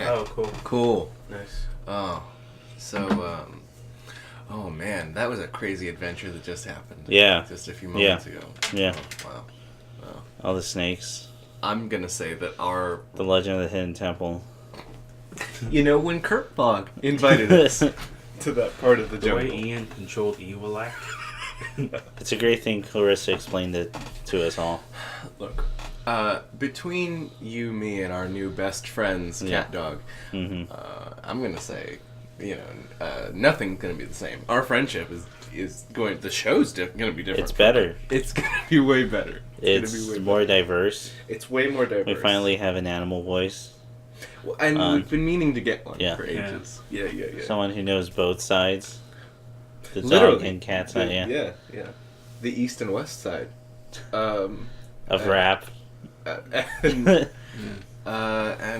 Okay. Oh, cool. Cool. Nice. Oh, so oh man, that was a crazy adventure that just happened. Yeah. Just a few moments ago. Yeah. Oh, wow. All the snakes. I'm gonna say that The Legend of the Hidden Temple. You know, when Kirkbog invited us to that part of the The way jungle. Ian controlled Ewelak. It's a great thing Clarissa explained it to us all. Look, between you, me, and our new best friends, Cat Dog, I'm gonna say, nothing's gonna be the same. Our friendship is going. The show's gonna be different. It's better. It's gonna be way better. It's gonna be way more better. diverse. It's way more diverse. We finally have an animal voice. Well, and we've been meaning to get one Yeah. for ages. Yeah. Someone who knows both sides. The dog Literally. and cat side, yeah. Yeah. The east and west side. Of rap. And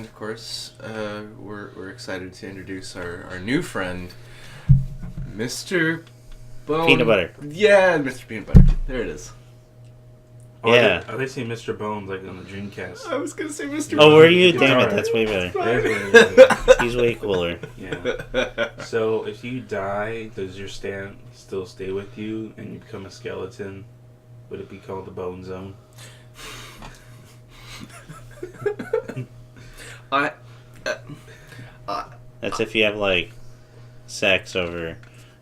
of course, we're excited to introduce our new friend, Mr. Bone. Peanut Butter. Yeah, Mr. Peanut Butter. There it is. Yeah. Are they saying Mr. Bones like on the Dreamcast? I was gonna say Mr. Oh, were you? Guitar. Damn it, that's way better. Yeah. He's way cooler. So if you die, does your stand still stay with you and you become a skeleton? Would it be called the Bone Zone? That's if you have, like, sex over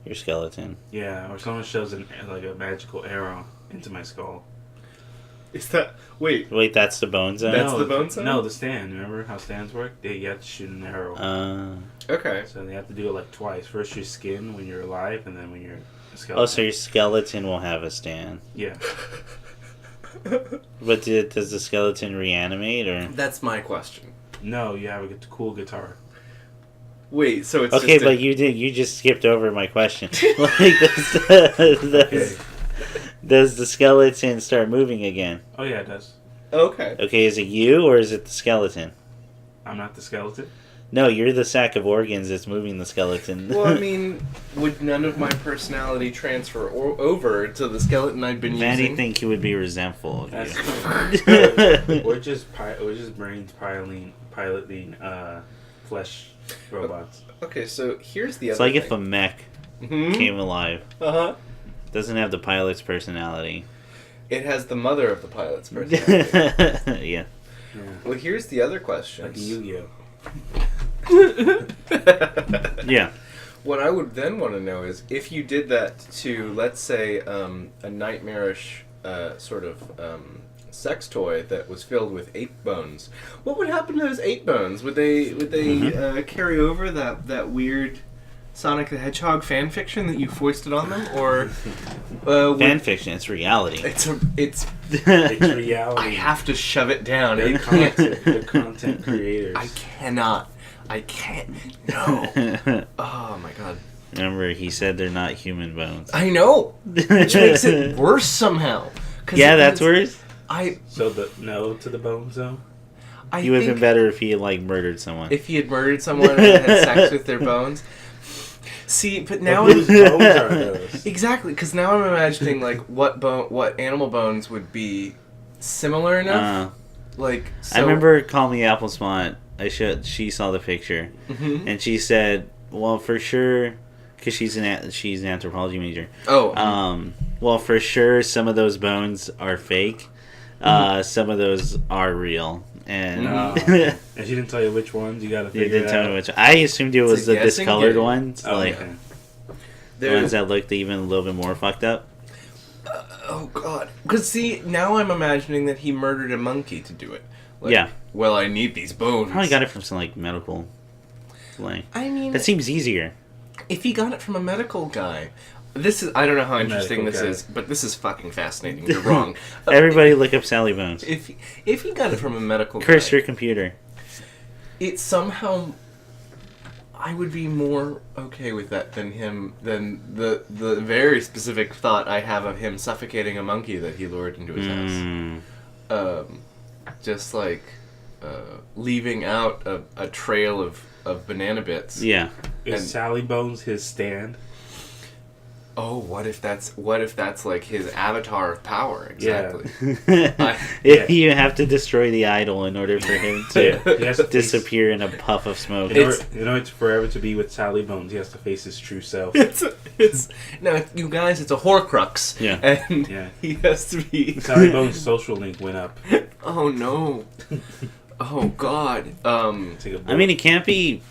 your skeleton. Yeah, or someone shoves a magical arrow into my skull. Is that... Wait, Wait, that's the bone zone? That's the Bone Zone? No, the stand. Remember how stands work? You have to shoot an arrow. okay. So they have to do it like twice. First your skin when you're alive, and then when you're a skeleton. Oh, so your skeleton will have a stand. Yeah. But does the skeleton reanimate, or...? That's my question. No, you have a cool guitar. Wait, so it's Okay, just but you just skipped over my question. Like, does the skeleton start moving again? Oh yeah, it does. Okay. Okay, is it you, or is it the skeleton? I'm not the skeleton. No, you're the sack of organs that's moving the skeleton. Well, I mean, would none of my personality transfer over to the skeleton I'd been Maddie using? think he would be resentful of That's you. we're just brains piloting flesh robots. Okay, so here's the It's other like if a thing. mech Mhm. came alive. Uh-huh. Doesn't have the pilot's personality. It has the mother of the pilot's personality. Yeah. Well, here's the other question. Like a Yu-Gi-Oh. Yeah. What I would then want to know is if you did that to, let's say, a nightmarish sort of sex toy that was filled with ape bones. What would happen to those ape bones? Would they carry over that weird Sonic the Hedgehog fan fiction that you foisted on them, or Fan fiction, it's reality. It's It's reality. I have to shove it down. They're It can't. They're content creators. I can't. No. Oh my god. Remember, he said they're not human bones. I know. Which makes it worse somehow. Yeah, that's worse. So no to the Bone Zone. He would have been better if he had, like, murdered someone. If he had murdered someone and had sex with their bones. See, but now whose bones are those? Exactly, because now I'm imagining like what animal bones would be similar enough. Like so, I remember Call Me Apple Spot. She saw the picture, Mhm. and she said, "Well, for sure," because she's an anthropology major. Oh. Well, for sure, some of those bones are fake. Some of those are real, and And she didn't tell you which ones. You got to you figure didn't it tell out. me which. I assumed it was a the guessing discolored game. ones, Oh, like okay. the ones that looked even a little bit more fucked up. Oh god. Because see, now I'm imagining that he murdered a monkey to do it. Like, Yeah. Well, I need these bones. Probably got it from some like medical. Like I mean, that seems easier. if he got it from a medical guy. I don't know how interesting Medical this guy. is, but this is fucking fascinating. You're wrong. Everybody look up Sally Bones. If he got it from a medical Curse guy, your computer. it somehow I would be more okay with that than the very specific thought I have of him suffocating a monkey that he lured into his house. Just like leaving out a trail of banana bits. Yeah. Is And- Sally Bones his stand? Oh, what if that's like his avatar of power? Exactly. You have to destroy the idol in order for him to He has to disappear in a puff of smoke. In order to forever to be with Sally Bones, he has to face his true self. It's now, you guys, it's a Horcrux. Yeah. And Yeah. he has to be. Sally Bones' social link went up. Oh no. Oh God. I mean, it can't be.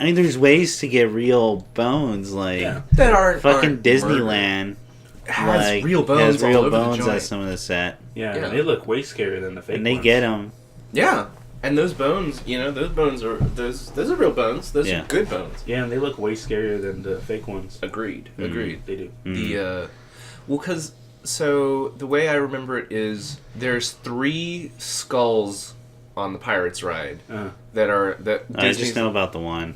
I mean, there's ways to get real bones, like that aren't fucking Disneyland has real bones. Has real all over bones the joint. at some of the set, Yeah, Yeah. they look way scarier than the fake and they ones. get them. Yeah, and those bones, those bones are those are real bones. Those are good bones. Yeah, and they look way scarier than the fake ones. Agreed. Mhm. Agreed. They do. The because so the way I remember it is there's 3 skulls on the Pirates ride that I Disney's, just know about the one.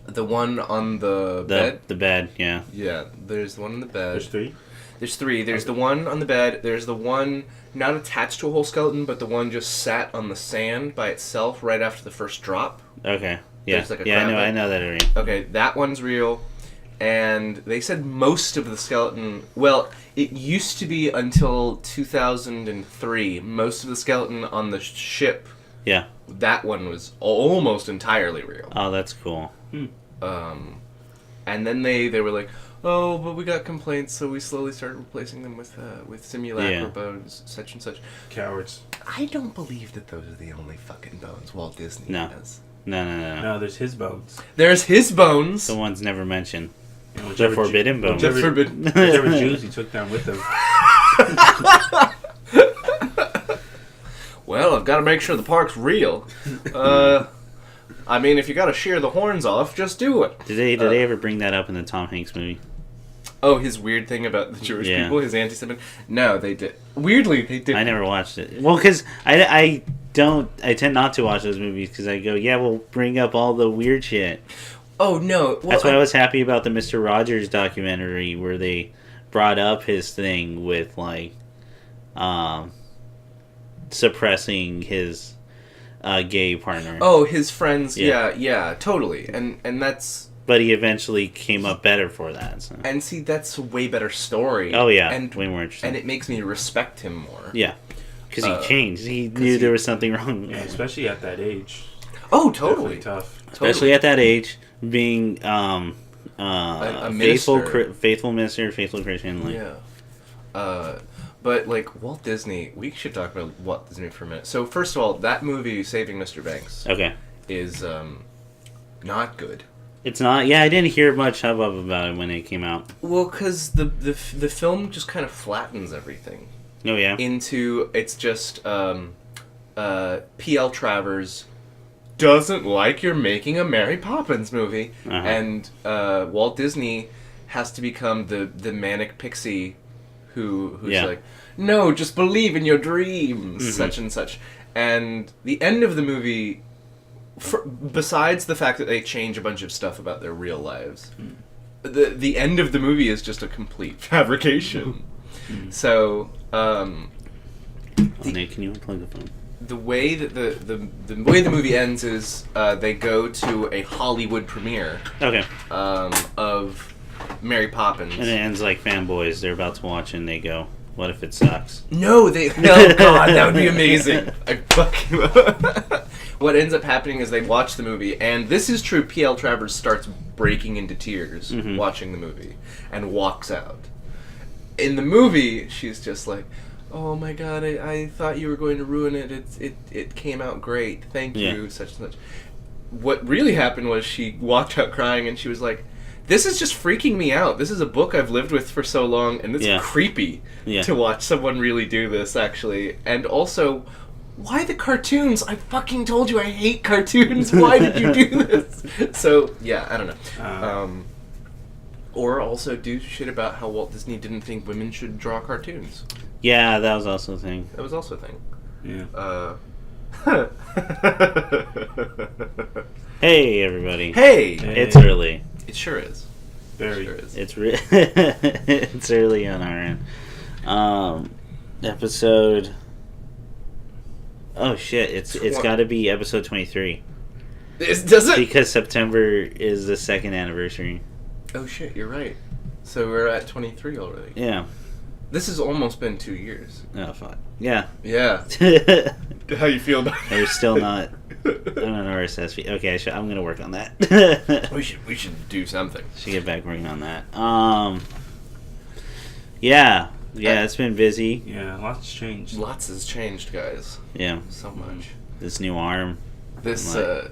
the one on the bed. The bed, yeah. Yeah, there's the one on the bed. There's 3? There's 3. There's the one on the bed. There's the one not attached to a whole skeleton, but the one just sat on the sand by itself right after the first drop. Okay, yeah, There's like a yeah. crab I know that area. Okay, that one's real. And they said most of the skeleton... Well, it used to be until 2003. Most of the skeleton on the ship, Yeah. that one was almost entirely real. Oh, that's cool. And then they were like, oh, but we got complaints, so we slowly started replacing them with simulacra bones, such and such. Cowards. I don't believe that those are the only fucking bones Walt Disney has. No. No, there's his bones. There's his bones. The one's never mentioned. And The forbidden bones. Whichever Jews he took down with him. Well, I've got to make sure the park's real. I mean, if you got to shear the horns off, just do it. Did they ever bring that up in the Tom Hanks movie? Oh, his weird thing about the Jewish Yeah. people, his anti-Semitic. No, they did. Weirdly, they did. I never watched it. Well, because I tend not to watch those movies because I go, yeah, we'll bring up all the weird shit. Oh no, well, That's why I was happy about the Mr. Rogers documentary where they brought up his thing with like suppressing his gay partner. Oh, his friends. Yeah, totally. And that's. But he eventually came up better for that. So. And see, that's a way better story. Oh yeah, and way more interesting. And it makes me respect him more. Yeah, because he changed. He knew there was something wrong. Yeah, especially at that age. Oh, totally. Definitely tough. Especially at that age, being a faithful minister. faithful minister, faithful Christian. Like, Yeah. But, like, Walt Disney, we should talk about Walt Disney for a minute. So, first of all, that movie, Saving Mr. Banks, okay, is not good. it's not. Yeah, I didn't hear much hubbub about it when it came out. Well, because the film just kind of flattens everything Oh yeah, into, it's just, P.L. Travers doesn't like you're making a Mary Poppins movie. Uh-huh. And Walt Disney has to become the manic pixie who's like, no, just believe in your dreams, such and such. And the end of the movie, besides the fact that they change a bunch of stuff about their real lives, the end of the movie is just a complete fabrication. So, Nate, can you unplug the phone? the way that the way the movie ends is they go to a Hollywood premiere Okay, of Mary Poppins. and it ends like fanboys. They're about to watch and they go, "What if it sucks?" No, oh god, that would be amazing. I fucking. What ends up happening is they watch the movie, and this is true. P.L. Travers starts breaking into tears watching the movie and walks out. In the movie, she's just like, "Oh my god, I thought you were going to ruin it. It came out great. Thank you, such and such." What really happened was she walked out crying, and she was like, "This is just freaking me out. This is a book I've lived with for so long, and it's creepy to watch someone really do this, actually. And also, why the cartoons? I fucking told you I hate cartoons. Why did you do this?" So, yeah, I don't know. Or also do shit about how Walt Disney didn't think women should draw cartoons. Yeah, that was also a thing. That was also a thing. Yeah. Hey, everybody. Hey! It's early. It sure is. Very. It sure is. It's it's early on our end. Episode. Oh shit! It's got to be episode 23 Does it? because September is the second anniversary. Oh shit, you're right. So we're at 23 already. Yeah. This has almost been 2 years. Oh, fuck. Yeah. Yeah. How you feel about They're still not on an RSS feed. Okay, I'm going to work on that. We should do something. Should get back working on that. Yeah. Yeah, it's been busy. Yeah, lots changed. Lots has changed, guys. Yeah. So much. This new arm. This, Like,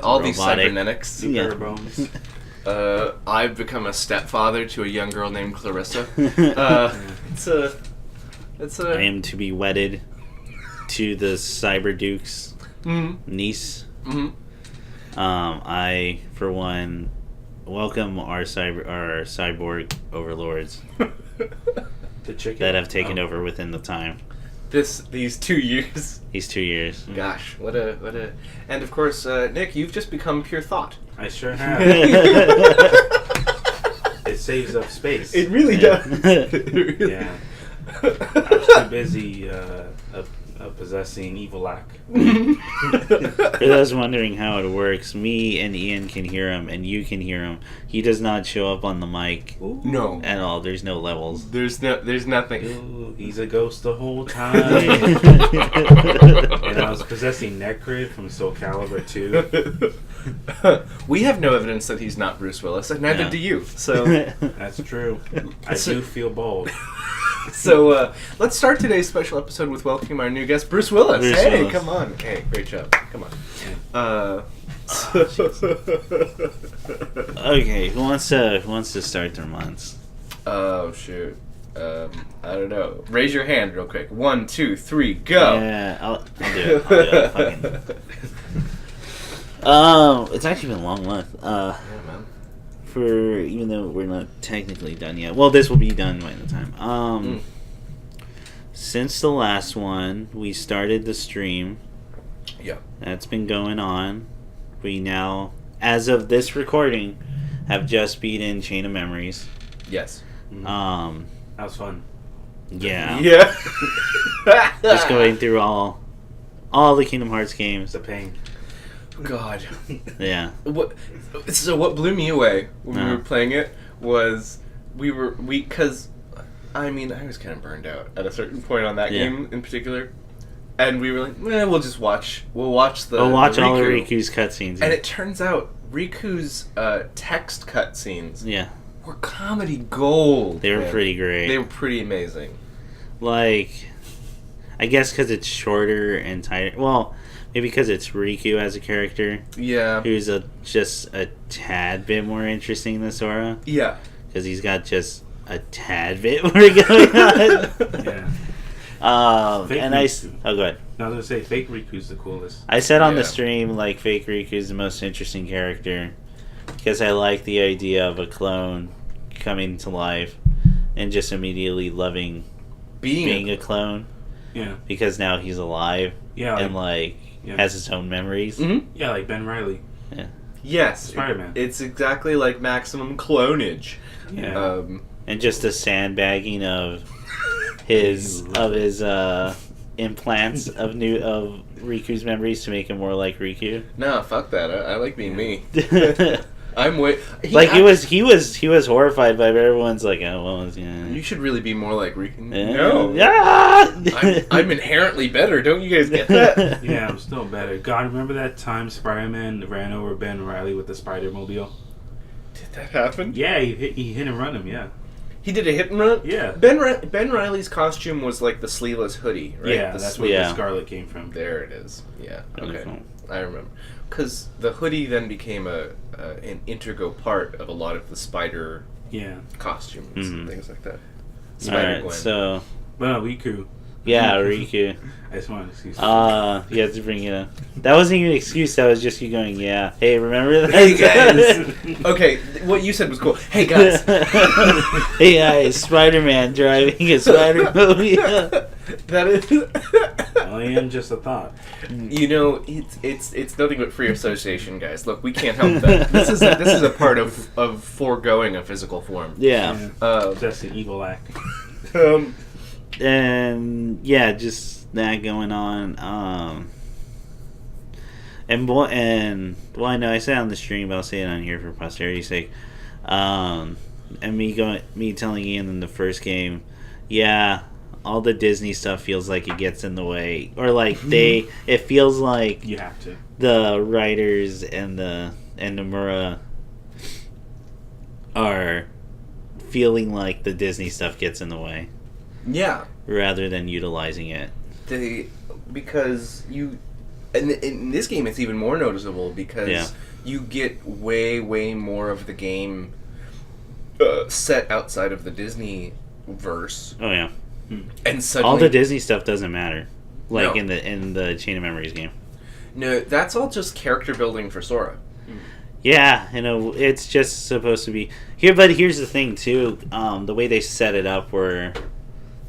all these robotic. cybernetics. Yeah. Bare bones. I've become a stepfather to a young girl named Clarissa. It's I a. am to be wedded to the Cyber Duke's niece. Mhm. I, for one, welcome our cyborg overlords The chicken. that have taken over within the time. These 2 years. These 2 years. Gosh, what a. And of course, Nick, you've just become pure thought. I sure have. It saves up space. It really Yeah. does. It really- Yeah. I was too busy possessing evil lack. For those wondering how it works, me and Ian can hear him, and you can hear him. He does not show up on the mic No. at all. There's no levels. There's nothing. Ooh, he's a ghost the whole time. And I was possessing Necrid from Soul Calibur 2. We have no evidence that he's not Bruce Willis, and neither Yeah. do you. So, That's true. I do feel bold. let's start today's special episode with welcoming our new guest, Bruce Willis. Bruce Hey, Willis. come on. Hey, great job. Come on. Okay, who wants to start their months? Oh shoot. I don't know. Raise your hand real quick. 1, 2, 3, go. Yeah, I'll do it. Fucking. It's actually been a long month. Yeah, man. For even though we're not technically done yet. Well, this will be done by the time. Since the last one, we started the stream. Yeah. That's been going on. We now, as of this recording, have just beaten Chain of Memories. Yes. Um, That was fun. yeah. Yeah. Just going through all the Kingdom Hearts games. It's a pain. God. Yeah. So what blew me away when we Uh-huh. were playing it was because I mean I was kind of burned out at a certain point on that Yeah. game in particular, and we were like, we'll just watch. We'll watch the. We'll watch the all of Riku. Riku's cutscenes. And it turns out Riku's text cutscenes Yeah. were comedy gold. They were man. pretty great. They were pretty amazing. Like, I guess because it's shorter and tighter. Well, maybe because it's Riku as a character, Yeah. who's just a tad bit more interesting than Sora. Yeah. Because he's got just a tad bit more going on. Yeah. Fake And Riku. go ahead. No, I was gonna say fake Riku's the coolest. I said on the Yeah. stream, like, fake Riku is the most interesting character because I like the idea of a clone coming to life and just immediately loving being a clone Yeah. because now he's alive Yeah. and yeah. has his own memories. Mhm. Yeah, like Ben Riley. Yes. Spider-Man. It's exactly like maximum clonage. Yeah. And just a sandbagging of his implants of Riku's memories to make him more like Riku. No, fuck that. I like being me. Like I'm way. he was horrified by everyone's like, oh well, yeah. You should really be more like Riku. Yeah. No. Yeah. I'm inherently better. Don't you guys get that? Yeah, I'm still better. God, remember that time Spider-Man ran over Ben Riley with the Spider-Mobile? Did that happen? Yeah, he hit and run him, yeah. He did a hit and run? Yeah. Ben Riley's costume was like the sleeveless hoodie, right? Yeah, The that's where Yeah. the Scarlet came from. There it is. Yeah. Okay. Wonderful. I remember. Because the hoodie then became an integral part of a lot of the spider Yeah. costumes Mhm. and things like that. All Spider-Gwen. right, so But no, Riku. yeah, Riku. I just wanted to excuse You have to bring it up. That wasn't even an excuse. That was just you going, yeah. Hey, remember that? Hey guys! Okay, what you said was cool. Hey guys! Hey guys, Spider-Man driving a Spider-Mobile. That is... I am just a thought. You know, it's nothing but free association, guys. Look, we can't help that. This is a part of foregoing a physical form. Yeah. That's the evil act. And yeah, just that going on. I know I said it on the stream, but I'll say it on here for posterity's sake. and me telling Ian in the first game, yeah, all the Disney stuff feels like it gets in the way, or like it feels like You have to. the writers and Nomura are feeling like the Disney stuff gets in the way Yeah. rather than utilizing it. Because you, and in this game it's even more noticeable because you get way more of the game set outside of the Disney verse. Oh yeah, And suddenly all the Disney stuff doesn't matter, like No. in the Chain of Memories game. No, that's all just character building for Sora. Yeah, it's just supposed to be here. But here's the thing too: the way they set it up, where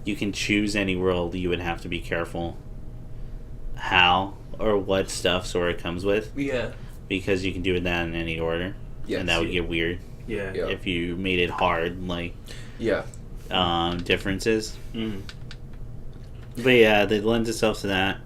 you can choose any world, you would have to be careful how or what stuff Sora comes with, Yeah. because you can do that in any order, Yes. and that would get weird Yeah. Yeah. if you made it hard, like Yeah. differences. Mm. But yeah, it lends itself to that.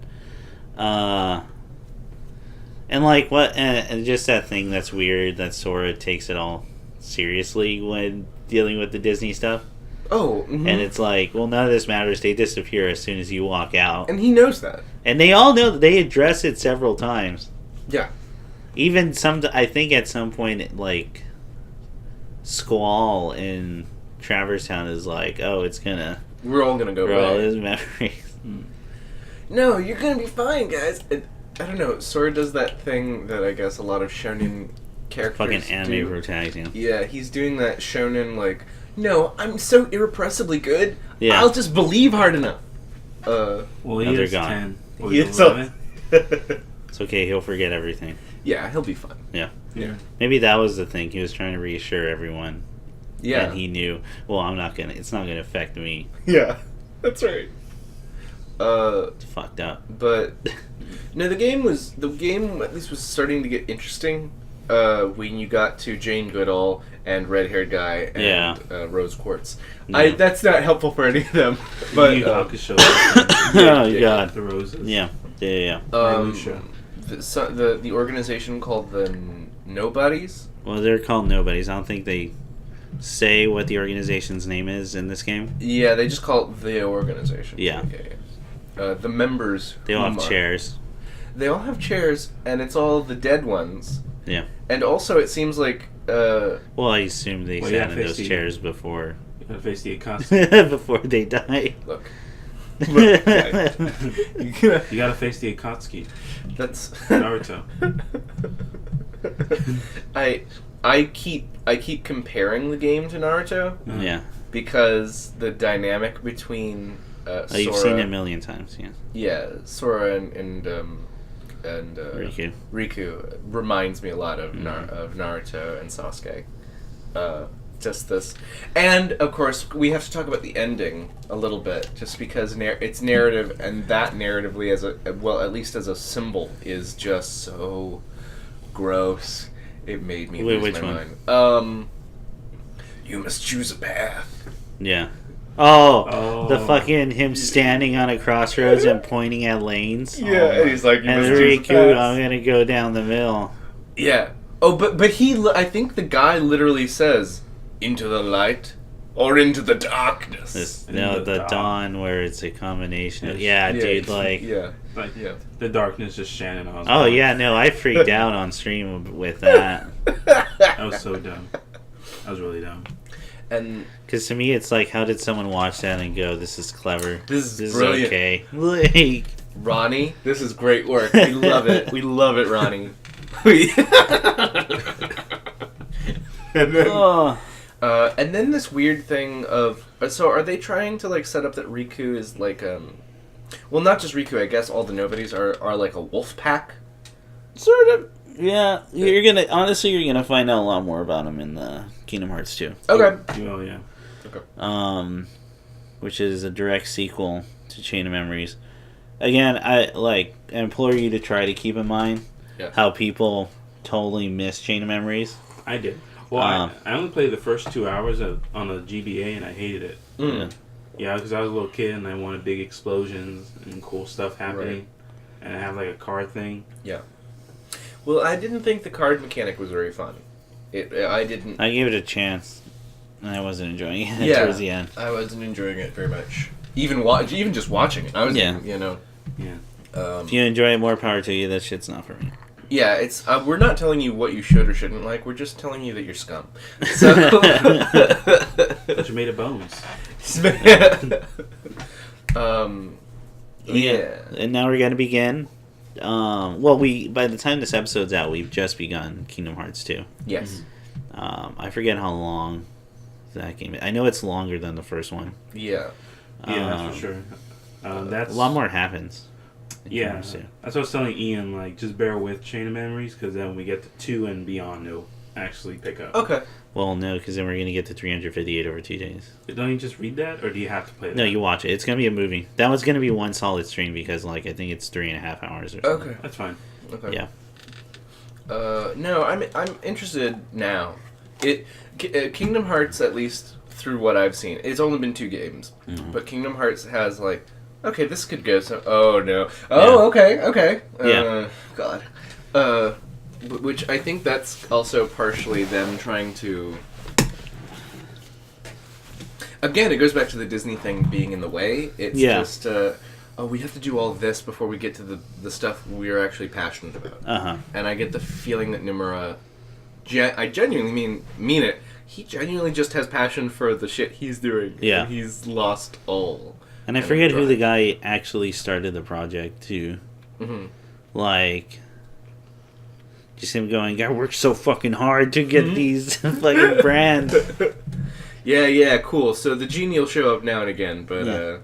And like and just that thing that's weird that Sora takes it all seriously when dealing with the Disney stuff. Oh. Mhm. And it's like, well, none of this matters. They disappear as soon as you walk out. And he knows that. And they all know that. They address it several times. Yeah. Even I think at some point, like, Squall in Traverse Town is like, oh, it's gonna We're all gonna go roll away. his memories. No, you're gonna be fine, guys. I don't know. Sora does that thing that I guess a lot of shonen characters Fucking anime do. protagonist. Yeah, he's doing that shonen like, no, I'm so irrepressibly good. Yeah. I'll just believe hard enough. Well, he No, they're is gone. 10. Or He he's is so- 11. It's okay. He'll forget everything. Yeah, he'll be fine. Yeah. Yeah. Maybe that was the thing. He was trying to reassure everyone. Yeah. And he knew, well, it's not gonna affect me. Yeah. That's right. It's fucked up. But no, the game at least was starting to get interesting when you got to Jane Goodall and red-haired guy and Rose Quartz. No. That's not helpful for any of them. But Yu Hakusho, Oh god. the roses. Yeah. Yeah. Lucia. the organization called the Nobodies. Well, they're called nobodies. I don't think they say what the organization's name is in this game. Yeah, they just call it the organization. Yeah. The members. They all have whom- chairs. They all have chairs, and it's all the dead ones. Yeah. And also, it seems like. Well, I assume they Well, sat yeah, in those face chairs before You gotta face the Akatsuki. before they die. Look. You gotta face the Akatsuki. That's Naruto. I keep comparing the game to Naruto Yeah. because the dynamic between Sora. You've seen it a million times. Yeah. Yeah, Sora and Riku. reminds me a lot of Mhm. of Naruto and Sasuke. Just this, and of course we have to talk about the ending a little bit, just because it's narrative, and that narratively at least as a symbol, is just so gross. It made me Wait, lose which my one? mind. You must choose a path. Yeah. Oh, Oh. the fucking him standing on a crossroads and pointing at lanes. Yeah, and he's like, you And must choose a Riku, path. I'm gonna go down the middle. Yeah. Oh, but I think the guy literally says, into the light or into the darkness. No, the the dawn. dawn where it's a combination of, Yes. yeah, dude, like, Yeah. Like, Yeah. the darkness just Shannon Osborne. oh yeah, no, I freaked out on stream with that. That was so dumb. That was really dumb. And Because to me, it's like, how did someone watch that and go, this is clever. This is brilliant. okay. Like, Ronnie, this is great work. We love it. We love it, Ronnie. oh. And then this weird thing of so are they trying to like set up that Riku is like well, not just Riku, I guess all the nobodies are like a wolf pack, sort of. Yeah, you're gonna find out a lot more about him in the Kingdom Hearts 2. Okay. Oh, yeah. Which is a direct sequel to Chain of Memories. Again, I implore you to try to keep in mind how people totally miss Chain of Memories. I did. Well, I only played the first 2 hours on a GBA, and I hated it. Mm. Yeah, because I was a little kid, and I wanted big explosions and cool stuff happening. Right. And I have, like, a car thing. Yeah. Well, I didn't think the card mechanic was very fun. I didn't. I gave it a chance. I wasn't enjoying it towards the end. I wasn't enjoying it very much. Even just watching it, I was, Yeah. If you enjoy it, more power to you. That shit's not for me. Yeah, it's we're not telling you what you should or shouldn't like. We're just telling you that you're scum. So, but you made of bones. Yeah. And now we're gonna begin. By the time this episode's out, we've just begun Kingdom Hearts 2. Yes. I forget how long that game is. I know it's longer than the first one. Yeah. Yeah, that's for sure. That's a lot more happens. Yeah, that's what I was telling Ian. Like, just bear with Chain of Memories, because then when we get to 2 and beyond, it'll actually pick up. Okay. Well, no, because then we're going to get to 358 over 2 days. Don't you just read that, or do you have to play that? No, you watch it. It's going to be a movie. That was going to be one solid stream because, I think it's 3.5 hours or something. Okay. That's fine. Okay. Yeah. No, I'm interested now. Kingdom Hearts, at least through what I've seen, it's only been 2 games, but Kingdom Hearts has okay, this could go so. Oh no. Oh, yeah. Okay. Yeah. God. Which I think that's also partially them trying to. Again, it goes back to the Disney thing being in the way. It's just, we have to do all this before we get to the stuff we're actually passionate about. Uh-huh. And I get the feeling that Nomura, I genuinely mean it, he genuinely just has passion for the shit he's doing. Yeah. And he's lost all. And I forget who the guy actually started the project to. Mm-hmm. Just him going, I worked so fucking hard to get these fucking brands. Yeah, cool. So the genie will show up now and again, but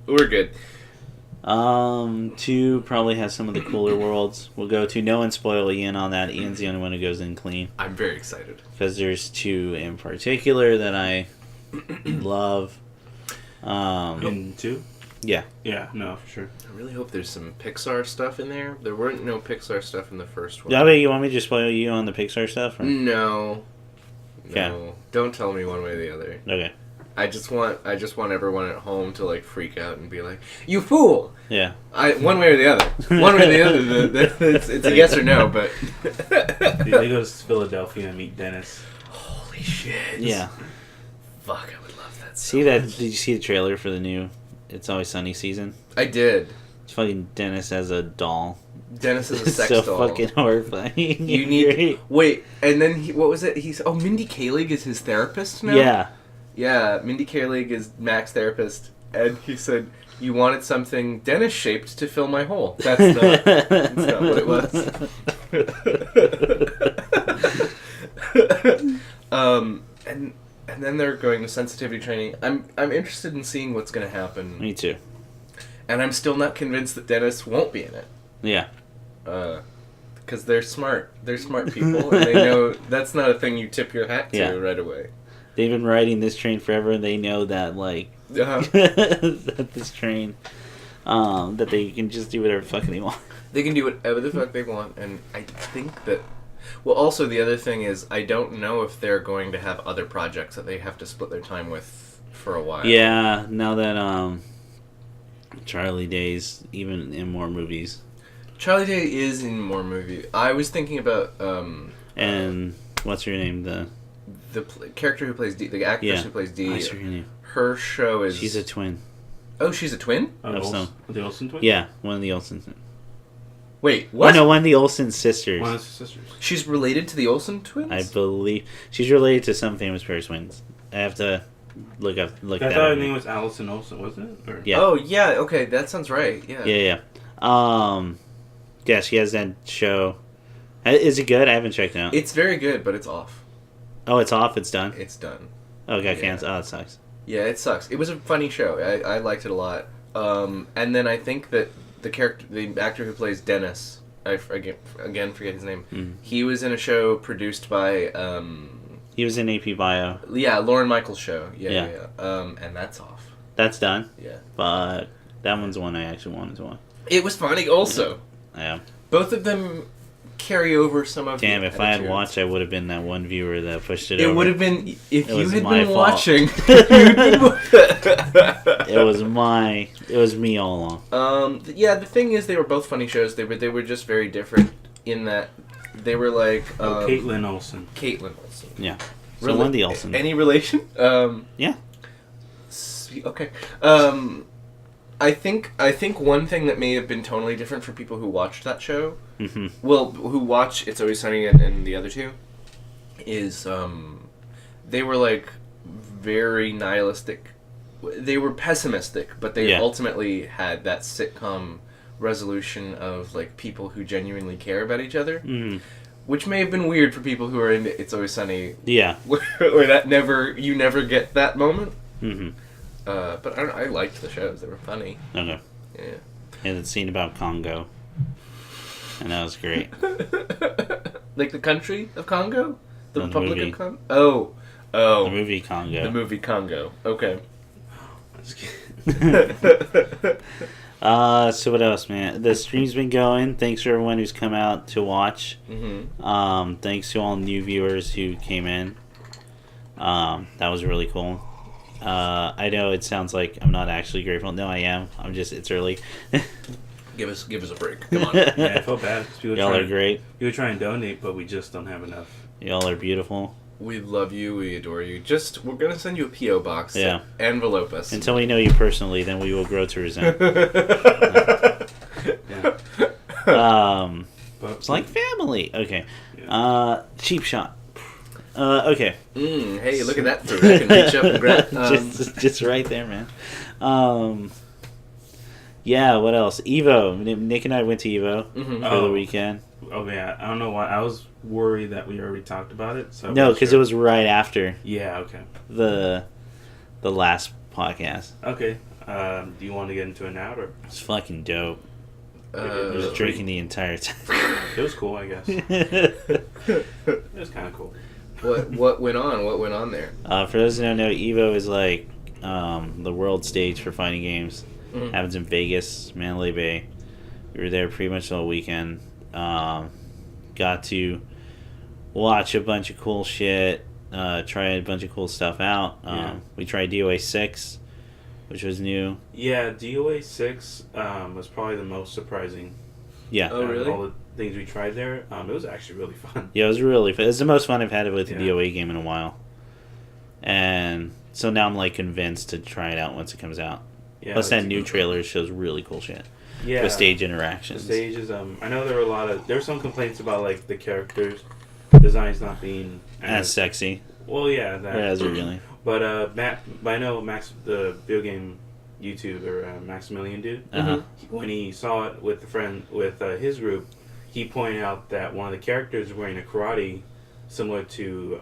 we're good. 2 probably has some of the cooler worlds. We'll go to. No one spoil Ian on that. Ian's the only one who goes in clean. I'm very excited. Because there's 2 in particular that I love. In 2? Yeah. Yeah, no, for sure. I really hope there's some Pixar stuff in there. There weren't no Pixar stuff in the first one. You want me to just spoil you on the Pixar stuff? Or? No. Okay. No. Don't tell me one way or the other. Okay. I just want everyone at home to freak out and be like, "You fool!" Yeah. One way or the other. One way or the other. It's a yes or no, but. They go to Philadelphia and meet Dennis. Holy shit. Yeah. Fuck, I would love that. Did you see the trailer for the new It's Always Sunny season? I did. It's fucking Dennis as a doll. Dennis is a sex so doll. Fucking horrifying. You need wait, and then what was it? Mindy Kaling is his therapist now. Yeah. Yeah, Mindy Kaling is Mac's therapist, and he said, "You wanted something Dennis shaped to fill my hole." That's not what it was. And then they're going to sensitivity training. I'm interested in seeing what's going to happen. Me too. And I'm still not convinced that Dennis won't be in it. Yeah. Because they're smart. They're smart people, and they know that's not a thing you tip your hat to right away. They've been riding this train forever, and they know that, that this train, that they can just do whatever fucking they want. They can do whatever the fuck they want, and I think that... Well, also, the other thing is, I don't know if they're going to have other projects that they have to split their time with for a while. Yeah, now that, Charlie Day's even in more movies. Charlie Day is in more movies. I was thinking about, and what's her name? The character who plays Dee, the actress who plays Dee. What's her name? Her show is... She's a twin. Oh, she's a twin? The Olsen twins? Yeah, one of the Olsen. Wait, what? Oh, no, one of the Olsen sisters. One of the sisters. She's related to the Olsen twins? I believe she's related to some famous pair of twins. I have to look I that thought up. her name was Allison Olsen, wasn't it? Or? Yeah. Oh, yeah, okay, that sounds right, yeah. Yeah. Yeah, she has that show. Is it good? I haven't checked it out. It's very good, but it's off. Oh, it's off? It's done? It's done. Okay, I Yeah. can't. Oh, it sucks. Yeah, it sucks. It was a funny show. I liked it a lot. And then I think that the actor who plays Dennis, I again forget his name. Mm. He was in a show produced by He was in AP Bio. Lauren Michaels' show. Yeah. Yeah. And that's off. That's done. Yeah. But that one's one I actually wanted to watch. It was funny also. Yeah. Both of them carry over some of Damn, the if I had attitudes. watched, I would have been that one viewer that pushed it It over. would have been if It you was had my been fault. watching. It was me all along. Yeah, the thing is, they were both funny shows. They were just very different in that they were like Caitlin Olsen. Caitlin Olsen. Yeah. So Wendy Olsen. Any relation? Yeah. Okay. I think one thing that may have been totally different for people who watched that show, well, who watch It's Always Sunny and the other two, is they were like very nihilistic. They were pessimistic, but they ultimately had that sitcom resolution of like people who genuinely care about each other, which may have been weird for people who are into It's Always Sunny. Yeah. Where you never get that moment. But I liked the shows. They were funny. Okay. Yeah. And the scene about Congo. And that was great. Like the country of Congo? The Republic movie. of Congo? Oh. The movie Congo. The movie Congo. Okay. So what else, man? The stream's been going. Thanks for everyone who's come out to watch. Thanks to all new viewers who came in. That was really cool. I know it sounds like I'm not actually grateful. No, I am. It's early. Give us a break. Come on. Yeah, I felt bad. Y'all are great. We were trying to donate, but we just don't have enough. Y'all are beautiful. We love you. We adore you. We're going to send you a P.O. box. Yeah. Envelope us. Until we know you personally, then we will grow to resent. It's like family. Okay. Yeah. Cheap shot. Okay. Hey, look at that fruit. I can reach up and grab. Just right there, man. Yeah, what else? Evo. Nick and I went to Evo for the weekend. Oh, yeah. I don't know why. I was worried that we already talked about it. So no, because it was right after. Yeah, okay. The last podcast. Okay. Do you want to get into it now? Or? It's fucking dope. I was drinking the entire time. It was cool, I guess. It was kind of cool. What went on? What went on there? For those who don't know, Evo is like the world stage for fighting games. Happens in Vegas, Mandalay Bay. We were there pretty much all weekend. Got to watch a bunch of cool shit. Try a bunch of cool stuff out. We tried DOA 6, which was new. Yeah, DOA 6 was probably the most surprising. Yeah. Oh, really? All the things we tried there. It was actually really fun. Yeah, it was really fun. It's the most fun I've had with a DOA game in a while. And so now I'm like convinced to try it out once it comes out. Yeah, plus that new trailer shows really cool shit. Yeah. With stage interactions. The stages, I know there were some complaints about like the characters designs not being as sexy. Well, yeah, that. Or as revealing. But I know Max, the video game YouTuber, Maximilian dude, when he saw it with his group, he pointed out that one of the characters was wearing a karate similar to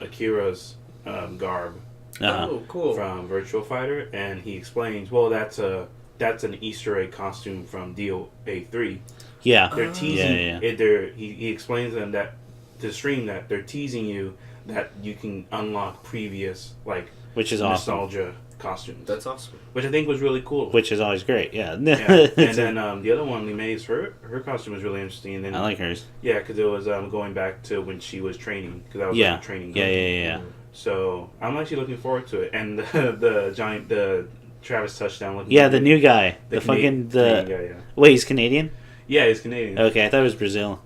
Akira's garb. Oh, cool. From Virtua Fighter, and he explains, well, that's an Easter egg costume from DOA 3. Yeah. They're teasing he explains them that to stream that they're teasing you that you can unlock previous which is nostalgia costumes. That's awesome. Which I think was really cool. Which is always great, yeah. And then the other one, Limay's her costume was really interesting. And then, I like hers. Yeah, because it was going back to when she was training. Because I was like a training. Yeah. So I'm actually looking forward to it. And the Travis touchdown. The new guy. The fucking Canadian guy, yeah. Wait, he's Canadian? Yeah, he's Canadian. Okay, I thought it was Brazil.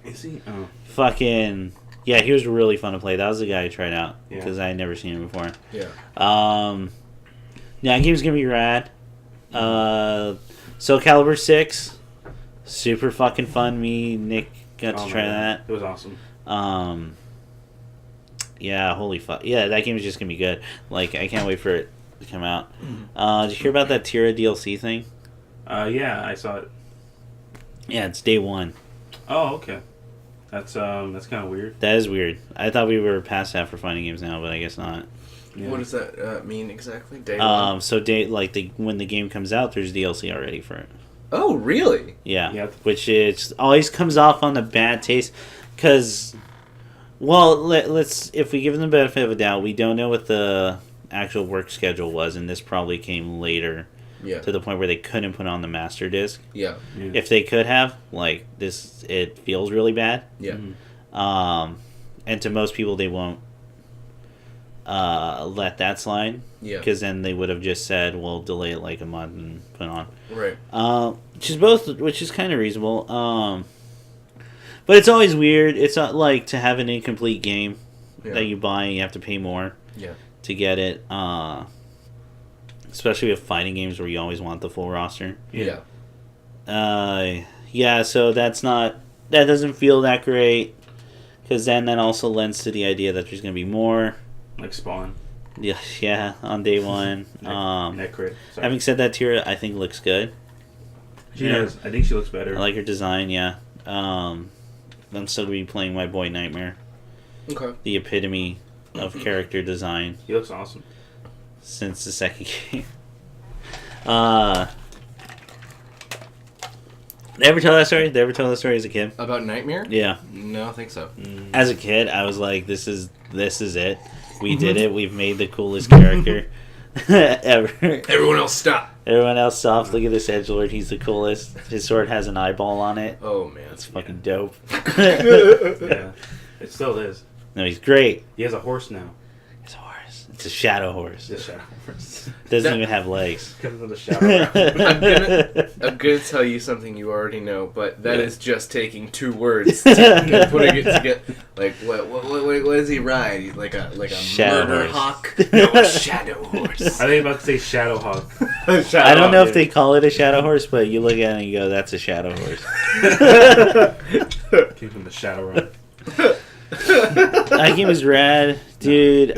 Is he? Oh. Fucking yeah, he was really fun to play. That was the guy I tried out because I had never seen him before. Yeah. That game's gonna be rad. Soul Calibur 6, super fucking fun. Me, Nick got to try that. It was awesome. Yeah, holy fuck. Yeah, that game is just gonna be good. Like, I can't wait for it to come out. Did you hear about that Tira DLC thing? Yeah, I saw it. Yeah, it's day one. Oh, okay. That's kind of weird. That is weird. I thought we were past that for fighting games now, but I guess not. Yeah. What does that mean exactly? Day one? So when the game comes out, there's DLC already for it. Oh, really? Yeah. Yep. Which it always comes off on the bad taste, because, well, let's if we give them the benefit of a doubt, we don't know what the actual work schedule was, and this probably came later. Yeah. To the point where they couldn't put on the master disc. Yeah. If they could have, it feels really bad. Yeah. Mm-hmm. And to most people, they won't let that slide. Yeah. Because then they would have just said, "We'll delay it like a month and put it on." Right. Which is kind of reasonable. But it's always weird. It's not like to have an incomplete game. that you buy, and you have to pay more Yeah. to get it. Especially with fighting games where you always want the full roster. Yeah. Yeah, so that doesn't feel that great, because then that also lends to the idea that there's going to be more. Like Spawn. Yeah, on day one. Necrit. Having said that, Tira, I think looks good. She does. I think she looks better. I like her design, yeah. I'm still going to be playing my boy Nightmare. Okay. The epitome of character design He looks awesome. since the second game. Did I ever tell that story? Did I ever tell that story as a kid? About Nightmare? Yeah. No, I think so. As a kid, I was like, this is it. We did it. We've made the coolest character ever. Everyone else stop. Everyone else stops. Look at this edgelord. He's the coolest. His sword has an eyeball on it. Oh, man. That's fucking dope. Yeah. It still is. No, he's great. He has a horse now. It's a horse. It's a shadow horse. The shadow horse. Doesn't even have legs. Because of the shadow. I'm gonna tell you something you already know, but that is just taking two words and putting it together. Like, what does he ride? He's like a Shadow murder horse. hawk? No, a shadow horse. I think about to say Shadow Hawk. I don't know if they call it a shadow horse, but you look at it and you go, that's a shadow horse. Came from the Shadow Run. That game was rad, dude.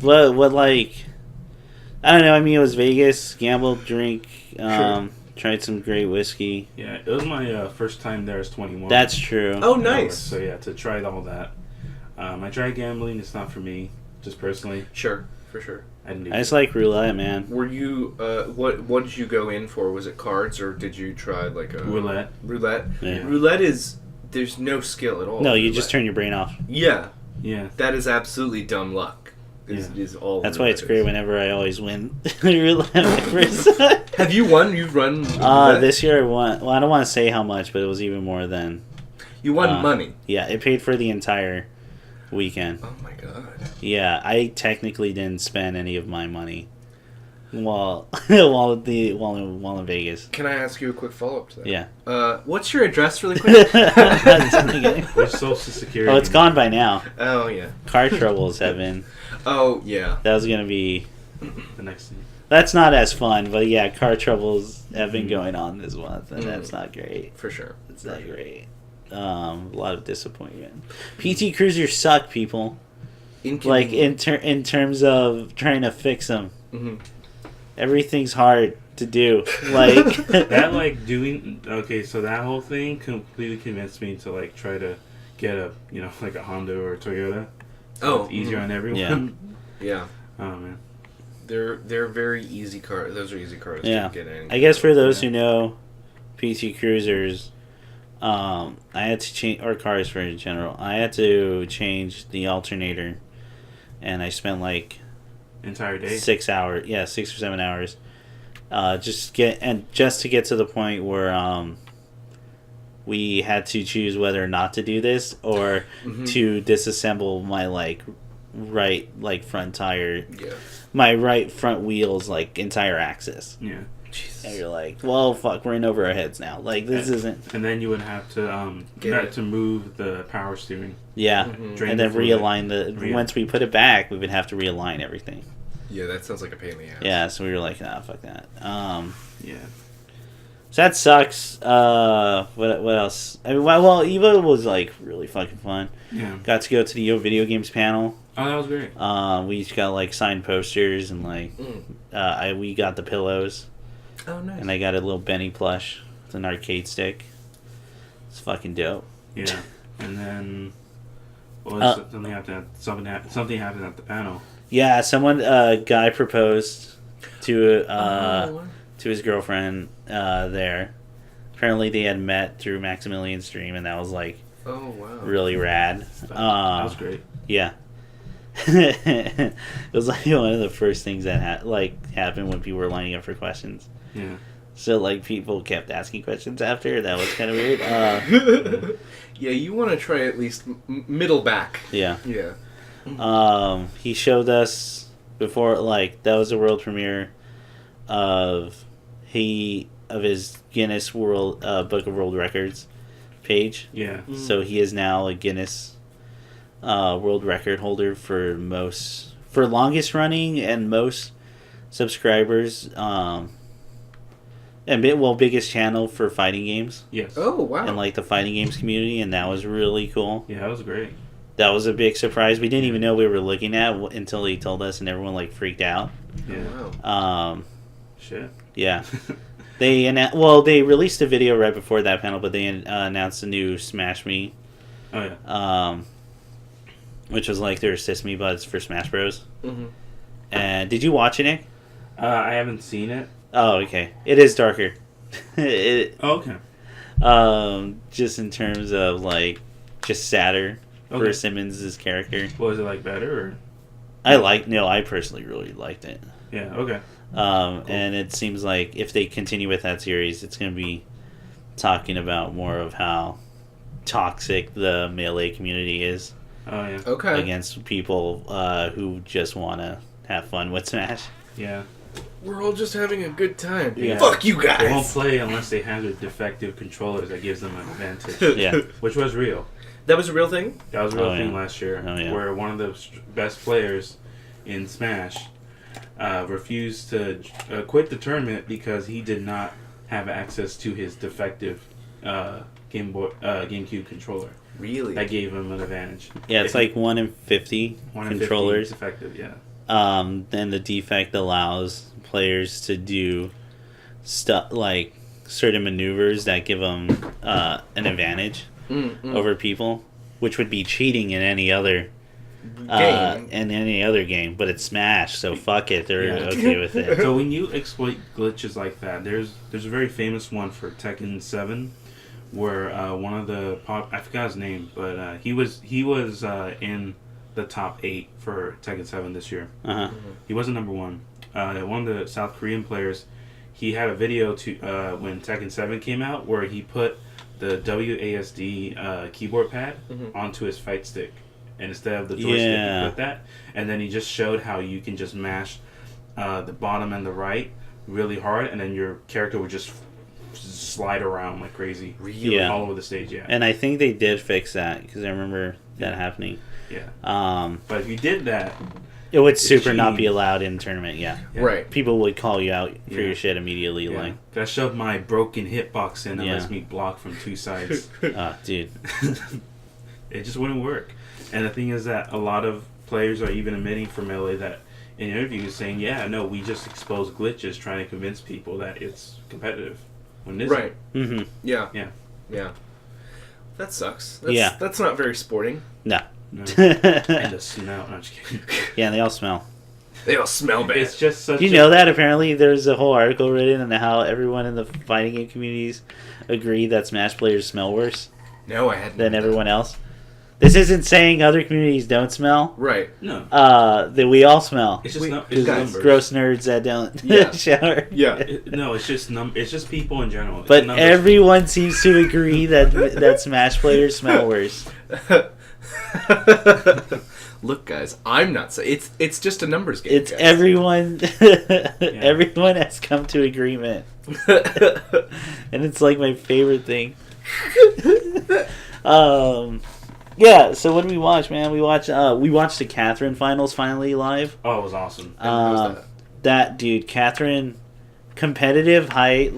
What like, I don't know. I mean, it was Vegas, gambled, drink, tried some great whiskey. Yeah, it was my first time there as 21. That's true. Oh, nice. So yeah, to try all that. I tried gambling. It's not for me, just personally. Sure, for sure. I didn't do I just it. like roulette, man. Were you what did you go in for? Was it cards or did you try like a Roulette. Roulette. Yeah. Roulette is there's no skill at all. No, in you roulette. just turn your brain off. Yeah, Yeah. that is absolutely dumb luck. Is all. That's why it's roulette great is. whenever I always win roulette my first time. Have you won? You've run. roulette? This year I won. Well, I don't want to say how much, but it was even more than. You won money. Yeah, it paid for the entire weekend. Oh my god. Yeah, I technically didn't spend any of my money while in Vegas. Can I ask you a quick follow up to that? Yeah. What's your address, really quick? Your social security. Oh, it's gone by now. Oh yeah. Car troubles have been. Oh yeah. That was gonna be. The next thing. That's not as fun, but yeah, car troubles have been going on this month, and that's not great. For sure. It's not great. A lot of disappointment. PT Cruisers suck, people. Like in terms of trying to fix them. Mm-hmm. Everything's hard to do. Like That okay, so that whole thing completely convinced me to like try to get a like a Honda or a Toyota. So it's easier on everyone. Yeah. Oh man. They're very easy cars. Those are easy cars Yeah. to get in. I guess for those who know PT Cruisers, I had to change, or cars for in general, I had to change the alternator, and I spent like Entire day. 6 hours, 6 or 7 hours, just to get to the point where we had to choose whether or not to do this or to disassemble my right front tire, my right front wheel's entire axis. Yeah. And you're like, well, fuck, we're in over our heads now. Like, this isn't. And then you would have to move the power steering. Yeah, Drain and then the fluid. realign once we put it back, we would have to realign everything. Yeah, that sounds like a pain in the ass. Yeah, so we were like, nah, fuck that. Yeah. So that sucks. What else? I mean, well, Evo was really fucking fun. Yeah. Got to go to the Evo Video Games panel. Oh, that was great. We each got signed posters and we got the pillows. Oh, nice. And I got a little Benny plush with an arcade stick. It's fucking dope. Yeah. And then something happened at the panel. Yeah, a guy proposed to his girlfriend there. Apparently they had met through Maximilian's stream, and that was oh wow, really rad. That was great. Yeah. It was one of the first things that happened when people were lining up for questions. Yeah. So people kept asking questions after. That was kind of weird. Yeah, you want to try at least middle back. Yeah. Yeah. He showed us before that was the world premiere of his Guinness Book of World Records page. Yeah. So he is now a Guinness world record holder for longest running and most subscribers. And biggest channel for fighting games. Yes. Oh, wow. And like the fighting games community, and that was really cool. Yeah, that was great. That was a big surprise. We didn't even know we were looking at until he told us, and everyone like freaked out. Yeah. Oh, wow. Shit. Yeah. They released a video right before that panel, but they announced a new Smash Me. Oh yeah. Which was like their assist me buds for Smash Bros. Mm-hmm. And did you watch it, Nick? I haven't seen it. Oh, okay. It is darker. Okay. Just in terms of like just sadder for Okay. Simmons' character. Was it like better or? I personally really liked it. Yeah. Okay. And it seems like if they continue with that series, it's going to be talking about more of how toxic the Melee community is Oh yeah. Okay. against people who just want to have fun with Smash. Yeah. We're all just having a good time. Yeah. Fuck you They won't guys. play unless they have their defective controllers that gives them an advantage. Yeah. Which was real. That was a real thing? That was a real Oh, thing yeah. last year, Oh, yeah. where one of the best players in Smash refused to quit the tournament because he did not have access to his defective GameCube controller. Really? That gave him an advantage. Yeah, it's like 1 in 50 1 in 50 controllers. defective. Yeah. Then the defect allows players to do stuff like certain maneuvers that give them an advantage over people, which would be cheating in any other game. but it's Smash, so fuck it, they're Yeah. okay with it. So when you exploit glitches like that, there's a very famous one for Tekken 7, where one of the I forgot his name, but he was in the top 8 for Tekken 7 this year. Uh-huh. He wasn't number 1. One of the South Korean players, he had a video when Tekken 7 came out where he put the WASD keyboard pad onto his fight stick. And instead of the joystick, Yeah. he put that. And then he just showed how you can just mash the bottom and the right really hard, and then your character would just slide around like crazy. Really? Yeah. All over the stage, yeah. And I think they did fix that, because I remember that happening. Yeah. But if you did that, It would It's super not cheating. be allowed in tournament, yeah. yeah. Right. People would call you out for Yeah. your shit immediately, Yeah. like, I shoved my broken hitbox in and Yeah. lets me block from 2 sides. dude. It just wouldn't work. And the thing is that a lot of players are even admitting for Melee that in interviews saying, yeah, no, we just expose glitches trying to convince people that it's competitive. When it isn't. Right. Mm-hmm. Yeah. Yeah. Yeah. That sucks. Yeah. That's not very sporting. No. No. And the smell. No, I'm just kidding. Yeah, they all smell. They all smell bad. It's just such Do you know that apparently there's a whole article written on how everyone in the fighting game communities agree that Smash players smell worse No, I hadn't. than heard that. everyone else? This isn't saying other communities don't smell. Right. No. That we all smell. It's just, Wait, it's guys, numbers. Gross nerds that don't Yeah. shower. Yeah. No, it's just it's just people in general. It's But numbers. everyone seems to agree that Smash players smell worse. Look, guys, I'm not saying it's just a numbers game. It's guys. everyone. Everyone has come to agreement, and it's like my favorite thing. Yeah. So what did we watch, man? We watched the Catherine finals finally live. Oh, it was awesome. How was That dude, Catherine, competitive high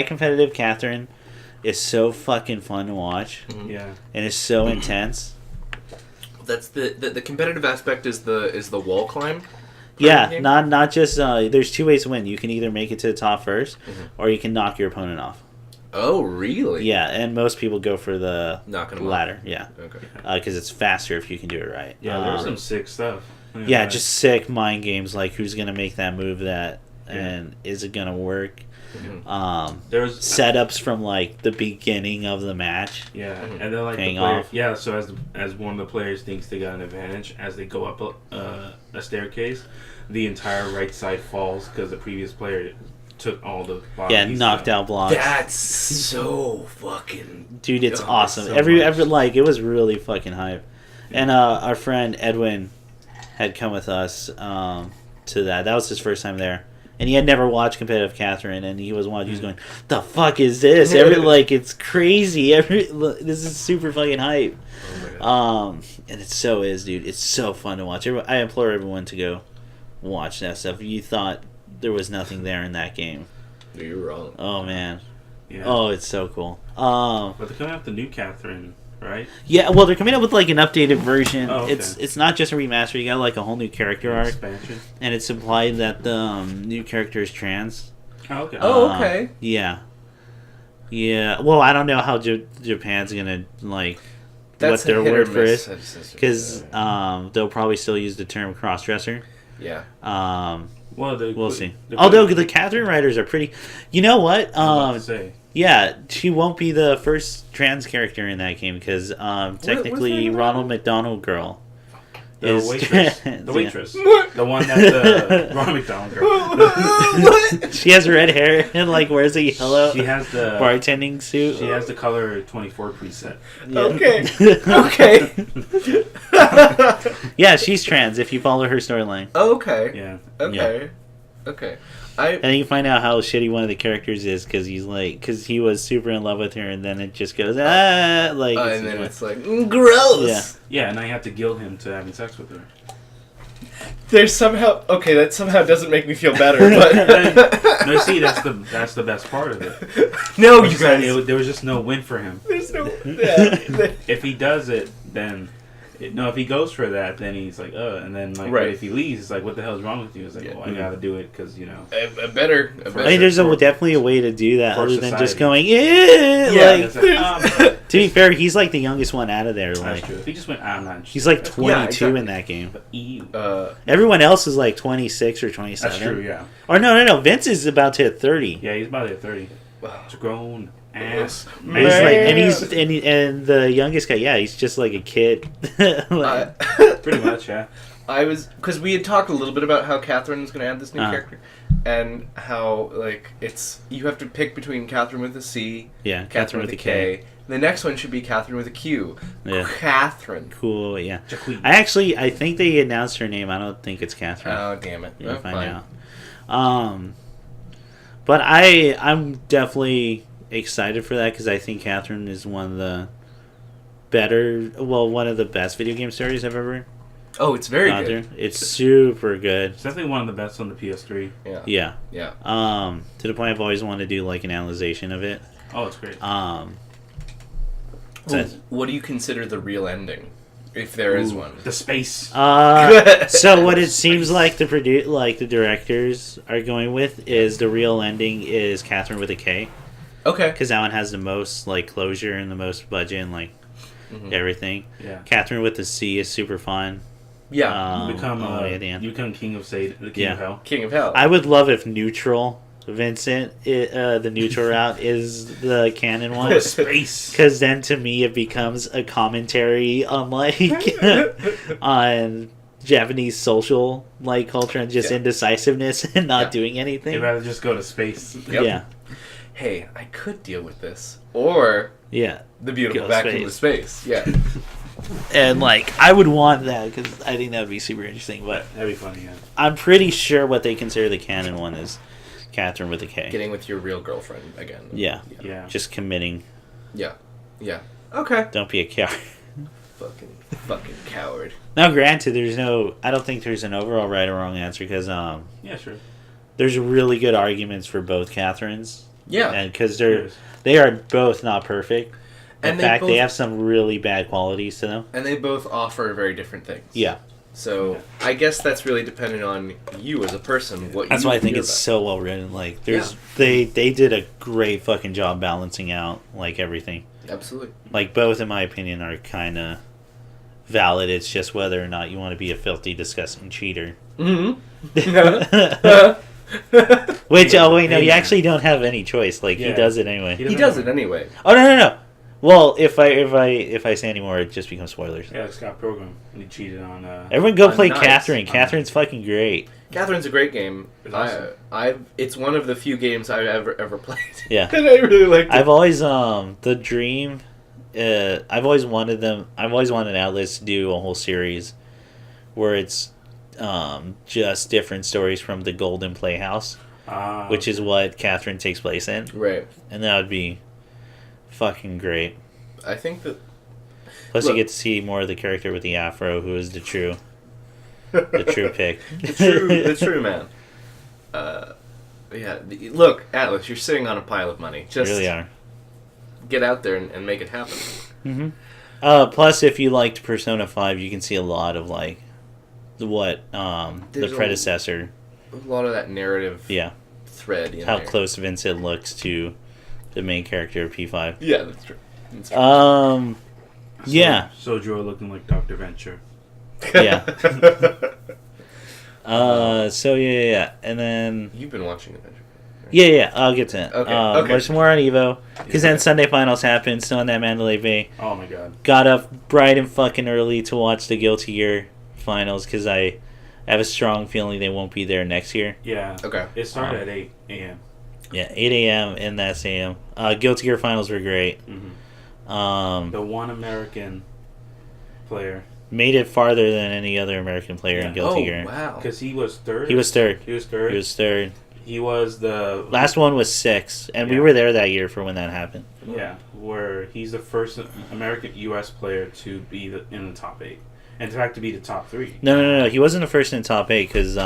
competitive Catherine is so fucking fun to watch, Yeah. and it's so intense. That's the competitive aspect is the wall climb. Yeah, not just there's 2 ways to win. You can either make it to the top first, or you can knock your opponent off. Oh, really? Yeah, and most people go for the Knocking 'em off. ladder. Yeah, Okay. because it's faster if you can do it right. Yeah, there was some sick stuff. Yeah, just sick mind games like who's gonna make that move and is it gonna work? there was Setups from like the beginning of the match. Yeah, and then like Paying the player, off. yeah. So as one of the players thinks they got an advantage as they go up a staircase, the entire right side falls because the previous player took all the bottom Yeah, pieces knocked out blocks. That's so fucking. Dude, it's Oh, awesome. so every much. like it was really fucking hype. And our friend Edwin had come with us to that. That was his first time there. And he had never watched competitive Catherine, and he was watching. He was going, "The fuck is this? Like it's crazy. This is super fucking hype." Oh my And it so is, dude. It's so fun to watch. I implore everyone to go watch that stuff. You thought there was nothing there in that game. You're wrong. Oh, man. Yeah. Oh, it's so cool. But they're coming out with the new Catherine, right? Yeah, well, they're coming up with like an updated version. Oh, okay. It's not just a remaster. You got like a whole new character arc, Expansion. and it's implied that the new character is trans. Oh, okay. Oh, okay. Yeah. Yeah. Well, I don't know how Japan's gonna like That's what their a hit or word for miss. it, because they'll probably still use the term crossdresser. Yeah. Well, We'll see. Although the Catherine writers are pretty. You know what? Say. Yeah, she won't be the first trans character in that game because technically her name? Ronald McDonald girl The is waitress. trans, The yeah. waitress. The one that the Ronald McDonald girl. She has red hair and like wears a yellow She has the bartending suit. She has the color 24 preset. Yeah. Okay. Yeah, she's trans if you follow her storyline. Okay. Yeah. Okay. Okay. And then you find out how shitty one of the characters is because he was super in love with her, and then it just goes like. And then it's like gross. Yeah. Yeah, and now you have to guilt him to having sex with her. There's somehow that somehow doesn't make me feel better, but No, see, that's the best part of it. no, Like you I said, guys. there was just no win for him. There's no. Yeah. If he does it, then if he goes for that, then he's like, and then like, Right. but if he leaves, it's like, what the hell's wrong with you? It's like, Yeah. well, I gotta do it because a better. I mean, there's definitely a way to do that For other than just society. going, Yeah, like. to To be fair, he's like the youngest one out of there. that's Like, true. If he just went, I'm not interested. he's like 22 Yeah, exactly. in that game. But ew. Everyone else is like 26 or 27. That's true. Yeah. Or no. Vince is about to hit 30. Yeah, he's about at 30. It's a grown ass He's man. like, and the youngest guy, yeah, he's just like a kid. Like, Pretty much, yeah. Because we had talked a little bit about how Catherine was going to add this new Uh-huh. character, and how like you have to pick between Catherine with a C, yeah, Catherine with a K. The next one should be Catherine with a Q. Yeah. Catherine. Cool, yeah. Jaqueen. I think they announced her name. I don't think it's Catherine. Oh damn it! You'll Oh, find fine. out. But I'm definitely excited for that because I think Catherine is one of the one of the best video game stories I've ever Oh, it's very gone good. through. It's super good. It's definitely one of the best on the PS3. Yeah. Yeah. Yeah. To the point I've always wanted to do like an analyzation of it. Oh, it's great. So- What do you consider the real ending, if there is one? The space. So what it seems like the directors are going with is the real ending is Catherine with a K, Okay. because that one has the most like closure and the most budget and like everything. Yeah. Catherine with the C is super fun. Yeah. You become oh, yeah, damn. you become king of Satan, the king Yeah. of hell. King of Hell. I would love if neutral Vincent, the neutral route is the canon one. Oh, space. Because then to me it becomes a commentary on like on Japanese social like culture and just Yeah. indecisiveness and not Yeah. doing You'd anything. rather just go to space. Yep. Yeah, Hey, I could deal with this, or yeah, the beautiful Go vacuum of space. Yeah. and like I would want that because I think that would be super interesting. But That'd be funny, yeah. I'm pretty sure what they consider the canon one is Catherine with a K. Getting with your real girlfriend again. Yeah, Yeah. just committing. Yeah. Yeah. Okay. Don't be a coward. Fucking coward. Now, granted, I don't think there's an overall right or wrong answer because Yeah, sure. there's really good arguments for both Catherines. Yeah. And because Cheers. they are both not perfect. In And they fact, they both- have some really bad qualities to them. And they both offer very different things. Yeah. So I guess that's really dependent on you as a person. What That's you why I think feel it's about. so well written. Like, they did a great fucking job balancing out like everything. Absolutely. Like both, in my opinion, are kind of valid. It's just whether or not you want to be a filthy, disgusting cheater. Which, oh wait, no, you actually don't have any choice. Like he Yeah. does it anyway. He does it anyway. Oh no. Well, if I say any more, it just becomes spoilers. Yeah, Scott Pilgrim. And he cheated on. Everyone go play Nice. Catherine. Catherine's fucking great. Catherine's a great game. It's awesome. It's one of the few games I've ever played. Yeah. And I really liked it. I've always the dream. I've always wanted Atlas to do a whole series where it's just different stories from the Golden Playhouse, which is what Catherine takes place in, Right. and that would be fucking great. I think that Plus, Look. you get to see more of the character with the afro, who is the true pick. the true man. Look, Atlas, you're sitting on a pile of money. Just really are. get out there and make it happen. Mm-hmm. Plus, if you liked Persona 5, you can see a lot of like the predecessor. A lot of that narrative thread. How close Vincent looks to the main character of P5. Yeah, that's true. That's true. Sojiro looking like Dr. Venture. Yeah. And then You've been watching Adventure. Right? Yeah, I'll get to that. Okay. There's more on Evo, because then Sunday Finals happened, still in that Mandalay Bay. Oh my god. Got up bright and fucking early to watch the Guilty Gear Finals, because I have a strong feeling they won't be there next year. Yeah. Okay. It started at 8 a.m. Yeah, 8 a.m. and that's a.m. Guilty Gear Finals were great. Mm-hmm. The one American player made it farther than any other American player in Guilty Gear. Wow. Because he was third. He was third. He was the... Last one was 6, and we were there that year for when that happened. Yeah, where he's the first American U.S. player to be in the top 8. And in fact, to be the top 3. No. He wasn't the first in the top 8, because,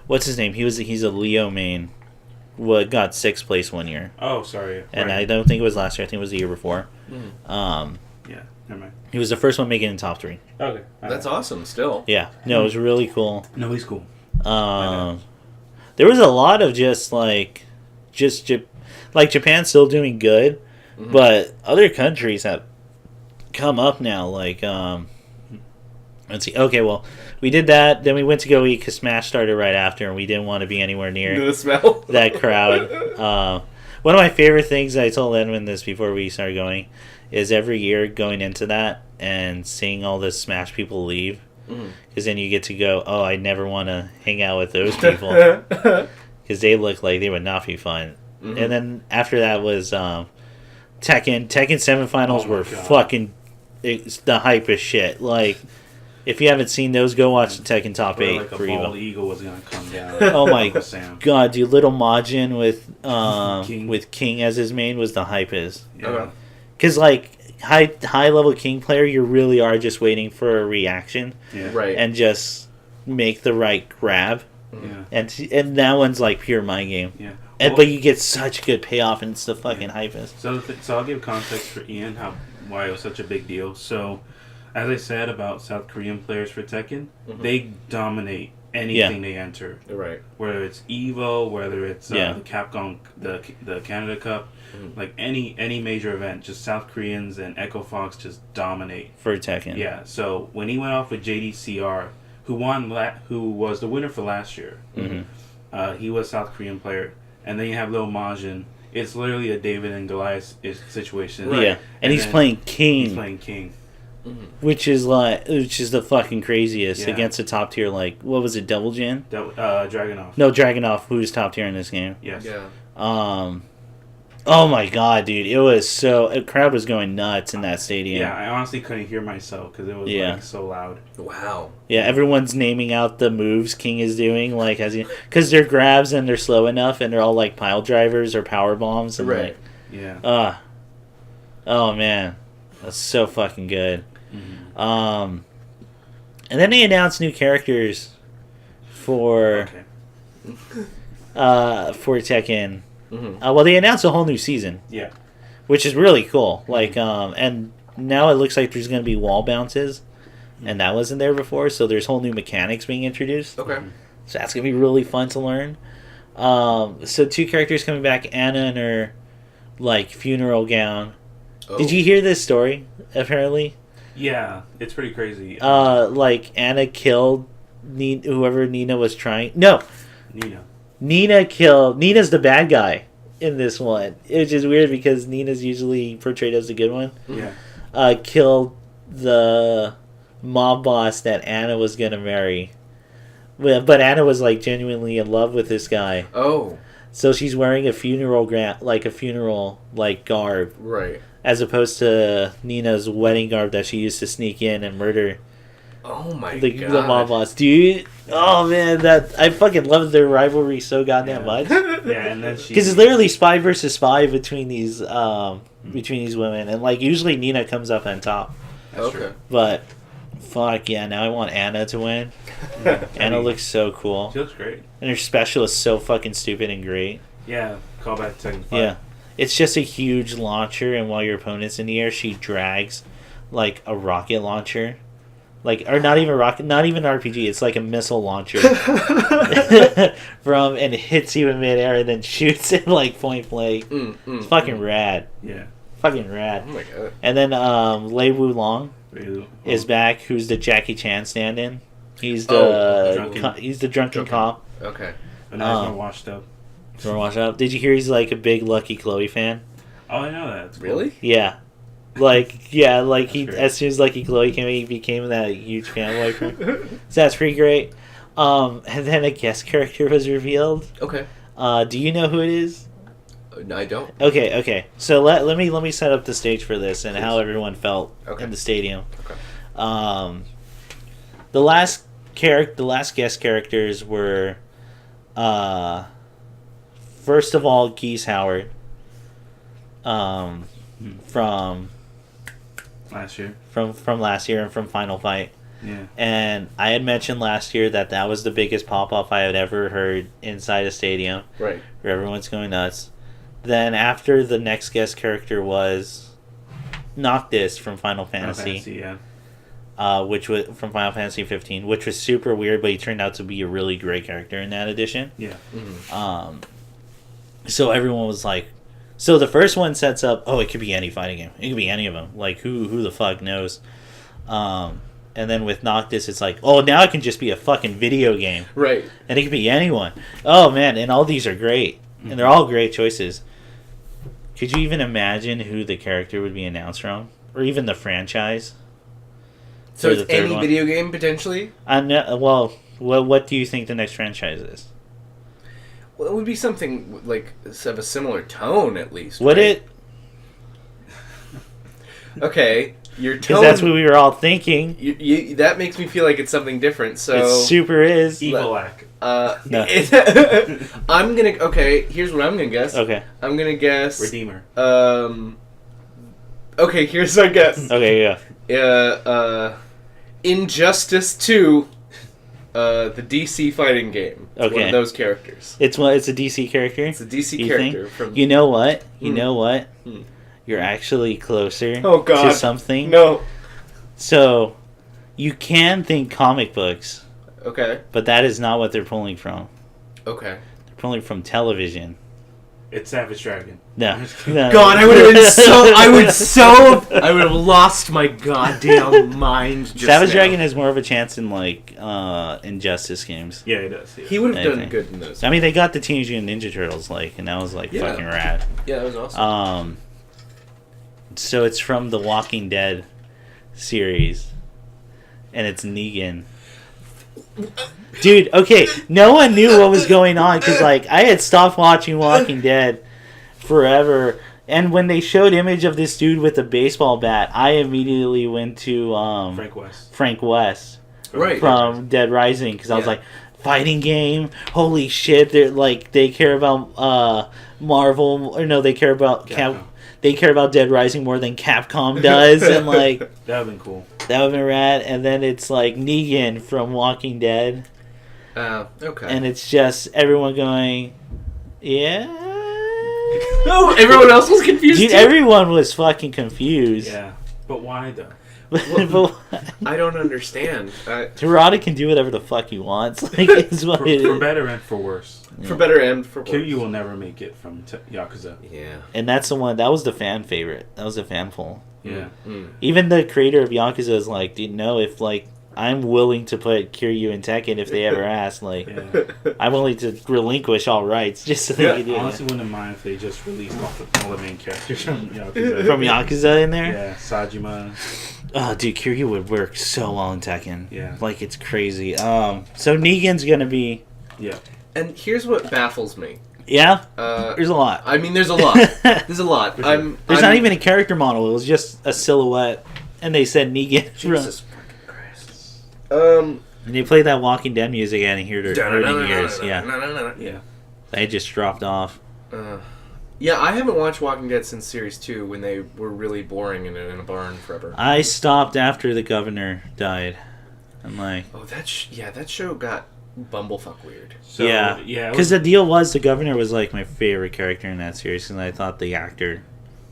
what's his name? He's a Leo main. Got 6th place one year. Oh, sorry. And right. I don't think it was last year. I think it was the year before. Yeah, never mind. He was the first one making the top 3. Okay. That's awesome, still. Yeah. No, it was really cool. No, he's cool. There was a lot of Japan's still doing good, but other countries have come up now. Like, let's see. Okay, well, we did that. Then we went to go eat because Smash started right after, and we didn't want to be anywhere near the smell that crowd. One of my favorite things, I told Edwin this before we started going, is every year going into that and seeing all the Smash people leave. Because then you get to go, oh, I never want to hang out with those people. Because they look like they would not be fun. And then after that was Tekken 7 finals were fucking the hype as shit. Like, if you haven't seen those, go watch the Tekken Top 8 like for a bald Evo. eagle was going to come down. Oh my Sam. god, dude, Little Majin with King as his main was the hype is. Yeah. Because, like, high level King player, you really are just waiting for a reaction. Yeah. Right. And just make the right grab. Yeah. And that one's like pure mind game. Yeah. But you get such good payoff, and it's the fucking hype is. So I'll give context for Ian why it was such a big deal. So, as I said about South Korean players for Tekken, they dominate anything they enter. Right. Whether it's Evo, whether it's the Capcom, the Canada Cup, like any major event, just South Koreans and Echo Fox just dominate For Tekken. Yeah. So when he went off with JDCR, who was the winner for last year, he was a South Korean player, and then you have Lil Majin. It's literally a David and Goliath situation. Right. Yeah, and he's playing King. He's playing King. Which is the fucking craziest against a top tier, like, what was it, Double Jin? Dragunov. No, Dragunov, who's top tier in this game. Yes. Yeah. Oh my god, dude, the crowd was going nuts in that stadium. Yeah, I honestly couldn't hear myself because it was like so loud. Wow. Yeah, everyone's naming out the moves King is doing, like, because they're grabs and they're slow enough, and they're all like pile drivers or power bombs, and right. Oh man, that's so fucking good. And then they announced new characters for Tekken. Well, they announced a whole new season. Yeah. Which is really cool. Like, and now it looks like there's going to be wall bounces, and that wasn't there before. So there's whole new mechanics being introduced. Okay. So that's going to be really fun to learn. So 2 characters coming back. Anna in her like funeral gown. Oh. Did you hear this story? Apparently. Yeah, it's pretty crazy. Like Anna killed whoever Nina was trying. No. Nina's the bad guy in this one. Which is weird because Nina's usually portrayed as the good one. Yeah. Killed the mob boss that Anna was gonna marry. But Anna was like genuinely in love with this guy. Oh. So she's wearing a funeral garb. Right. As opposed to Nina's wedding garb that she used to sneak in and murder. Oh my god. The mob boss. Dude. Oh man, I fucking love their rivalry so goddamn much. Yeah, and then because it's literally spy versus spy between these women, and like usually Nina comes up on top. That's Okay. true. But fuck yeah, now I want Anna to win. Anna looks so cool. She looks great. And her special is so fucking stupid and great. Yeah, call back to Tekken 5. Yeah. It's just a huge launcher, and while your opponent's in the air, she drags like a rocket launcher. Like, or not even rocket, not even RPG, it's like a missile launcher. And it hits you in midair and then shoots it like point blank. It's fucking rad. Yeah. Fucking rad. Oh my god. And then Lei Wulong Really? is back, who's the Jackie Chan stand-in. He's the he's the drunken cop. Okay. But now he's more washed up. Did you hear he's like a big Lucky Chloe fan? Oh, I know that. It's cool. Really? Yeah. Like he great. as soon as Lucky Chloe came in, he became that huge fanboy for him. So that's pretty great. And then a guest character was revealed. Okay. Do you know who it is? No, I don't. Okay. So let me set up the stage for this and how everyone felt Okay. in the stadium. Okay. The last guest characters were, first of all, Geese Howard. From Last year. from last year and from Final Fight. Yeah. And I had mentioned last year that was the biggest pop-off I had ever heard inside a stadium. Right. Where everyone's going nuts. Then after the next guest character was Noctis from Final Fantasy. Yeah. Which was from Final Fantasy 15, which was super weird, but he turned out to be a really great character in that edition. Yeah. Mm-hmm. So everyone was like, so the first one sets up, it could be any fighting game. It could be any of them. Like, who the fuck knows? And then with Noctis, it's like, now it can just be a fucking video game. Right. And it could be anyone. Oh, man, and all these are great. And they're all great choices. Could you even imagine who the character would be announced from? Or even the franchise? So For it's the third any one? video game, potentially? What do you think the next franchise is? Well, it would be something, like, of a similar tone, at least. Would right? it? Okay, your Because tone... that's what we were all thinking. that makes me feel like it's something different, so... It super is. Evilac. No. I'm gonna... Okay, here's what I'm gonna guess. Okay. I'm gonna guess... Redeemer. Okay, here's our guess. Okay, yeah. Injustice 2... the DC fighting game. It's one Okay. of those characters. It's a DC character? It's a DC You character think? from... You know what? Hmm. You're actually closer Oh, God. to something. No. So, you can think comic books, Okay. but that is not what they're pulling from. Okay. They're pulling from television. It's Savage Dragon. No. God, I would have been I would have lost my goddamn mind just Savage now. Dragon has more of a chance in, like, Injustice games. Yeah, it does. Yeah. He would have done Anything. good in those. I mean, they got the Teenage Mutant Ninja Turtles, like, and that was, like, Yeah. fucking rad. Yeah, that was awesome. So it's from the Walking Dead series, and it's Negan. Dude, okay, no one knew what was going on because, like, I had stopped watching Walking Dead forever, and when they showed image of this dude with a baseball bat, I immediately went to Frank West Right. from Dead Rising because I was Yeah. like, fighting game, holy shit! They're like they care about Marvel, or no, they care about They care about Dead Rising more than Capcom does, and like that would've been cool. that would've been rad. And then it's like Negan from Walking Dead, Okay. and it's just everyone going, yeah. No, everyone else was confused Dude, too. everyone was fucking confused. Yeah, but why though? But I don't understand. Terada can do whatever the fuck he wants. Like, it's what it For is. better and for worse. For better and for worse. Kiryu will never make it from Yakuza. Yeah. And that's the one. That was the fan favorite. That was the fan poll. Yeah. Even the creator of Yakuza is like, do you know if like I'm willing to put Kiryu in Tekken if they ever ask. Like, Yeah. I'm willing to relinquish all rights just so they can do Honestly, it. wouldn't mind if they just released all the main characters from Yakuza. From Yakuza in there. Yeah, Sajima. Oh, dude, Kiryu would work so well in Tekken. Yeah. Like, it's crazy. So Negan's gonna be. Yeah. And here's what baffles me. Yeah. Uh, There's a lot. I mean, there's a lot. There's a lot. For sure. There's not even a character model. It was just a silhouette, and they said Negan. Jesus fucking Christ. And they played that Walking Dead music I hadn't heard in years. Yeah, Yeah. they just dropped off. Yeah, I haven't watched Walking Dead since Series 2 when they were really boring and in a barn forever. I stopped after the governor died. I'm like... Oh, that show got bumblefuck weird. So, yeah. Because the deal was the governor was like my favorite character in that series, and I thought the actor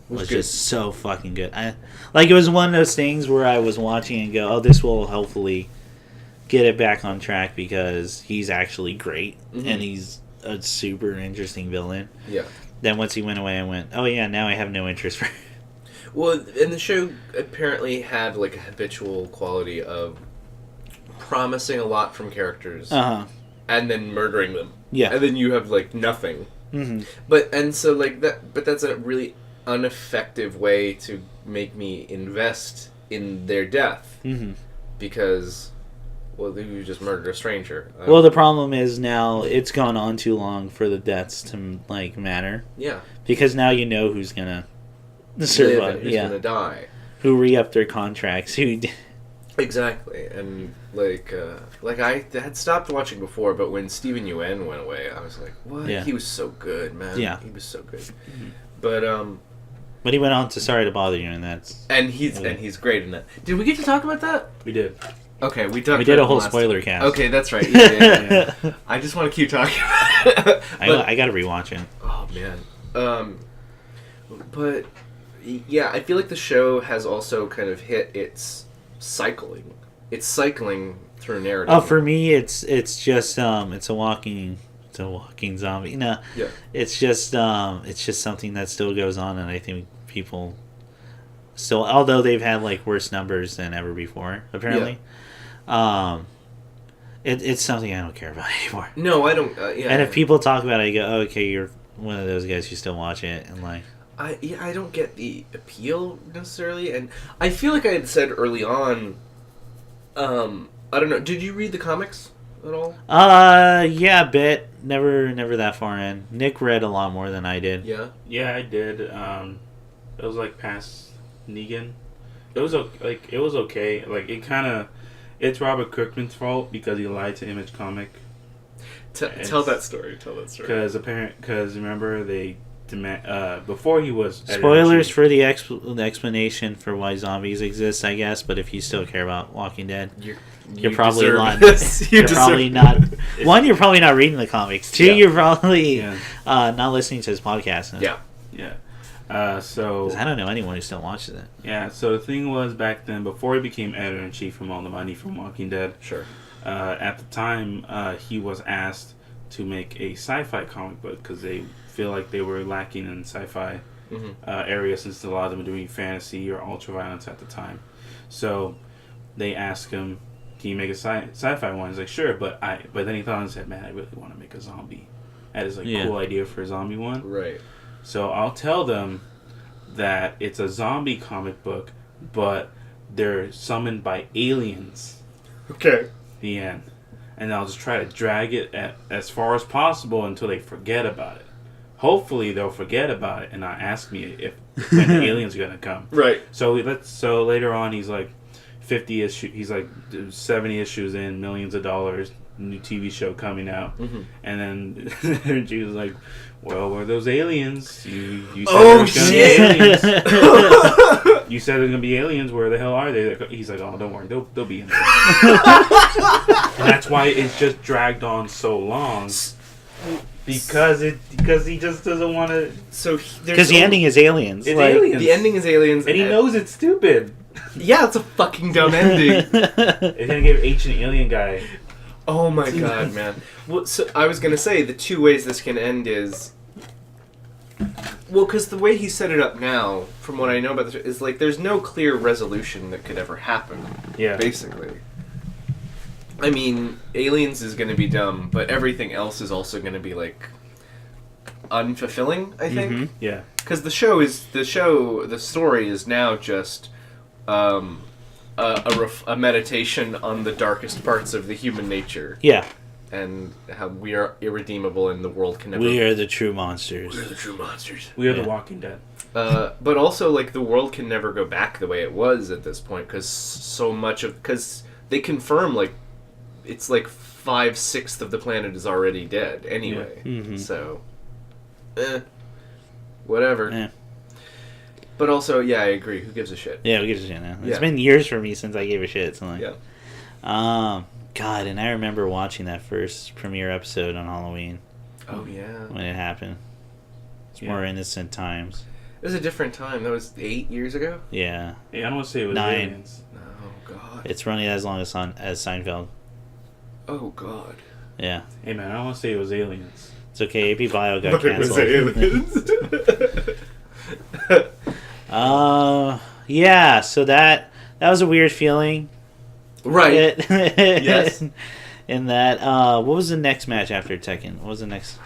was just so fucking good. It was one of those things where I was watching and go, oh, this will hopefully get it back on track because he's actually great and he's a super interesting villain. Yeah. Then once he went away, I went, oh yeah, now I have no interest for. Well, and the show apparently had like a habitual quality of promising a lot from characters, and then murdering them. Yeah, and then you have like nothing. Mm-hmm. But that's a really ineffective way to make me invest in their death, because. Well, you just murdered a stranger. Well, the problem is now it's gone on too long for the deaths to matter. Yeah. Because now you know who's gonna survive. Who's gonna die. Who re-upped their contracts? Exactly, and I had stopped watching before, but when Steven Yeun went away, I was like, what? Yeah. He was so good, man. Yeah. He was so good. Mm-hmm. But he went on to Sorry to Bother You, and that's he's great in that. Did we get to talk about that? We did. Okay, we did a whole spoiler cast. Okay, that's right. Yeah. I just want to keep talking about it. I gotta rewatch it. Oh, man. But, yeah, I feel like the show has also kind of hit its cycling. It's cycling through narrative. Oh, for me, it's just it's a walking zombie. No, yeah. It's just something that still goes on, and I think people still, although they've had worse numbers than ever before, apparently. Yeah. It's something I don't care about anymore. No, I don't. And if people talk about it, I go, oh, okay, you're one of those guys who still watch it, and I don't get the appeal necessarily, and I feel like I had said early on. I don't know. Did you read the comics at all? Yeah, a bit. Never that far in. Nick read a lot more than I did. Yeah. Yeah, I did. It was past Negan. It was okay. It's Robert Kirkman's fault because he lied to Image Comic. Tell that story. Because remember they before he was spoilers for the explanation for why zombies exist, I guess. But if you still care about Walking Dead, you're probably not. You're probably not. One, you're probably not reading the comics. Two, you're probably not listening to his podcast. Yeah. So I don't know anyone who still watches it. Yeah. So the thing was back then, before he became editor-in-chief from all the money from Walking Dead. Sure. At the time, he was asked to make a sci-fi comic book because they feel like they were lacking in sci-fi area since a lot of them were doing fantasy or ultra-violence at the time. So they asked him, can you make a sci-fi one? He's like, sure, but then he thought and said, man, I really want to make a zombie. That is cool idea for a zombie one. Right. So I'll tell them that it's a zombie comic book, but they're summoned by aliens. Okay. The end. And I'll just try to drag it as far as possible until they forget about it. Hopefully they'll forget about it and not ask me when the aliens are gonna come. Right. So later on he's 50 issues. He's 70 issues in, millions of dollars, new TV show coming out, and then she was like, "Well, were those aliens? You said oh shit! Aliens. You said there's gonna be aliens. Where the hell are they?" He's like, "Oh, don't worry, they'll be in there." And that's why it's just dragged on so long. Because he just doesn't want to. So because the ending is aliens. It's aliens. The ending is aliens, and he knows it's stupid. Yeah, it's a fucking dumb ending. It's gonna give ancient alien guy. Oh my god, man. Well, so I was gonna say the two ways this can end is. Well, because the way he set it up now, from what I know about this, is there's no clear resolution that could ever happen. Yeah. Basically. I mean, aliens is going to be dumb, but everything else is also going to be unfulfilling, I think. Mm-hmm. Yeah. Because the story is now just a meditation on the darkest parts of the human nature. Yeah. And how we are irredeemable and the world can never... We are the true monsters. We're the true monsters. We are the Walking Dead. But also, the world can never go back the way it was at this point, because so much of... Because they confirm, it's 5/6 of the planet is already dead anyway. Yeah. Mm-hmm. So, whatever. Yeah. But also, yeah, I agree. Who gives a shit? Yeah, who gives a shit now? It's Yeah. been years for me since I gave a shit. So like, Yeah. God, and I remember watching that first premiere episode on Halloween Oh yeah. when it happened. It's more innocent times. It was a different time. That was 8 years ago. Yeah. Yeah, I don't want to say it was 9. aliens. Oh god. It's running as long as Seinfeld. Oh god. Yeah. Hey man, I don't want to say it was aliens. It's okay. AP Bio got But it was canceled. aliens. Yeah. So that was a weird feeling. Right. Yes. In that, what was the next match after Tekken? What was the next?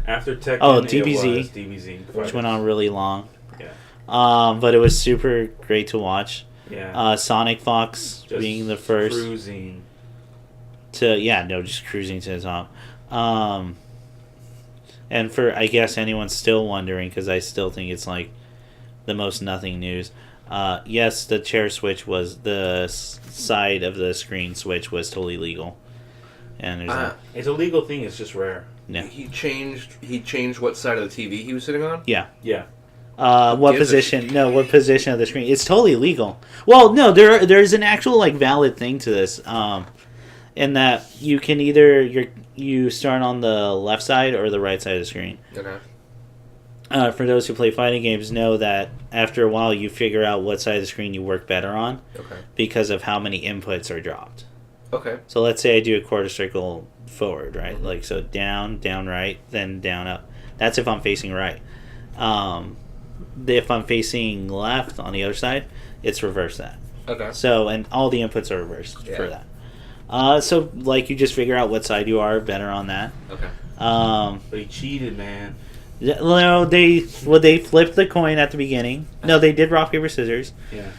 After Tekken, Oh, it DBZ, was DBZ, which went on really long. Yeah. But it was super great to watch. Yeah. Sonic Fox Just being the first cruising. just cruising to the top. And for, I guess, anyone still wondering, because I still think it's like the most nothing news. Yes, the chair switch was the side of the screen switch was totally legal, and there's It's a legal thing. It's just rare. yeah, He changed what side of the TV he was sitting on. yeah. Yeah. What gives a position? No, what position of the screen? It's totally legal. Well, no, there's an actual like valid thing to this. In that you can either you start on the left side or the right side of the screen. Okay. For those who play fighting games, know that after a while you figure out what side of the screen you work better on Okay. because of how many inputs are dropped. Okay. So let's say I do a quarter circle forward, right? Like so down, down right, then down up. That's if I'm facing right. If I'm facing left on the other side, it's reverse that. Okay. So and all the inputs are reversed Yeah. for that. So like you just figure out what side you are better on that. Okay. But he cheated, man. No, they flipped the coin at the beginning. No, they did rock paper scissors. Yeah.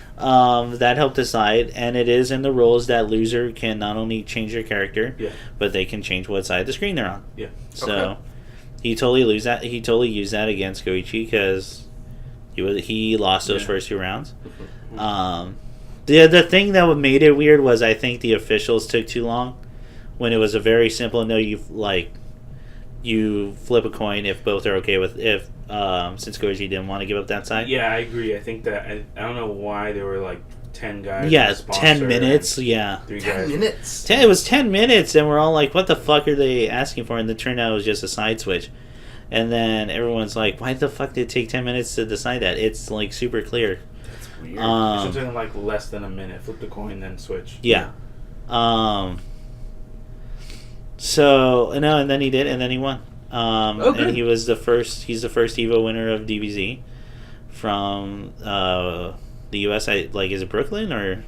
That helped decide, and it is in the rules that loser can not only change their character, Yeah. but they can change what side of the screen they're on. Yeah. So Okay. he totally used that against Goichi because he lost those first 2 rounds. The thing that made it weird was I think the officials took too long when it was a very simple you flip a coin if both are okay with since Goichi didn't want to give up that side. Yeah, I agree. I think that I don't know why there were like 10 guys. Yeah, on the sponsor 10 minutes. and Yeah, 3 10 guys. minutes. It was 10 minutes, and we're all like, "What the fuck are they asking for?" And it turned out it was just a side switch. And then everyone's like, "Why the fuck did it take 10 minutes to decide that? It's like super clear." That's weird. Something like less than a minute. Flip the coin, then switch. Yeah. So no, and then he did, and then he won. good. And he was the first. He's the first Evo winner of DBZ from the U.S. Is it Brooklyn or?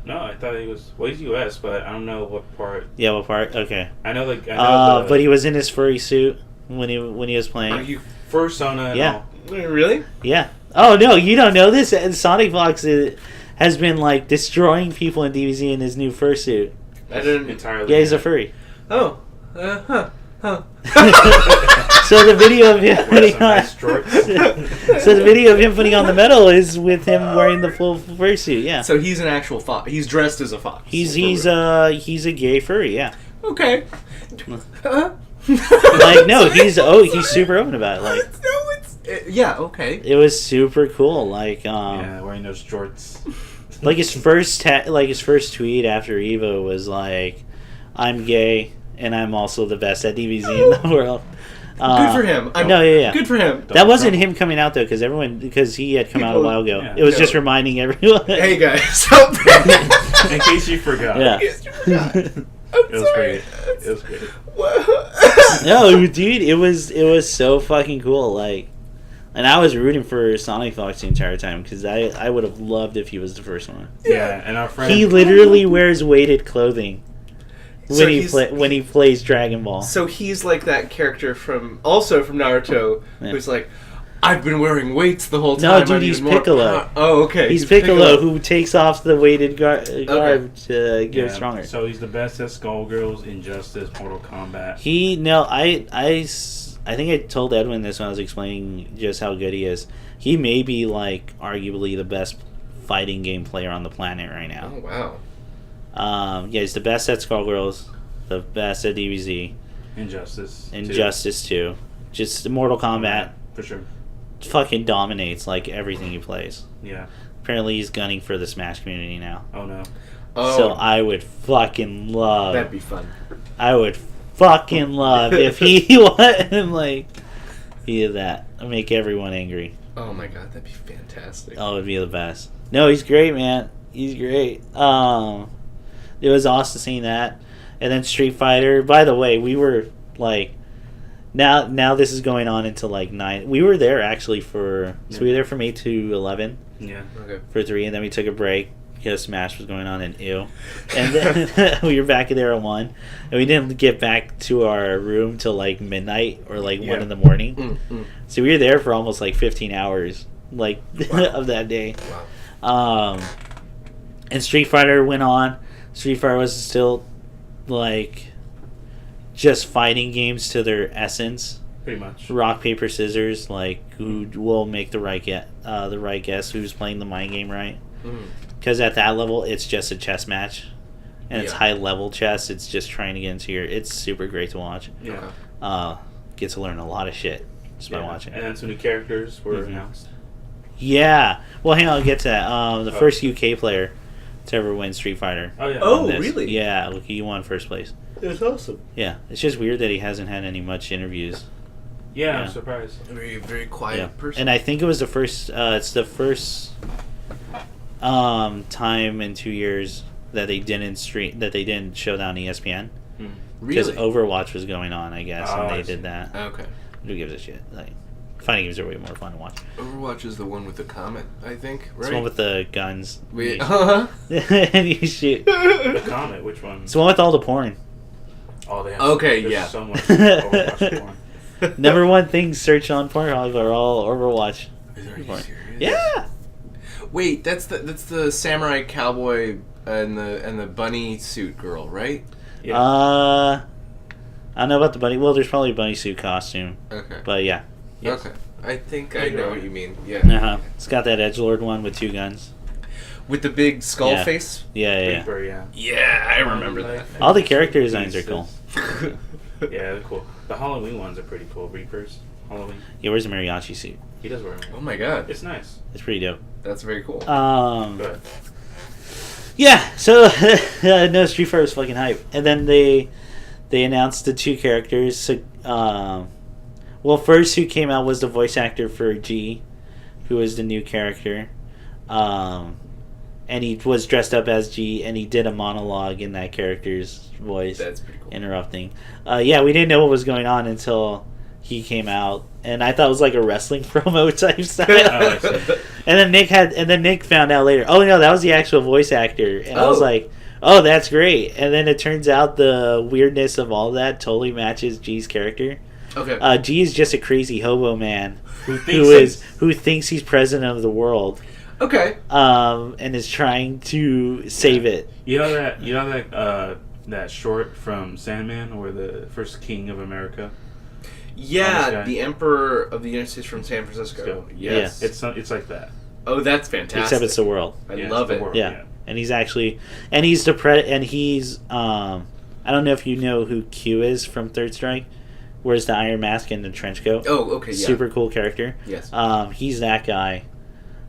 No, I thought he was. Well, he's U.S., but I don't know what part. Yeah, what part? Okay. I know the. But he was in his furry suit when he was playing. Are you Persona. And Yeah. all. really? Yeah. Oh no, you don't know this. And Sonic Fox has been like destroying people in DBZ in his new fursuit. I didn't entirely. Yeah, he's a furry. Oh. Huh. So the video of him Wear putting some on, nice shorts. so the video of him putting on the medal is with him wearing the full fursuit. Yeah. So he's an actual fox. He's dressed as a fox. He's For real. he's a gay furry. Yeah. Okay. Like no, he's super open about it. Like yeah, okay. it was super cool. Like Yeah, wearing those shorts. like his first tweet after Evo was like, "I'm gay and I'm also the best at DBZ in the world." Good for him. Yeah. Good for him. That wasn't him coming out though, because he had come out a while ago. Yeah. It was No. just reminding everyone. Hey guys, help me. In case you forgot. Yeah. I'm It was sorry. great. It was great. No, dude, it was so fucking cool. Like, and I was rooting for Sonic Fox the entire time because I would have loved if he was the first one. Yeah, and our friend. He literally wears weighted clothing So when he plays Dragon Ball. So he's like that character from Naruto, Yeah. who's like, I've been wearing weights the whole No, time. dude, I'm he's even more Piccolo. Oh, okay. He's Piccolo who takes off the weighted garb to get Yeah, stronger. So he's the best at Skullgirls, Injustice, Mortal Kombat. I think I told Edwin this when I was explaining just how good he is. He may be like arguably the best fighting game player on the planet right now. Oh wow. Yeah, he's the best at Skullgirls, the best at DBZ, Injustice. Injustice 2, just Mortal Kombat. For sure. fucking dominates like everything he plays. Yeah. Apparently, he's gunning for the Smash community now. Oh no. Oh, So I would fucking love. that'd be fun. I would fucking love if he like he did that. Make everyone angry. Oh my god, that'd be fantastic. Oh, it'd be the best. No, he's great, man. He's great. It was awesome seeing that. And then Street Fighter. By the way, we were like, now this is going on until like 9. We were there actually so we were there from 8 to 11. Yeah. Okay. For 3, and then we took a break because Smash was going on and ew. And then we were back there at 1, and we didn't get back to our room till like midnight or like 1 in the morning. Mm-hmm. So we were there for almost like 15 hours like of that day. Wow. And Street Fighter went on. Street Fighter was still like just fighting games to their essence. Pretty much. Rock, paper, scissors. Like who will make the right guess? Who's playing the mind game right? Because at that level, it's just a chess match, and it's high level chess. It's just trying to get into your. It's super great to watch. Yeah. Get to learn a lot of shit just by watching. And then some new characters were announced. Yeah. Well, hang on, I'll get to that. The first UK player to ever win Street Fighter. Oh yeah. Oh, really? Yeah, look, he won first place. That's awesome. Yeah, it's just weird that he hasn't had any much interviews. Yeah, Yeah. I'm surprised. Very, very quiet person. And I think it was the first. It's the first time in 2 years that they didn't show that on ESPN. Because Really? Overwatch was going on, I guess, and they did that. Okay. Who gives a shit? Like, fighting games are way more fun to watch. Overwatch is the one with the comet, I think, right? It's the one with the guns. Uh-huh. And you shoot. The Comet, which one? It's the one with all the porn. Oh, they have Okay, there's yeah. so much Overwatch porn. Number one things searched on Pornhub are all Overwatch. Are you porn. serious? Yeah. Wait, that's the samurai cowboy and the bunny suit girl, right? Yeah. I don't know about the bunny. Well, there's probably a bunny suit costume, Okay. but yeah. Yes. Okay. I think I know what you mean. Yeah. It's got that edgelord one with 2 guns. With the big skull Yeah. face? Yeah. Reaper, yeah. Yeah, I remember that. All the character designs are cool. Yeah, they're cool. The Halloween ones are pretty cool. Reapers, Halloween. Yeah, where's the mariachi suit? He does wear Oh them. my god. It's nice. It's pretty dope. That's very cool. But Yeah, so no, Street Fighter was fucking hype. And then they announced the 2 characters. So, well, first who came out was the voice actor for G, who was the new character. And he was dressed up as G, and he did a monologue in that character's voice. That's pretty cool. Interrupting. Yeah, we didn't know what was going on until he came out, and I thought it was like a wrestling promo type style. I see. And then Nick found out later. Oh no, that was the actual voice actor, and I was Oh. like, "Oh, that's great." And then it turns out the weirdness of all that totally matches G's character. Okay. G is just a crazy hobo man who who thinks he's president of the world, Okay. and is trying to save it. You know that short from Sandman, where the first king of America. Yeah, guy. the Emperor of the United States from San Francisco. Yes. It's like that. Oh, that's fantastic. Except it's the world. I Yeah, love it's it. the world. Yeah. And he's actually, and he's I don't know if you know who Q is from Third Strike. Wears the iron mask and the trench coat. Oh, okay, yeah. Super cool character. Yes. He's that guy,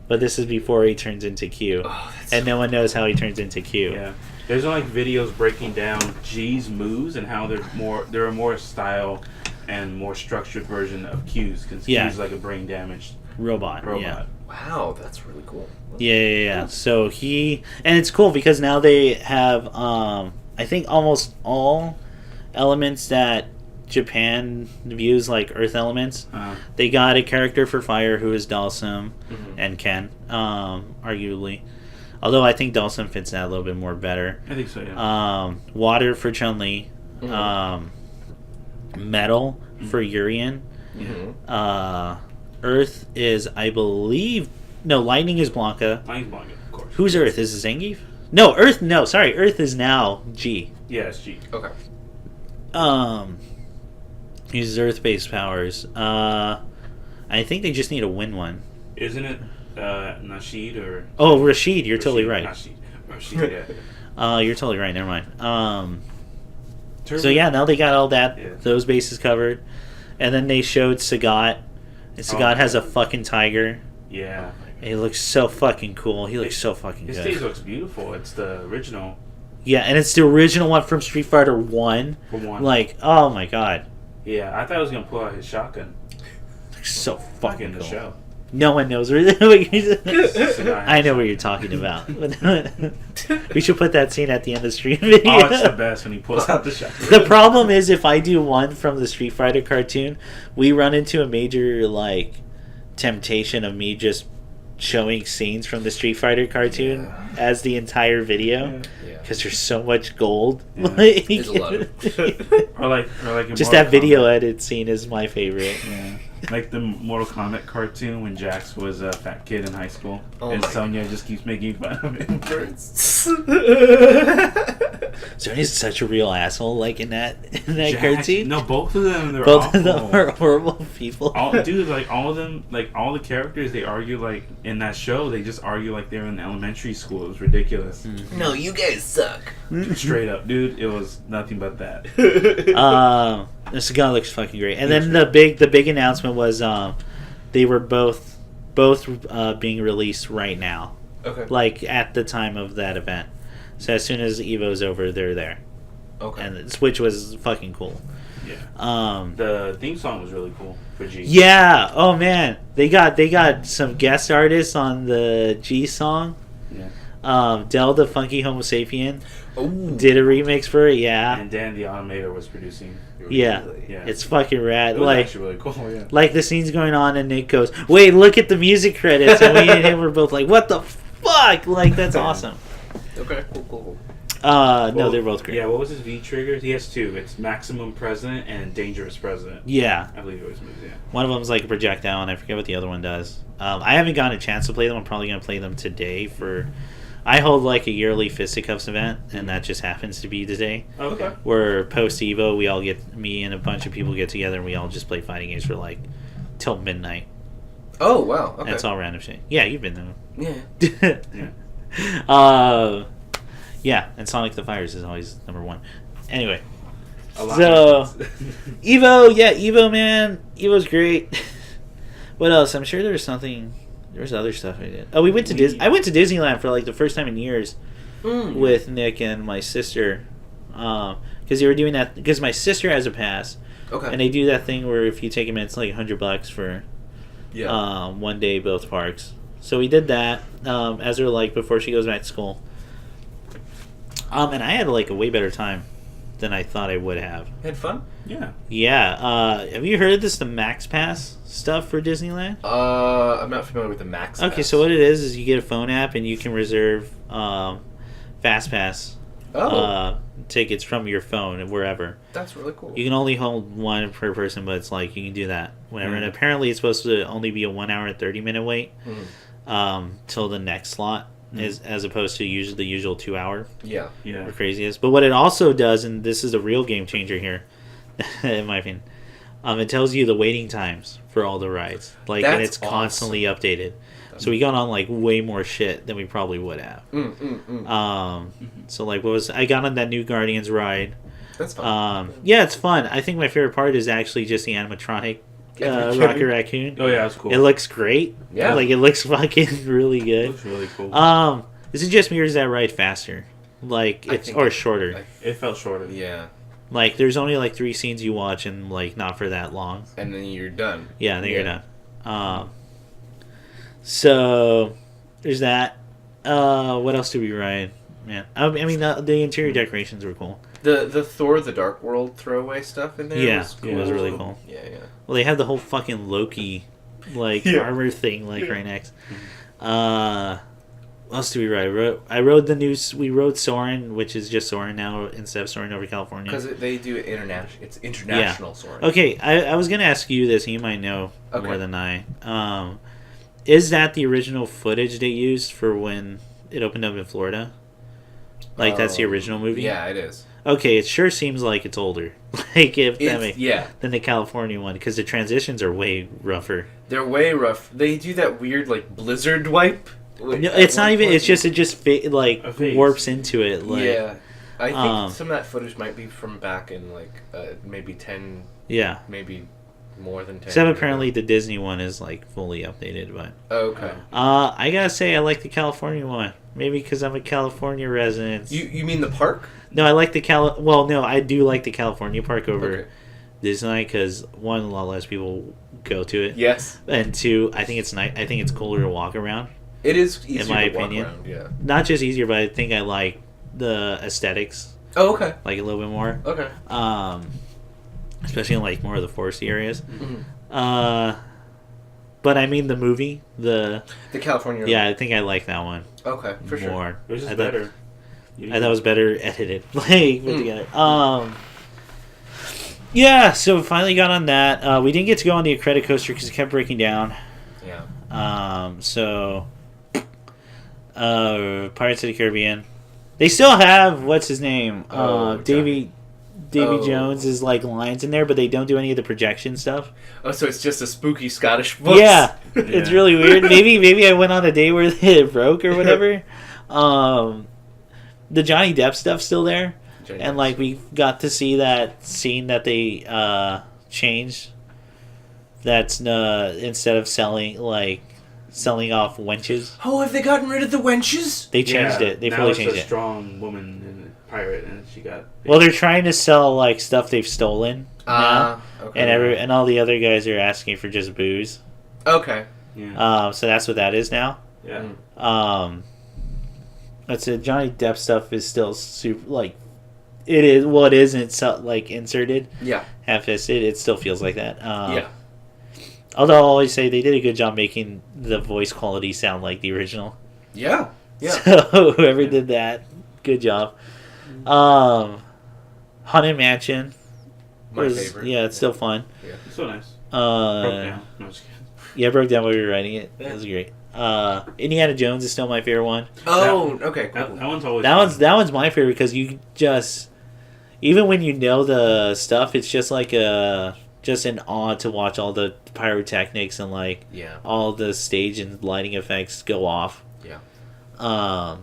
but this is before he turns into Q, Oh, that's and no one knows how he turns into Q. Yeah. There's like videos breaking down G's moves and how they're a more style and more structured version of Q's, because Q's like a brain damaged Robot. robot. Yeah. Wow, that's really cool. Yeah. So and it's cool because now they have, I think almost all elements that Japan views like Earth elements. They got a character for Fire who is Dalsum and Ken, arguably. Although I think Dalsum fits that a little bit more better. I think so, yeah. Water for Chun-Li. Metal for Urian. Earth is, I believe... No, Lightning is Blanca. Lightning Blanca, of course. Who's Earth? Is it Zangief? No, Earth... No, sorry. Earth is now G. Yeah, it's G. Okay. Uses Earth-based powers. I think they just need to win one. Isn't it Nasheed or... Oh, Rashid. You're totally right. Nasheed, yeah. You're totally right. Never mind. So yeah, now they got all that those bases covered, and then they showed Sagat, Sagat has a fucking tiger. Yeah. And he looks so fucking cool. He looks so fucking His good. stage looks beautiful. It's the original. Yeah, and it's the original one from Street Fighter 1. From 1. Like, oh my god. Yeah, I thought I was going to pull out his shotgun. Looks so fucking In the cool. show. No one knows what I know what you're talking about. We should put that scene at the end of the stream video. Oh, it's the best when he pulls out the shotgun. The problem is if I do one from the Street Fighter cartoon, we run into a major like temptation of me just showing scenes from the Street Fighter cartoon as the entire video because there's so much gold. Yeah. There's a lot of or like in just Mortal that video Kombat. edit scene is my favorite. Yeah. Like the Mortal Kombat cartoon when Jax was a fat kid in high school, and my Sonya just keeps making fun of him. Sonya's such a real asshole, like in that Jax, cartoon. no, both of them, they're Both awful. of them are horrible people. Dude, like all of them, like all the characters, they argue like in that show. They just argue like they're in elementary school. It was ridiculous. No, you guys suck. Straight up, dude. It was nothing but that. This guy looks fucking great. And then the big announcement was they were both being released right now, Okay. like at the time of that event. So as soon as Evo's over, they're there. Okay. And Switch was fucking cool. Yeah. The theme song was really cool for G. Yeah. Oh man, they got some guest artists on the G song. Yeah. Del the Funky Homo Sapien Ooh. did a remix for it. Yeah. And Dan the Automator was producing. Yeah. Yeah. It's fucking rad. It was Like, actually really cool. Yeah. like the scene's going on and Nick goes, "Wait, look at the music credits," and we and him were both like, "What the fuck?" Like that's awesome. Okay. Cool. No, they're both great. Yeah, what was his V trigger? He has two. It's Maximum President and Dangerous President. Yeah. I believe it was moves, yeah. One of them's like a projectile, and I forget what the other one does. I haven't gotten a chance to play them. I'm probably going to play them today for... I hold like a yearly Fisticuffs event, and that just happens to be today. Okay. Where post-Evo, we all get... Me and a bunch of people get together, and we all just play fighting games for like... till midnight. Oh, wow. Okay. And it's all random shit. Yeah, you've been there. Yeah. Yeah. Yeah, and Sonic the Fires is always number one. Anyway, A lot so of Evo, man, Evo's great. What else? I'm sure there's something. There's other stuff I did. Oh, we went to I went to Disneyland for like the first time in years with Nick and my sister, because they were doing that. Because my sister has a pass, Okay. and they do that thing where if you take them, it's like $100 for one day both parks. So we did that as her like before she goes back to school. And I had like a way better time than I thought I would have. Had fun? Yeah. Yeah. Have you heard of this, the Max Pass stuff for Disneyland? I'm not familiar with the Max Okay, Pass. so what it is you get a phone app and you can reserve Fast Pass tickets from your phone and wherever. That's really cool. You can only hold one per person, but it's like you can do that whenever. And apparently it's supposed to only be a 1 hour and 30-minute wait till the next slot. As opposed to usually the usual 2 hour. Yeah. Yeah. Or crazy is. But what it also does, and this is a real game changer here, in my opinion, it tells you the waiting times for all the rides. Like, and That's it's constantly updated. So we got on like way more shit than we probably would have. So like, I got on that new Guardians ride. That's fun. Yeah, it's fun. I think my favorite part is actually just the animatronic Rocket Raccoon. Oh, yeah, that's cool. It looks great. Yeah. Like, it looks fucking really It good. looks really cool. Is it just me or is that ride faster? Like, or shorter? It felt shorter. Yeah. Like, there's only like 3 scenes you watch and like not for that long. And then you're done. Yeah, then you're done. So there's that. What else do we ride? Man, I mean the interior decorations were cool. The Thor the Dark World throwaway stuff in there was cool. It was really cool. Yeah. Well, they had the whole fucking Loki armor thing right next. What else do we ride? We rode Soarin', which is just Soarin' now instead of Soarin' over California. Because they do it international. It's international soaring. Okay, I was gonna ask you this, and you might know more than I. Is that the original footage they used for when it opened up in Florida? Like that's the original movie? Yeah, it is. Okay, it sure seems like it's older. Like Yeah. than the California one, because the transitions are way rougher. They're way rough. They do that weird like blizzard wipe. No, it's not even. It's just phase. warps into it. Like, yeah, I think some of that footage might be from back in like maybe 10. Yeah. Maybe more than 10 Except years apparently ago. the Disney one is like fully updated, but Okay. I gotta say I like the California one. Maybe because I'm a California resident. You mean the park? No, I like the Well, no, I do like the California park over Okay. Disneyland because one, a lot less people go to it, Yes. and two, I think it's nice. I think it's cooler to walk around. It is easier In my to walk opinion. around, yeah. Not just easier, but I think I like the aesthetics Oh, okay. like a little bit more. Okay. Especially in like more of the foresty areas. Mhm. But I mean the movie, The California. yeah, I think I like that one Okay, for sure. more. It was just I thought- better. I thought it was better edited, like put together. Yeah, so we finally got on that. We didn't get to go on the credit coaster because it kept breaking down. Yeah. So Pirates of the Caribbean. They still have what's his name? Davy Jones is like lines in there, but they don't do any of the projection stuff. Oh, so it's just a spooky Scottish voice. Yeah, it's really weird. Maybe I went on a day where it broke or whatever. The Johnny Depp stuff's still there, and like we got to see that scene that they changed. That's instead of selling off wenches, Oh, have they gotten rid of the wenches? they changed it. They now fully it's changed a it. strong woman and a pirate, and she got. Well, they're trying to sell like stuff they've stolen now, Okay. and all the other guys are asking for just booze. Okay. Yeah. So that's what that is now. Yeah. That's it. Johnny Depp stuff is still super like it is. Well, it is, and it's like inserted, Yeah. half-fisted. It still feels like that. Yeah. Although I'll always say they did a good job making the voice quality sound like the original. Yeah. Yeah. So whoever did that, good job. Haunted Mansion. My favorite. Yeah, it's still fun. It's so nice. Broke down. No, just kidding. Yeah, I broke down while we were writing it. Yeah. It was great. Indiana Jones is still my favorite one. Oh, okay. Cool. That one's always. That one's my favorite because you just, even when you know the stuff, it's just like just an awe to watch all the pyrotechnics and like Yeah. all the stage and lighting effects go off. Yeah. I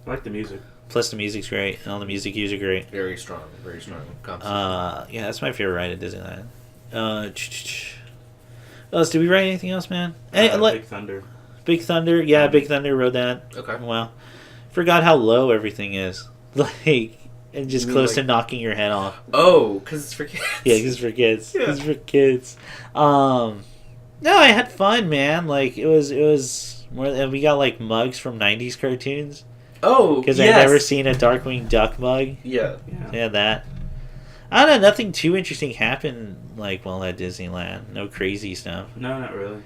like the music. Plus the music's great and all the music cues are great. Very strong. Very strong. Concept. Yeah, that's my favorite ride at Disneyland. What else? Did we write anything else, man? Big Thunder. Big Thunder. Yeah, Big Thunder rode that. Okay. Wow. Forgot how low everything is. Like, and just You mean, close like- to knocking your head off. Oh, because it's for kids. Yeah, because for kids. Yeah. Because for kids. No, I had fun, man. Like, it was more. And we got like mugs from '90s cartoons Oh, because yes. I'd never seen a Darkwing Duck mug. Yeah. Yeah. Yeah, that. I don't know. Nothing too interesting happened. Like, while at Disneyland, no crazy stuff. No, not really.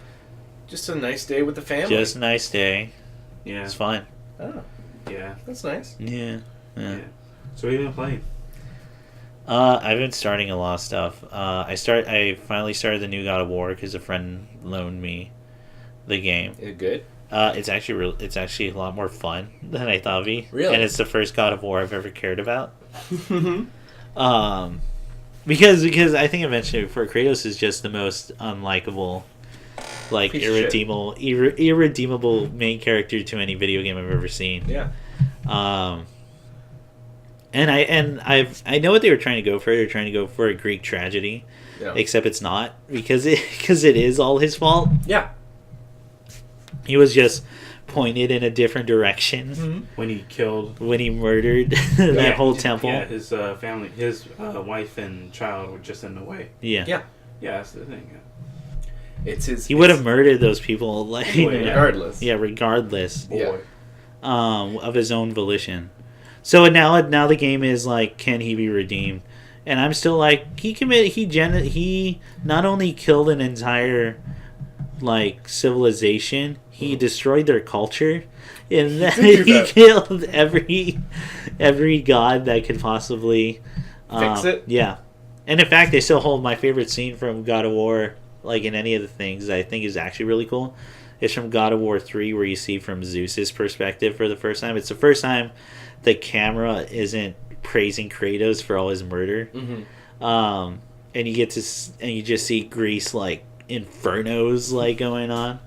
Just a nice day with the family. Just a nice day. Yeah. It's fun. Oh, Yeah. that's nice. Yeah. Yeah. So what have you been playing? I've been starting a lot of stuff. I finally started the new God of War because a friend loaned me the game. Is it good? It's actually a lot more fun than I thought it'd be. Really? And it's the first God of War I've ever cared about. Because I think I mentioned it before, Kratos is just the most unlikable, like Piece of shit. irredeemable main character to any video game I've ever seen. Yeah. And I know what they were trying to go for. They were trying to go for a Greek tragedy, Yeah. except it's not because it is all his fault. Yeah. He was just pointed in a different direction Mm-hmm. When he killed when he murdered that whole temple. Yeah, his family, his wife and child were just in the way. Yeah. Yeah. Yeah, that's the thing. It's his. He would have murdered those people, like Anyway, regardless. yeah, regardless Boy. Yeah. of his own volition. So now the game is like, can he be redeemed? And I'm still like, he not only killed an entire like civilization, he destroyed their culture, and did he that. killed every god that could possibly Fix it? Yeah, and in fact, they still hold my favorite scene from God of War, like in any of the things I think is actually really cool. It's from God of War 3, where you see from Zeus's perspective for the first time. It's the first time the camera isn't praising Kratos for all his murder. Mm-hmm. And you just see Greece like infernos like going on.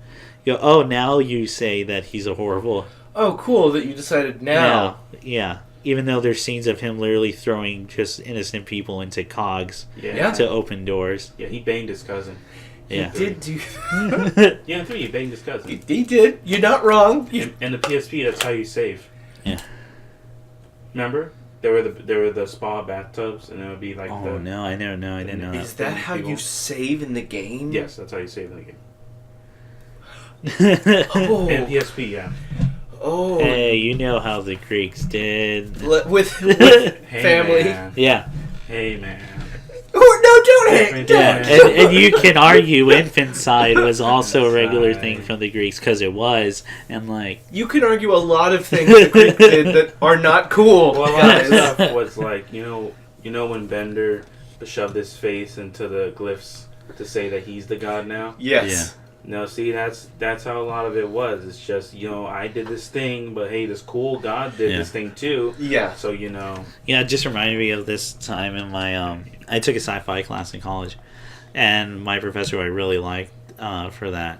You go, oh, now you say that he's a horrible. Oh, cool that you decided now. Yeah. even though there's scenes of him literally throwing just innocent people into cogs Yeah. to open doors. Yeah, he banged his cousin. Yeah. He did do Yeah, in 3, he banged his cousin. He did. You're not wrong. And the PSP, that's how you save. Yeah. Remember? There were the spa bathtubs, and it would be like Oh, no, I didn't know Is that how you save in the game? Yes, that's how you save in the game. that. Oh. And PSP, yeah. Oh. Hey, you know how the Greeks did. With Hey, family. man. Yeah. Hey, man. Oh, no, don't hate. Yeah, Yeah. and you can argue infanticide was also a regular thing from the Greeks because it was, and like You can argue a lot of things the Greek did that are not cool. Well, a lot of stuff was like, you know when Bender shoved his face into the glyphs to say that he's the god now? Yes. No, see, that's how a lot of it was. It's just, I did this thing, but hey, this cool god did this thing too. Yeah. So, yeah, it just reminded me of this time in my I took a sci-fi class in college, and my professor who I really liked for that.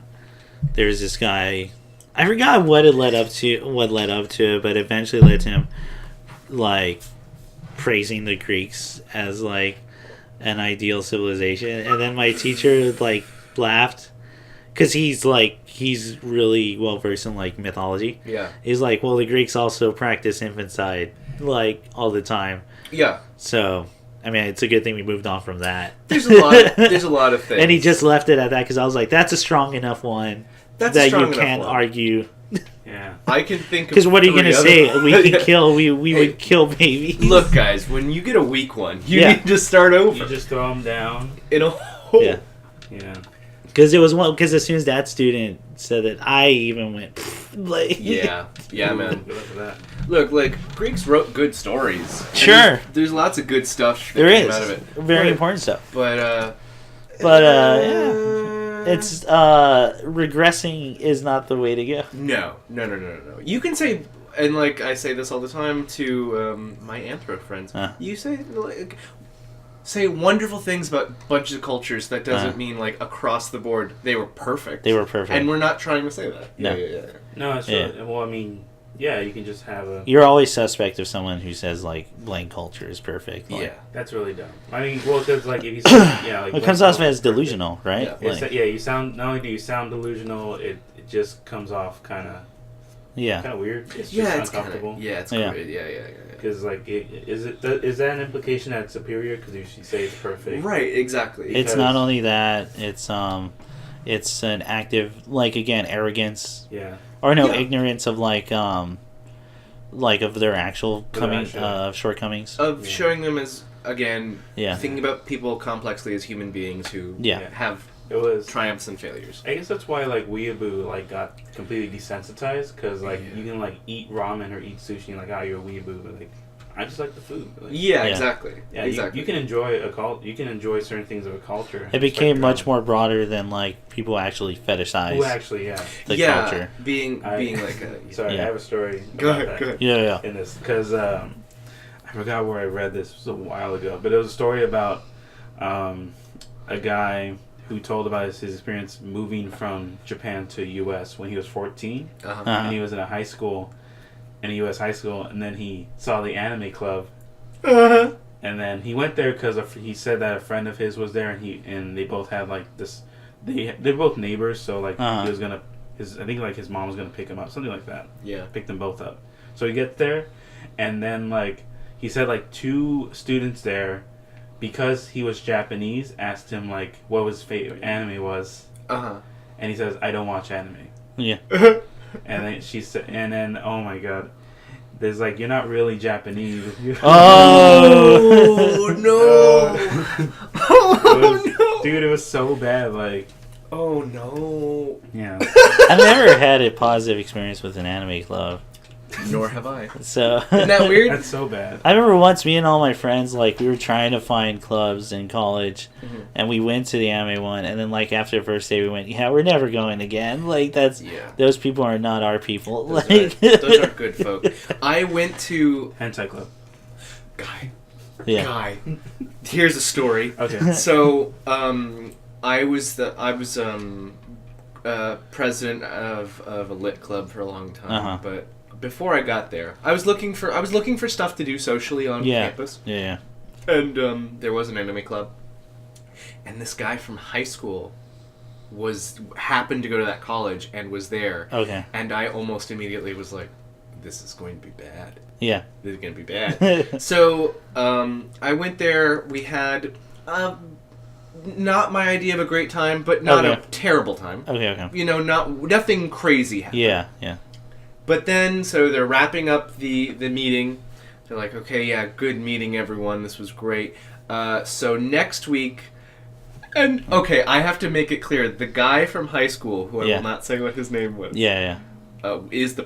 There was this guy, I forgot what led up to it, but eventually led to him like praising the Greeks as like an ideal civilization, and then my teacher like laughed because he's really well versed in like mythology. Yeah. He's like, well, the Greeks also practice infanticide like all the time. Yeah. So I mean, it's a good thing we moved on from that. There's a lot of things. And he just left it at that because I was like, that's a strong enough one That's that a strong you enough can't one. argue. yeah. I can think of Because what are you going to 3 say? other- We can kill. We would kill babies. Look, guys, when you get a weak one, you Yeah. need to start over. You just throw them down. In a hole. Yeah. Yeah. Because it was one. Because as soon as that student said that, I even went like. Yeah, man. Good luck with that. Look, like Greeks wrote good stories. And Sure. there's lots of good stuff that There came is out of it. very important stuff. But Yeah, it's regressing is not the way to go. no. You can say, and like I say this all the time to my anthro friends. You say wonderful things about bunches of cultures. That doesn't mean like across the board they were perfect. They were perfect. and we're not trying to say that. No. Yeah. No, it's Yeah. well, I mean, yeah, you can just have a. You're always suspect of someone who says like blank culture is perfect. Like, Yeah. That's really dumb. I mean, well, because like if you say, like it comes off as delusional, right? Yeah. It's, Like, you sound not only do you sound delusional, it just comes off kind of yeah. weird. It's just Yeah, it's uncomfortable. kind of it's Yeah. great. Yeah. Because like, is that an implication that it's superior? Because you say it's perfect, Right, exactly. It's not only that, it's an active, like, again, arrogance Yeah. or no, Yeah. ignorance of like of their actual shortcomings. Of showing them as, again, Yeah. thinking about people complexly as human beings who Yeah. have It was. triumphs and failures. I guess that's why like weeaboo like got completely desensitized because like you can like eat ramen or eat sushi and like you're a weeaboo, but like I just like the food. Like, Yeah, Yeah. exactly. yeah, exactly. you can enjoy you can enjoy certain things of a culture. It became much more broader than like people actually fetishize Who actually, yeah. the yeah, culture. being like a... Sorry, Yeah. I have a story. Go about ahead, that go ahead. Yeah. In this because I forgot where I read this. It was a while ago, but it was a story about a guy who told about his experience moving from Japan to U.S. when he was 14, Uh-huh. and he was in a high school, in a U.S. high school, and then he saw the anime club, Uh-huh. and then he went there because he said that a friend of his was there, and they both had like this, they're both neighbors, so like he was gonna I think like his mom was gonna pick him up, something like that. Yeah. Pick them both up. So he gets there, and then like he said like 2 students there, because he was Japanese, asked him like what his favorite anime was, Uh-huh. and he says, "I don't watch anime." Yeah. And then she said, and then oh my god, there's like you're not really Japanese. Oh, no. Dude, it was so bad. Like, Oh, no. yeah. I've never had a positive experience with an anime club. Nor have I. So Isn't that weird? That's so bad. I remember once me and all my friends, like, we were trying to find clubs in college, and we went to the anime one, and then, like, after the first day, we went, yeah, we're never going again. Like, those people are not our people. Those are good folk. I went to... Hentai club. Guy. Here's a story. Okay. So, I was president of a lit club for a long time, but before I got there, I was looking for stuff to do socially on campus. Yeah. And there was an anime club, and this guy from high school happened to go to that college and was there. Okay. And I almost immediately was like, this is going to be bad. Yeah. This is going to be bad. So I went there. We had not my idea of a great time, but not a terrible time. Okay. You know, nothing crazy happened. Yeah. But then, so they're wrapping up the meeting. They're like, okay, yeah, good meeting, everyone. This was great. So next week... And, okay, I have to make it clear. The guy from high school, who I will not say what his name was... Yeah. was the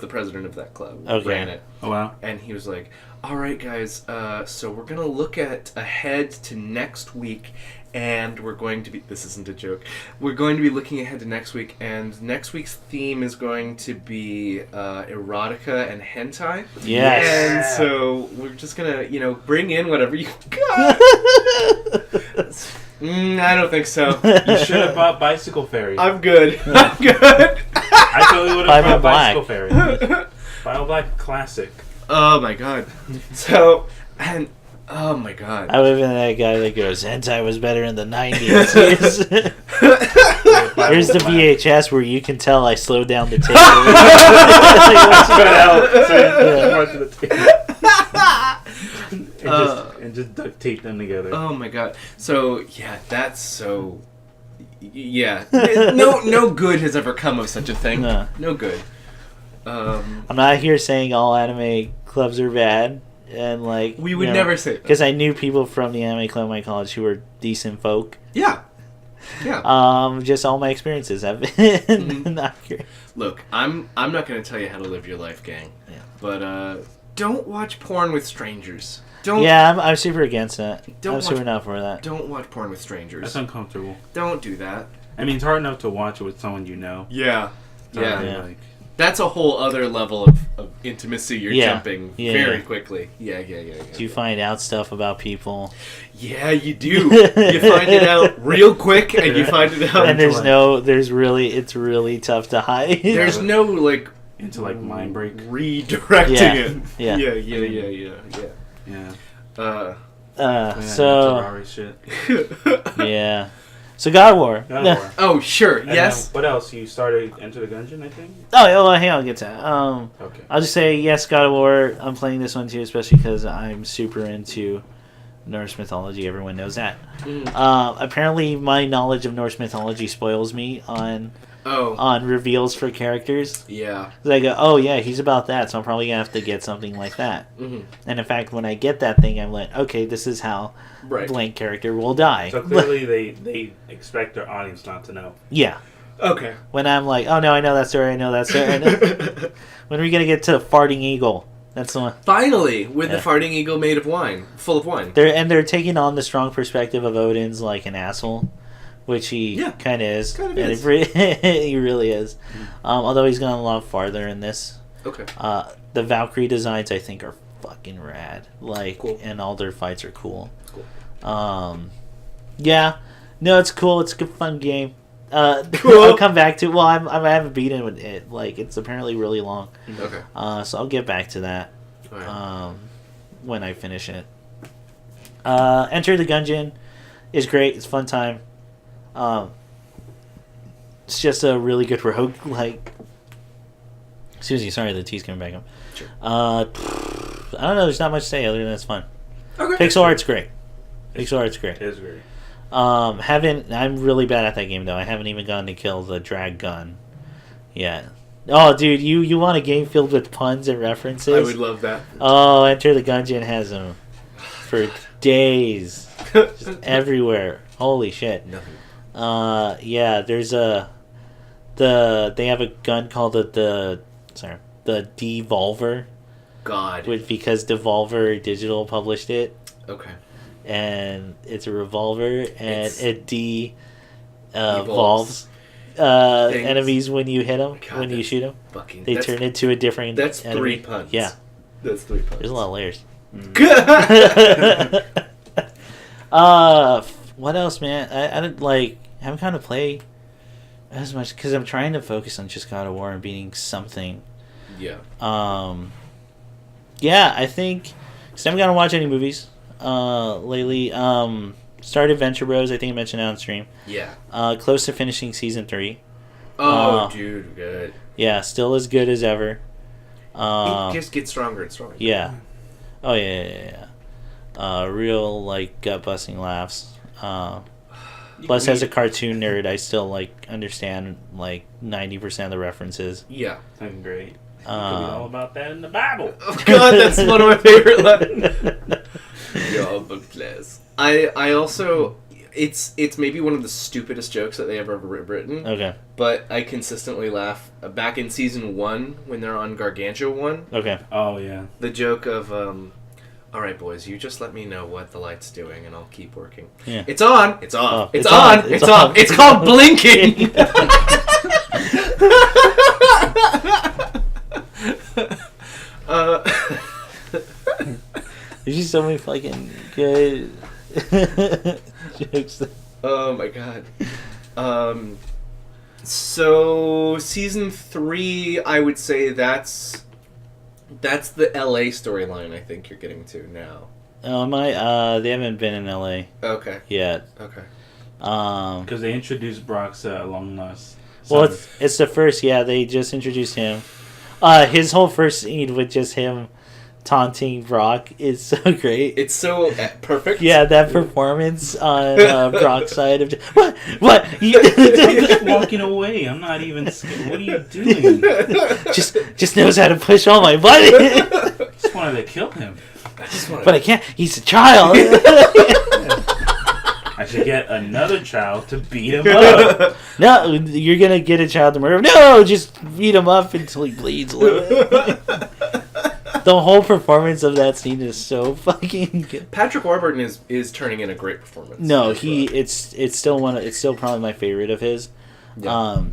president of that club. Okay. Ran it. Oh, wow. And he was like, all right, guys, so we're going to look ahead to next week, and we're going to be... This isn't a joke. We're going to be looking ahead to next week, and next week's theme is going to be erotica and hentai. Yes. And so we're just going to, bring in whatever you got. I don't think so. You should have bought Bicycle Fairy. I'm good. I totally would have bought Black. Bicycle Fairy. Bio Black Classic. Oh my god. So, and oh my god. I would have been that guy that goes, hentai was better in the 90s. Here's the VHS where you can tell I slowed down the tape. And just duct tape them together. Oh my god. So, yeah, that's so... Yeah. No good has ever come of such a thing. No good. I'm not here saying all anime clubs are bad. And like... We would never say that. Because I knew people from the anime club in my college who were decent folk. Yeah. Just all my experiences have been not great. Look, I'm not going to tell you how to live your life, gang. Yeah. But, don't watch porn with strangers. Don't. Yeah, I'm super against that. Don't I'm super not for that. Don't watch porn with strangers. That's uncomfortable. Don't do that. I mean, it's hard enough to watch it with someone you know. Yeah. Yeah. Like, that's a whole other level of intimacy you're jumping very quickly. Yeah. Do you find out stuff about people? Yeah, you do. You find it out real quick, and you find it out. And it's really tough to hide. There's no, like... into, like, mind break. Redirecting it. Yeah. Yeah. So... Ferrari shit. Yeah. So God of War. God of War. Oh, sure. And yes. what else? You started Enter the Gungeon, I think? Oh, hang on, I'll get to that. Okay. I'll just say, yes, God of War. I'm playing this one too, especially because I'm super into Norse mythology. Everyone knows that. Apparently, my knowledge of Norse mythology spoils me on reveals for characters. Yeah. I go, oh yeah, he's about that, so I'm probably gonna have to get something like that. Mm-hmm. And in fact, when I get that thing, I'm like, okay, this is how blank character will die. So clearly, they expect their audience not to know. Yeah. Okay. When I'm like, oh no, I know that story. When are we gonna get to Farting Eagle? That's the one. Finally, with the farting eagle made of wine, full of wine. They're taking on the strong perspective of Odin's like an asshole, which he kind of is. He really is. Although he's gone a lot farther in this. Okay. The Valkyrie designs I think are fucking rad. Like, cool. And all their fights are cool. Cool. Yeah. No, it's cool. It's a good fun game. Cool. I'll come back to. Well, I haven't beaten it. Like, it's apparently really long. Okay. So I'll get back to that. Right. When I finish it. Enter the Gungeon is great. It's a fun time. It's just a really good rogue. Like, excuse me, sorry, the tea's coming back up. Sure. I don't know. There's not much to say other than it's fun. Okay. Pixel art's great. Pixel art's great. It is great. I'm really bad at that game though. I haven't even gotten to kill the drag gun yet. Oh, dude, you want a game filled with puns and references? I would love that. Oh, Enter the Gungeon has them for days, just everywhere. Holy shit! Nothing. Yeah, there's they have a gun called the Devolver. God. Because Devolver Digital published it. Okay. And it's a revolver, and it evolves enemies when you hit them, when you shoot them. They turn into a different. That's enemy. 3 puns. Yeah, that's 3 puns. There's a lot of layers. Mm. What else, man? I don't haven't kind of play as much because I'm trying to focus on just God of War and beating something. Yeah. Yeah, I think. Cause I haven't gotten to watch any movies lately. Started Venture Bros. I think I mentioned it on stream. Yeah. Close to finishing season 3. Oh, dude, good. Yeah, still as good as ever. It just gets stronger and stronger. Yeah. Oh yeah. Real like gut busting laughs. Plus, as a cartoon nerd, I still like understand like 90% of the references. Yeah. Fucking great. You can read all about that in the Bible. Oh God, that's one of my favorite lines. Your book class. I also, it's maybe one of the stupidest jokes that they ever written. Okay. But I consistently laugh. Back in season 1, when they're on Gargantua 1. Okay. Oh yeah. The joke of, all right, boys, you just let me know what the light's doing, and I'll keep working. Yeah. It's on. It's off. Oh, it's on. It's off. It's called blinking. There's just so many fucking good jokes. Oh my God. So season 3, I would say that's the LA storyline. I think you're getting to now. Oh, am I? They haven't been in LA Okay. yet. Okay. Because they introduced Brock's Long Lost. Well, it's the first. Yeah, they just introduced him. His whole first scene with just him taunting Brock is so great. It's so perfect. Yeah, that performance on Brock's side of what? I'm walking away. I'm not even scared. What are you doing? just knows how to push all my buttons. Just wanted to kill him. But I can't. He's a child. I should get another child to beat him up. No, you're gonna get a child to murder him. No, just beat him up until he bleeds a little bit. The whole performance of that scene is so fucking good. Patrick Warburton is turning in a great performance. No, it's still probably my favorite of his. Yeah.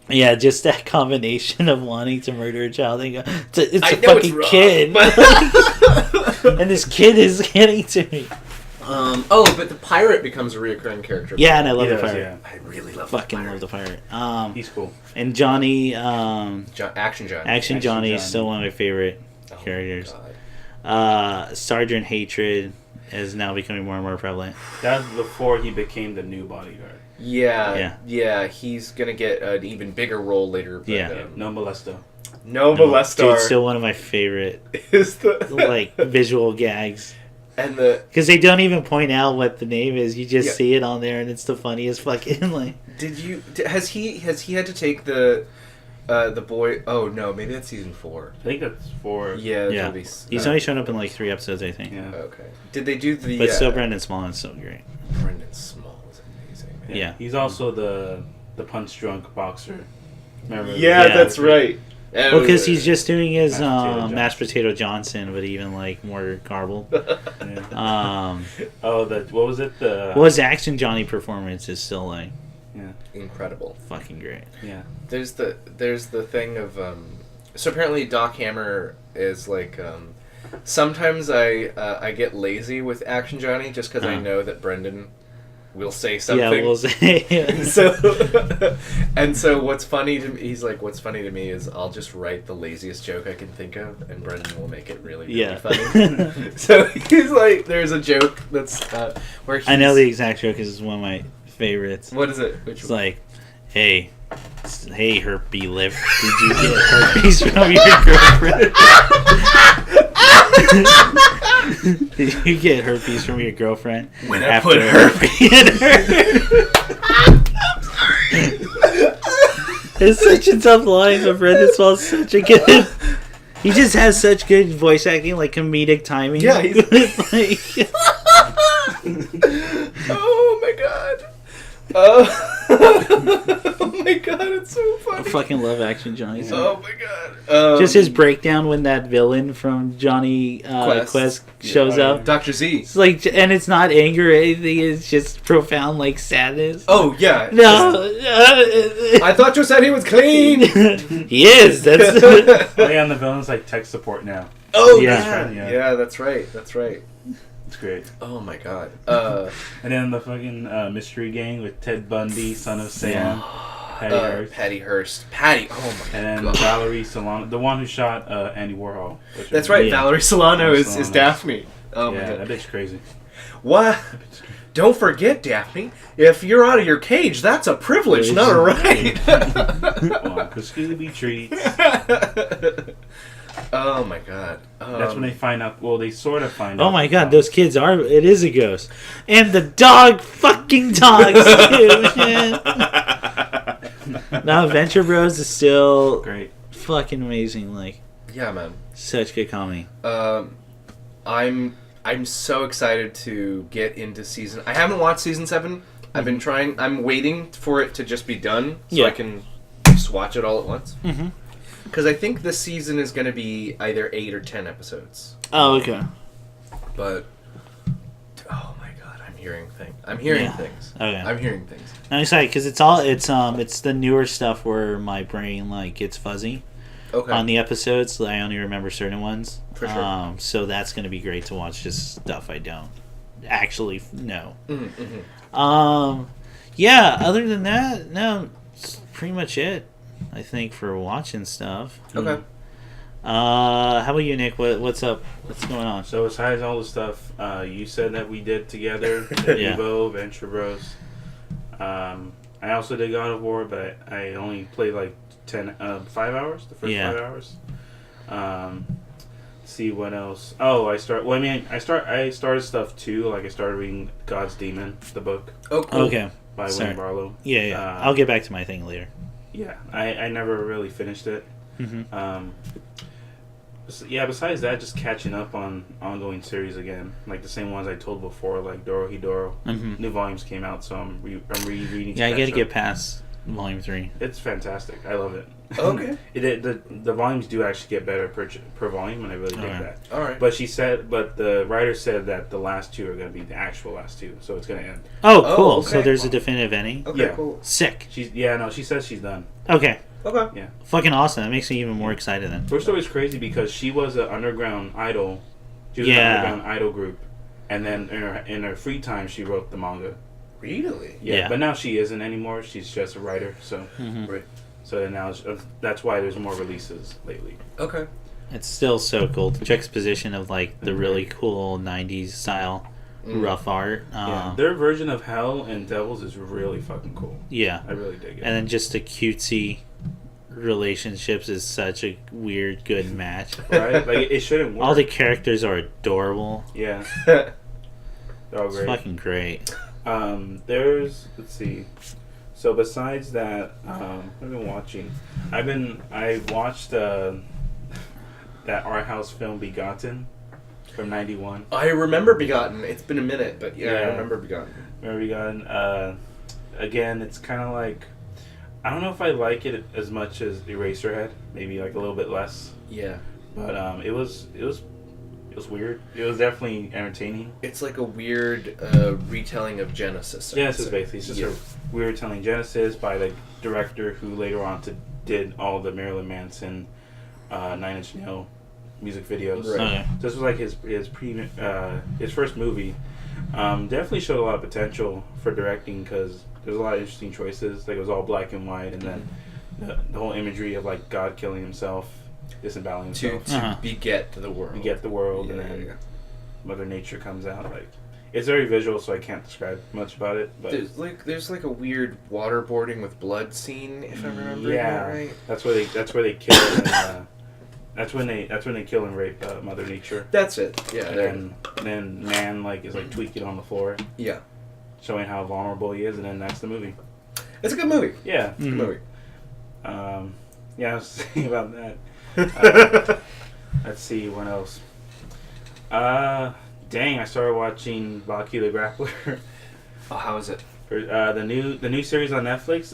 Yeah, just that combination of wanting to murder a child and go, it's a know fucking it's kid. And this kid is getting to me. But the pirate becomes a reoccurring character. Yeah, and I love He the does, pirate. yeah. I really love Fucking the pirate. love the pirate. He's cool. And Johnny, Action Johnny. Action Johnny is Johnny. still one of my favorite Oh, characters. God. Sergeant Hatred is now becoming more and more prevalent. That was before he became the new bodyguard. Yeah. He's gonna get an even bigger role later. But, Yeah. No molesto. No molestar. Dude, still one of my favorite is the like visual gags. and the Because they don't even point out what the name is. You just Yeah. see it on there, and it's the funniest fucking like. has he had to take the boy? Oh no, maybe that's season 4. I think that's for. Yeah. Yeah, that'll be he's only shown up in like 3 episodes, I think. Yeah. Okay. Did they do the? But still, Brendan Small is so great. Brendan Small is amazing, man. Yeah. He's also the punch drunk boxer. Remember? Yeah, Yeah. that's right. Well, because he's just doing his Mashed Potato Johnson, but even like more garbled. Yeah. What was it? Well, his Action Johnny performance is still like incredible. fucking great. Yeah. There's the thing of so apparently Doc Hammer is like sometimes I get lazy with Action Johnny just because I know that Brendan will say something. Yeah, we'll say. So what's funny to me, he's like, what's funny to me is I'll just write the laziest joke I can think of, and Brendan will make it really, really funny. So he's like, there's a joke that's where I know the exact joke because it's one of my favorites. What is it? Which It's like, hey, herpy lip, did you get herpes from your girlfriend? Did you get herpes from your girlfriend? When I put herpes in her. It's such a tough line, but Brendan Small's such a good. He just has such good voice acting, like comedic timing. Yeah, he's like. Oh my god. Oh my god, it's so I funny. fucking love Action Johnny. Oh my god. Just his breakdown when that villain from Johnny Quest shows up. Dr. Z. It's like, and it's not anger or anything. It's just profound, like sadness. Oh yeah. No, I thought you said he was clean. he is. That's. Oh yeah, and the villain's like tech support now. Oh Yeah. yeah. That's right. That's right. It's great. Oh my god. And then the fucking mystery gang with Ted Bundy, Son of Sam. Patty Hearst. Patty. Oh my and god. Valerie Solano, the one who shot Andy Warhol. That's right. Yeah. Valerie Solano is Solano. Daphne. Oh my Yeah, god. that bitch crazy. What? Don't forget, Daphne. If you're out of your cage, that's a privilege, not a right. Well, Uncle Scooby treats. Oh my god. That's when they find out. Well, they sort of find out. Oh my god, those kids are. It is a ghost. And the dog fucking dogs, too, man. Now, Venture Bros is still Great. fucking amazing. Like, Yeah, man. such good comedy. I'm so excited to get into season. I haven't watched season 7. I've been trying. I'm waiting for it to just be done so Yeah. I can just watch it all at once. Mm-hmm. Because I think this season is going to be either 8 or 10 episodes. Oh, okay. But oh my god, I'm hearing things. I'm hearing Yeah. things. Okay. I'm hearing things. I'm excited because it's the newer stuff where my brain like gets fuzzy Okay. on the episodes. I only remember certain ones. For sure. So that's gonna be great to watch. Just stuff I don't actually know. Mm-hmm. Yeah. Other than that, no, it's pretty much it. I think for watching stuff. Okay. How about you, Nick? What's up? What's going on? So besides all the stuff you said that we did together, the Yeah. Evo, Venture Bros. I also did God of War, but I only played like 5 hours. The first Yeah. 5 hours. See what else. Oh, I started stuff too. Like I started reading God's Demon, the book Oh, cool. Okay. by Sorry. William Barlow. Yeah. I'll get back to my thing later. Yeah, I never really finished it. Mm-hmm. Besides that, just catching up on ongoing series again, like the same ones I told before, like Dorohedoro. Mm-hmm. New volumes came out, so I'm rereading. Yeah, I got to catch get up. past volume 3. It's fantastic. I love it. Okay. The volumes do actually get better per volume, and I really dig Okay. that. All right. But the writer said that the last 2 are going to be the actual last 2, so it's going to end. Oh, cool. okay. So there's a definitive ending. Okay. Yeah. Cool. Sick. She says she's done. Okay. Okay. Yeah. Fucking awesome. That makes me even more excited then. Her story's crazy because she was an underground idol. She was Yeah. an underground idol group, and then in her free time she wrote the manga. Really? Yeah. But now she isn't anymore. She's just a writer. So Mhm. Right. so then now that's why there's more releases lately. Okay. It's still so cool. The juxtaposition of like the really cool 90s style rough art. Yeah, their version of Hell and Devils is really fucking cool. Yeah. I really dig it. And then just the cutesy relationships is such a weird, good match. Right? Like it shouldn't work. All the characters are adorable. Yeah. They're all It's great. fucking great. Let's see. So besides that, I've been watching. I watched that art house film Begotten from '91. I remember Begotten. It's been a minute, but yeah, I Yeah. remember Begotten. Remember Begotten? Again, it's kind of like I don't know if I like it as much as Eraserhead. Maybe like a little bit less. Yeah. But it was weird. It was definitely entertaining. It's like a weird retelling of Genesis. I would Genesis, say. basically. It's just a weird telling Genesis by the director who later on did all the Marilyn Manson, 9 Inch Nail music videos. Right. Okay. This was like his first movie. Definitely showed a lot of potential for directing because there's a lot of interesting choices. Like it was all black and white, and then the whole imagery of like God killing himself, disemboweling To himself, beget the world. you get the world, Yeah, and then yeah. Mother Nature comes out. Like it's very visual, so I can't describe much about it. But There's like a weird waterboarding with blood scene, if I remember yeah, right. that's where they kill. And, that's when they kill and rape Mother Nature. That's it. Yeah. And then man like is like tweaking on the floor, Yeah. showing how vulnerable he is, and then that's the movie. It's a good movie. Yeah. It's a good movie. Yeah, I was thinking about that. Let's see what else. Dang, I started watching Baki the Grappler. Oh, how is it? For, the new series on Netflix.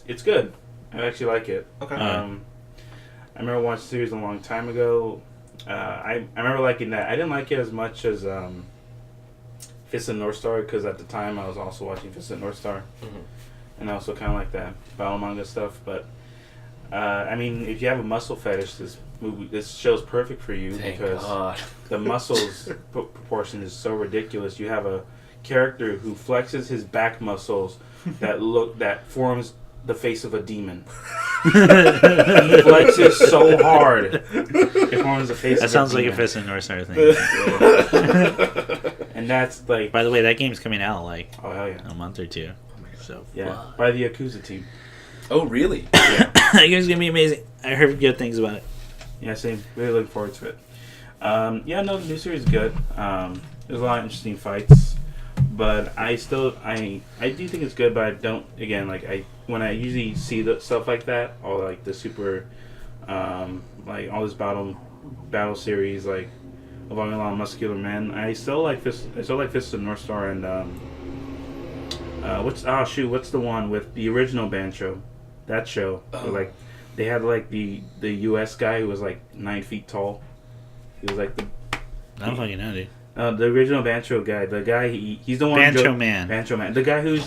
It's good. I actually like it. Okay. I remember watching the series a long time ago. I remember liking that. I didn't like it as much as Fist of North Star because at the time I was also watching Fist of North Star, and I also kind of like that battle manga stuff. But I mean, if you have a muscle fetish, this show's perfect for you Thank because God. the muscles proportion is so ridiculous. You have a character who flexes his back muscles that forms the face of a demon. He flexes so hard. It forms the face. That of sounds a like a demon. Fist of North Star thing. And that's like. By the way, that game's coming out like Oh hell yeah! a month or two. So Yeah, by the Yakuza team. Oh, really? that game's gonna be amazing. I heard good things about it. Yeah, same. Really looking forward to it. Yeah, no, the new series is good. There's a lot of interesting fights, but I do think it's good. But I don't. Again, like when I usually see the stuff like that, or like the super, like all this battle series, like involving a lot of muscular men. I still like Fist of North Star and what's the one with the original band show? That show, where, like they had like the U.S. guy who was like 9 feet tall. He was like I don't fucking know, dude. the original Bancho guy. The guy he's the one. Bancho Man. Bancho Man. The guy who's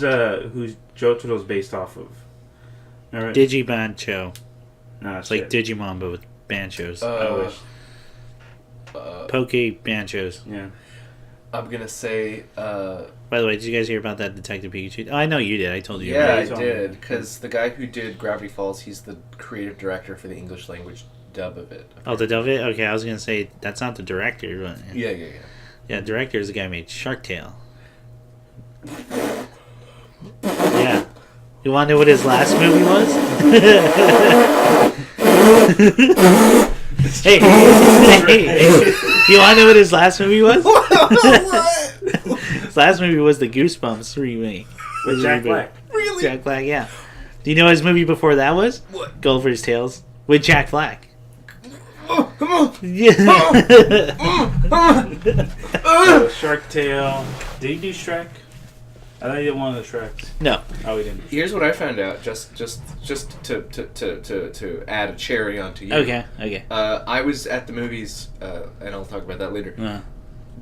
Jotaro's based off of. Remember? Digibancho. Nah, It's like Digimon, but with Banchos. I wish. Poke Banchos. Yeah. I'm gonna say. By the way, did you guys hear about that Detective Pikachu? Oh, I know you did. I told you. Yeah, about I it. did. Because the guy who did Gravity Falls, he's the creative director for the English language dub of it. Oh, the dub it? Okay, I was going to say, that's not the director. But Yeah. Yeah, the director is the guy who made Shark Tale. Yeah. You want to know what his last movie was? hey, you want to know what his last movie was? His last movie was the Goosebumps remake. With Jack Black. Really? Jack Black, yeah. Do you know what his movie before that was? What? Gulliver's Tales with Jack Black. Oh, come on! Yeah. Shark Tale. Did he do Shrek? I thought he did one of the Shreks. No. Oh, he didn't. Here's what I found out, just to add a cherry onto you. Okay. I was at the movies, and I'll talk about that later. Uh,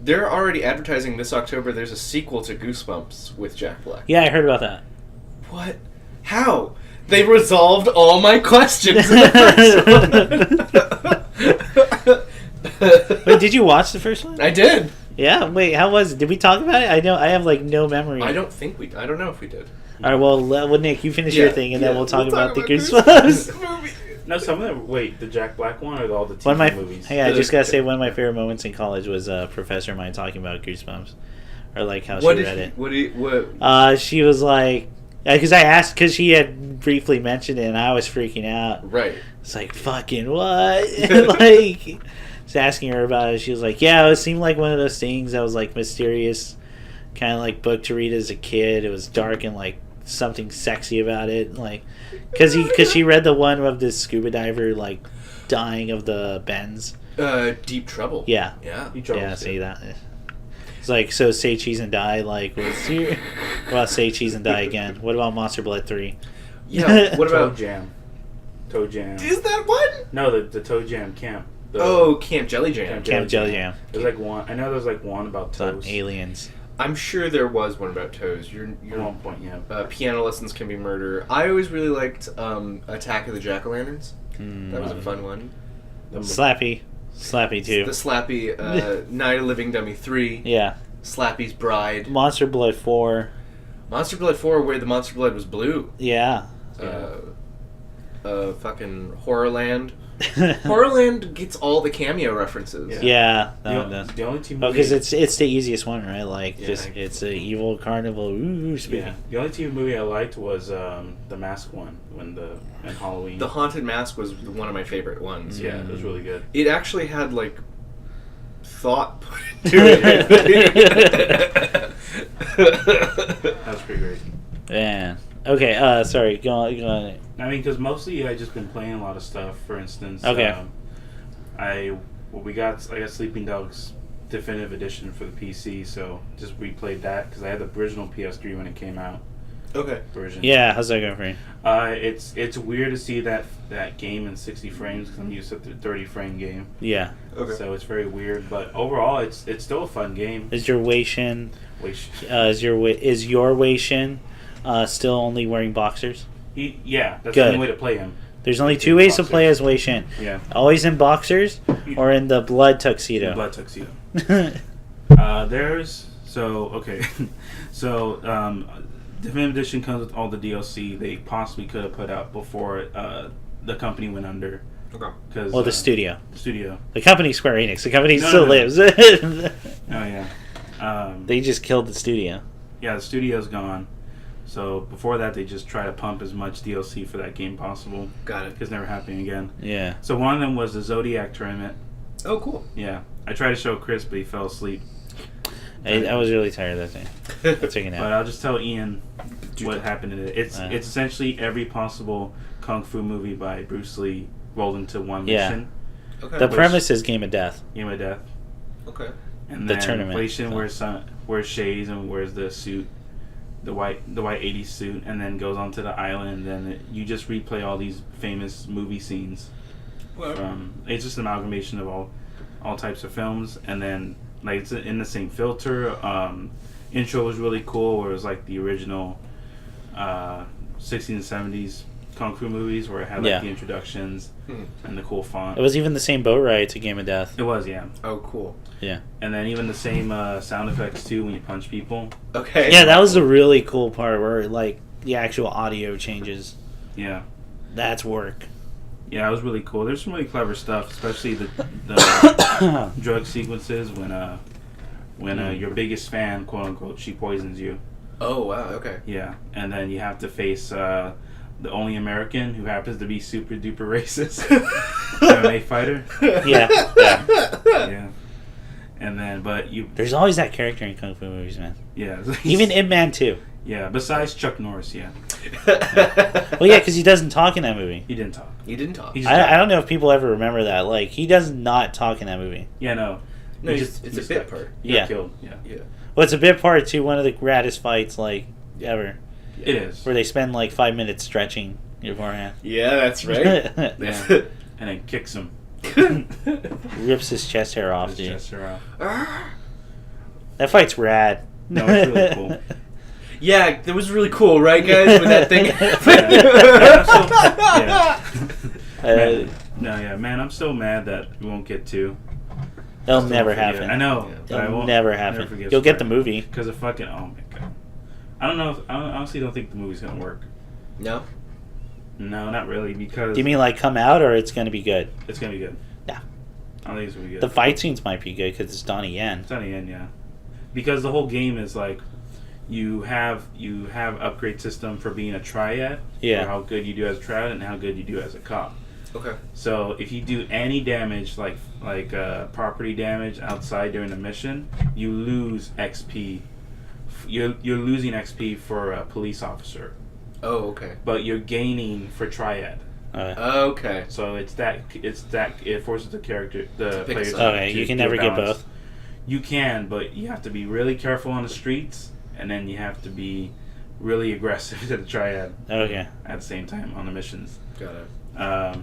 They're already advertising this October. There's a sequel to Goosebumps with Jack Black. yeah, I heard about that. What? How? They resolved all my questions in the first one. Wait, did you watch the first one? I did. Yeah. Wait, how was it? Did we talk about it? I have like no memory. I don't know if we did. All right. Well, Nick, you finish your thing, and then we'll talk about the Goosebumps Goosebumps. movie. No, some of them. Wait, the Jack Black one or all the TV One of my movies? Hey, I just gotta say one of my favorite moments in college was a professor of mine talking about Goosebumps, or like how she read it. What? She was like, because I asked, because she had briefly mentioned it, and I was freaking out. Right. It's like, fucking what? Like, just asking her about it. She was like, yeah, it seemed like one of those things that was like mysterious, kind of like book to read as a kid. It was dark and like something sexy about it, like because she read the one of this scuba diver like dying of the bends. Deep Trouble. Yeah. Yeah. See that. It's like, so say cheese and die. Like, what's your? What about say cheese and die again? What about Monster Blood 3? Yeah. What about Toe Jam? Is that one? No, the Toe Jam camp. Camp Jelly Jam. Camp Jelly Jam. There's like one. I know there's like one about toes. Aliens. I'm sure there was one about toes. You're At one point, yeah. Piano Lessons Can Be Murder. I always really liked Attack of the Jack-O-Lanterns. That was a fun one. Slappy 2. The Slappy Night of Living Dummy 3. Yeah. Slappy's Bride. Monster Blood 4. Monster Blood 4, where the Monster Blood was blue. Yeah. Fucking Horrorland. Horrorland gets all the cameo references. Yeah. That one does. The only two because movies... it's the easiest one, right? Like, it's a evil carnival. Ooh, yeah. The only TV movie I liked was the Mask one, and Halloween. The Haunted Mask was one of my favorite ones. Yeah, it was really good. It actually had like thought put into it. That was pretty great. Yeah. Okay. Sorry. Go on. I mean, because mostly I just been playing a lot of stuff. For instance, Okay. I got Sleeping Dogs Definitive Edition for the PC, so just replayed that because I had the original PS3 when it came out. Okay. Version. Yeah. How's that going for you? It's weird to see that game in 60 frames because I'm used to the 30 frame game. Yeah. Okay. So it's very weird, but overall it's still a fun game. Is your Wei Shin? Is your Wei Shin still only wearing boxers? Yeah, that's Good. the only way to play him. There's only two ways to play as Wei Shin. Yeah. Always in boxers or in the blood tuxedo. Blood tuxedo. Definitive Edition comes with all the DLC they possibly could have put out before the company went under. Okay. Well, the studio. Studio. The company Square Enix. The company No, still no, no. lives. Oh yeah. They just killed the studio. Yeah, the studio's gone. So before that, they just try to pump as much DLC for that game possible. Got it. It's never happening again. Yeah. So one of them was the Zodiac tournament. Oh, cool. Yeah, I tried to show Chris, but he fell asleep. I was really tired of that thing. I took a nap. But I'll just tell Ian what happened in it. It's essentially every possible kung fu movie by Bruce Lee rolled into one mission. Okay. The premise is Game of Death. Game of Death. Okay. And The then tournament. PlayStation wears shades and wears the suit, the white 80s suit, and then goes onto the island. And then you just replay all these famous movie scenes. Well, It's just an amalgamation of all types of films, and then like it's in the same filter. Intro was really cool, where it was like the original 60s and 70s kung fu movies, where it had like the introductions and the cool font. It was even the same boat ride to Game of Death. It was, yeah. oh, cool. Yeah. And then even the same sound effects too when you punch people. Okay. Yeah, that was the really cool part where like the actual audio changes. Yeah. That's work. Yeah, it was really cool. There's some really clever stuff, especially the drug sequences when your biggest fan, quote unquote, she poisons you. Oh, wow. Okay. Yeah, and then you have to face the only American who happens to be super duper racist MMA fighter. Yeah. Yeah, and then There's always that character in kung fu movies, man. yeah Even Ip Man too. yeah. Besides Chuck Norris, yeah, Well, yeah, because he doesn't talk in that movie. he didn't talk. You didn't talk. He just I don't know if people ever remember that. Like, he does not talk in that movie. yeah, no, No, He it's a just bit got- part. He got Yeah. killed. Yeah, Yeah. Well, it's a bit part too. One of the graddest fights like ever, it is. where they spend like 5 minutes stretching your forehead. Yeah, that's right. Yeah. And then kicks him. Rips his chest hair off, His dude. chest hair off. That fight's rad. No, it's really cool. Yeah, that was really cool, right, guys? When that thing Yeah. Man, I'm so mad that we won't get two. That'll Still never forget. happen. I know. Yeah. But I It'll won't. never happen. forget You'll get the Sprite. movie. Because of fucking. Oh my god. I don't know. I honestly don't think the movie's gonna work. No? No, not really. Because Do you mean like come out or it's going to be good? it's gonna be good. Yeah. I don't think it's gonna be good. The fight scenes might be good because it's Donnie Yen. It's on the end, yeah. Because the whole game is like, you have upgrade system for being a triad. Yeah. For how good you do as a triad and how good you do as a cop. Okay. So if you do any damage, like property damage outside during the mission, you lose XP. You're losing XP for a police officer, Oh, okay. but you're gaining for triad. Okay. So it forces the character the pick a player side. to Okay, you do can a never get balance. both. You can, but you have to be really careful on the streets, and then you have to be really aggressive to the triad Okay. at the same time on the missions. Got it.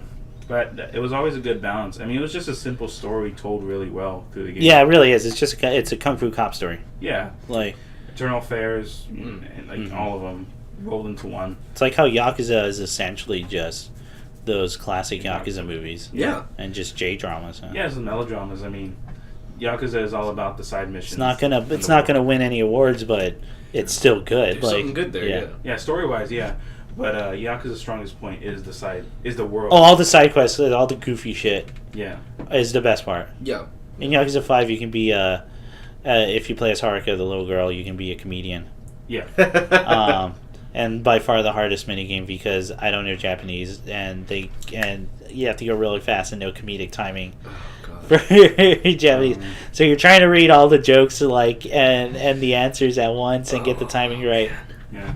But it was always a good balance. I mean, it was just a simple story told really well through the game. Yeah, it really is. It's just it's a kung fu cop story. Yeah. Like Eternal Affairs, and all of them rolled into one. it's like how Yakuza is essentially just those classic Yakuza movies. Yeah. And just J dramas. Huh? Yeah, it's the melodramas. I mean, Yakuza is all about the side missions. It's not gonna win any awards, but it's still good. There's like something good there, yeah. Yeah, story wise, yeah. But Yakuza's strongest point is the world. Oh, all the side quests, all the goofy shit Yeah. is the best part. Yeah. In Yakuza 5, you can be if you play as Haruka, the little girl, you can be a comedian. Yeah. And by far the hardest minigame because I don't know Japanese and you have to go really fast and no comedic timing Oh, for God. Japanese. So you're trying to read all the jokes and the answers at once and get the timing right. Yeah.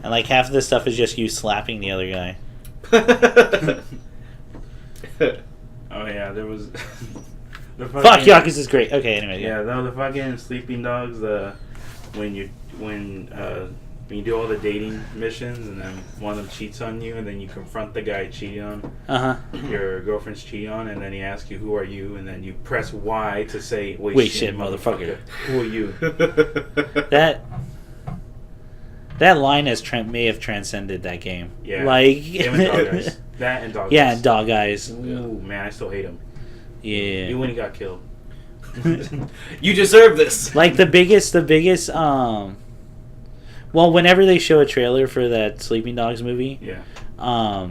And like half of the stuff is just you slapping the other guy. Oh yeah, there was. Fuck, Yakuza's great. Okay, anyway. Yeah, no, the fucking sleeping dogs. When you do all the dating missions and then one of them cheats on you and then you confront the guy cheating on your girlfriend's cheating on and then he asks you who are you and then you press Y to say wait shit motherfucker, who are you? That line may have transcended that game. Yeah, like him and Dog Eyes. That and Dog yeah, Eyes. and Dog Eyes. Ooh man, I still hate him. Yeah, Even when he got killed. You deserve this. Like the biggest Well, whenever they show a trailer for that Sleeping Dogs movie, the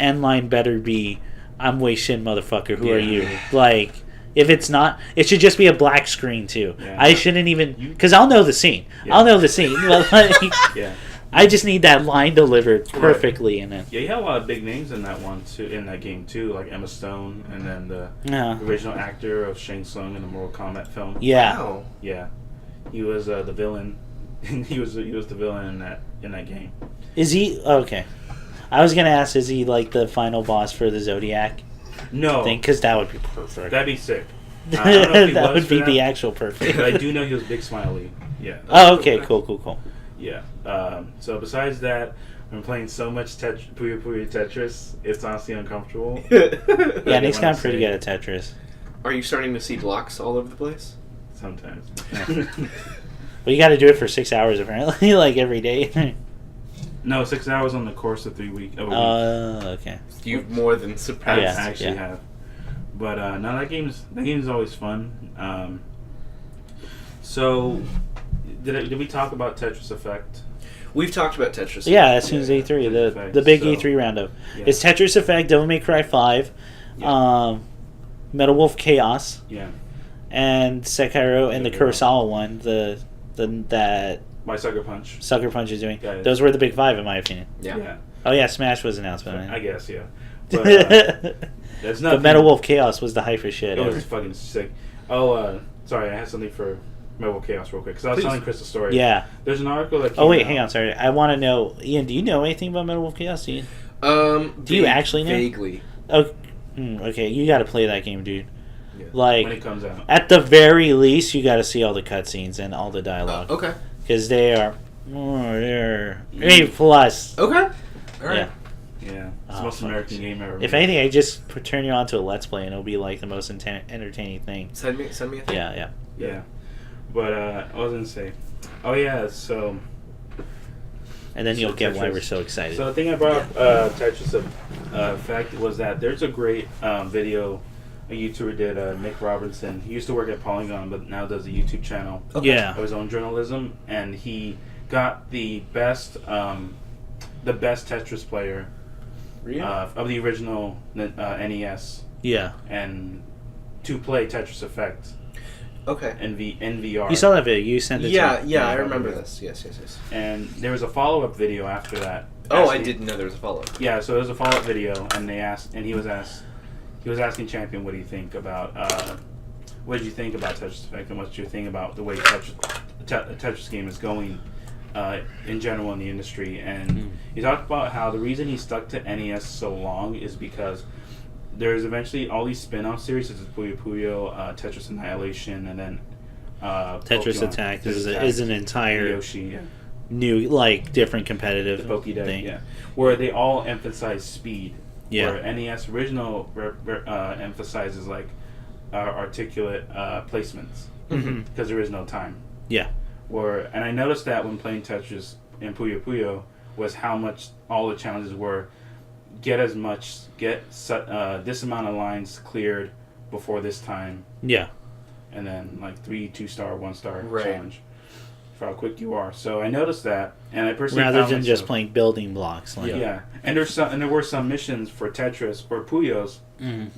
end line better be, "I'm Wei Shin, motherfucker. Who are you?" Like, if it's not, it should just be a black screen too. Yeah. I shouldn't even, because I'll know the scene. Yeah. I'll know the scene. But like, Yeah. I just need that line delivered perfectly in it. Yeah, you had a lot of big names in that one too, in that game too, like Emma Stone, and then the Yeah. original actor of Shang Tsung in the Mortal Kombat film. Yeah. Wow. Yeah, he was the villain. he was the villain in that game. Is he okay? I was gonna ask, is he like the final boss for the Zodiac No, thing? Because that would be perfect. that'd be sick. I don't know if he That was would for be the that, actual perfect. but I do know he was Big Smiley. Yeah. Oh, okay, cool. Yeah. So besides that, I'm playing so much Puyo Puyo Tetris. It's honestly uncomfortable. Yeah, Nick's gotten pretty good at Tetris. Are you starting to see blocks all over the place? Sometimes. But you got to do it for 6 hours apparently, like every day. No, 6 hours on the course of a week. Okay. You've more than surpassed. Yeah. I actually have. But no, that game's always fun. So, did we talk about Tetris Effect? We've talked about Tetris. Yeah, as soon as E3, Effect, the big so- E3 roundup. Yeah. It's Tetris Effect, Devil May Cry 5, Metal Wolf Chaos, Yeah. and Sekiro, and the Kurosawa one, that By Sucker Punch. Sucker Punch is doing. Yeah. Those were the big five in my opinion. Yeah. Oh yeah, Smash was announced, but I guess, yeah. but But, that's not. Metal Wolf Chaos was the hype for shit. It ever. was fucking sick. Oh, sorry, I had something for Metal Wolf Chaos real quick because I was Please. telling Chris a story. Yeah. There's an article that. Came Oh wait, out. hang on. Sorry, I want to know. Ian, do you know anything about Metal Wolf Chaos? Do you? Do you actually know? Vaguely. Oh, okay. You got to play that game, dude. Yeah. Like, When it comes out. at the very least, you got to see all the cutscenes and all the dialogue Okay. because they're A+. Okay. All right. Yeah. Yeah. It's the Oh, most fuck. American game ever. If made. anything, I just turn you on to a Let's Play and it'll be like the most entertaining thing. Send me a thing. Yeah. Yeah. But I was gonna say. Oh yeah. So. And then you'll get why Tetris. we're so excited. So the thing I brought up Tetris Effect was that there's a great video a YouTuber did, Nick Robertson. He used to work at Polygon, but now does a YouTube channel Yeah. of his own journalism, and he got the best Tetris player Really? of the original NES, Yeah. and to play Tetris Effect Okay. in VR. You saw that video. You sent it to Yeah, me. yeah, I remember this. Yes. And there was a follow-up video after that. Oh, I asking- didn't know there was a follow-up. Yeah, so there was a follow-up video, and he was asking Champion, what do you think about what did you think about Tetris Effect, and what's your thing about the way Tetris game is going in general in the industry? And he talked about how the reason he stuck to NES so long is because there's eventually all these spin-off series such as Puyo Puyo, Tetris Annihilation, and then Tetris Pokemon. Attack Tetris is Attack, an entire Yoshi, yeah. new, like, different competitive The Pokédex, thing. yeah, where they all emphasize speed. Yeah. Where NES original emphasizes like articulate placements because there is no time. Yeah. And I noticed that when playing Tetris in Puyo Puyo was how much all the challenges were get this amount of lines cleared before this time. Yeah. And then like 3 2-star 1-star Right. challenge for how quick you are. So I noticed that, and I personally Rather found than just myself- playing building blocks. Like, Yeah, and there were some missions for Tetris or Puyos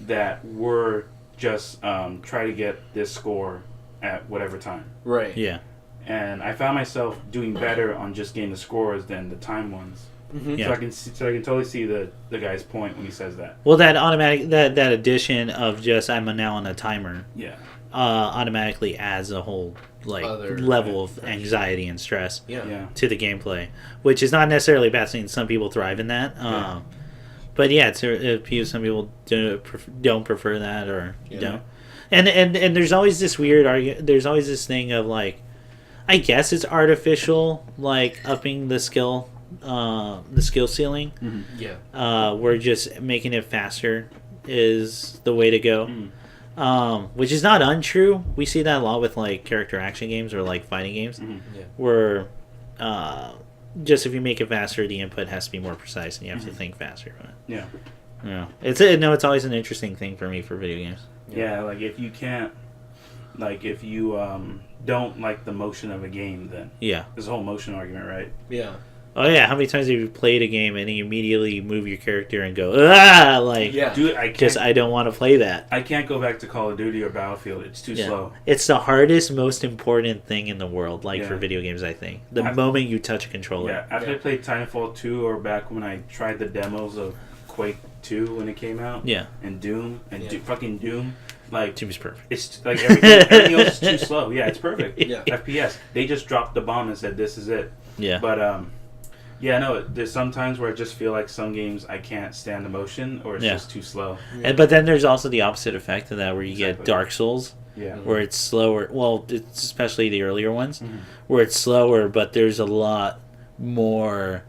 that were just try to get this score at whatever time. Right. Yeah. And I found myself doing better on just getting the scores than the time ones. Yeah. So I can totally see the guy's point when he says that. Well, that automatic that addition of just I'm now on a timer Yeah. automatically adds a whole like Other level of pressure. anxiety and stress Yeah. to the gameplay, which is not necessarily a bad thing. Some people thrive in that. But yeah, some people don't prefer that or don't. And there's always this weird argument. There's always this thing of like, I guess it's artificial, like upping the skill ceiling. Yeah. We're just making it faster is the way to go. Which is not untrue. We see that a lot with like character action games or like fighting games, Yeah. where just if you make it faster, the input has to be more precise, and you have to think faster. But, Yeah. it's always an interesting thing for me for video games. Yeah, like if you can't, like if you don't like the motion of a game, then Yeah. there's a whole motion argument, right? Yeah. Oh yeah, how many times have you played a game and you immediately move your character and go, ah, like, Yeah. Dude, I don't want to play that. I can't go back to Call of Duty or Battlefield. It's too slow. It's the hardest, most important thing in the world, like for Yeah. video games, I think. The moment you touch a controller. Yeah, after I played Titanfall 2 or back when I tried the demos of Quake 2 when it came out. Yeah. And Doom and fucking Doom. Like, Doom is perfect. it's like everything else is too slow. Yeah, it's perfect. Yeah. FPS. They just dropped the bomb and said this is it. Yeah. But yeah, no, there's some times where I just feel like some games I can't stand the motion or it's just too slow. But then there's also the opposite effect of that where you get Exactly. Dark Souls. Yeah. Where it's slower. Well, it's especially the earlier ones. Mhm. Where it's slower, but there's a lot more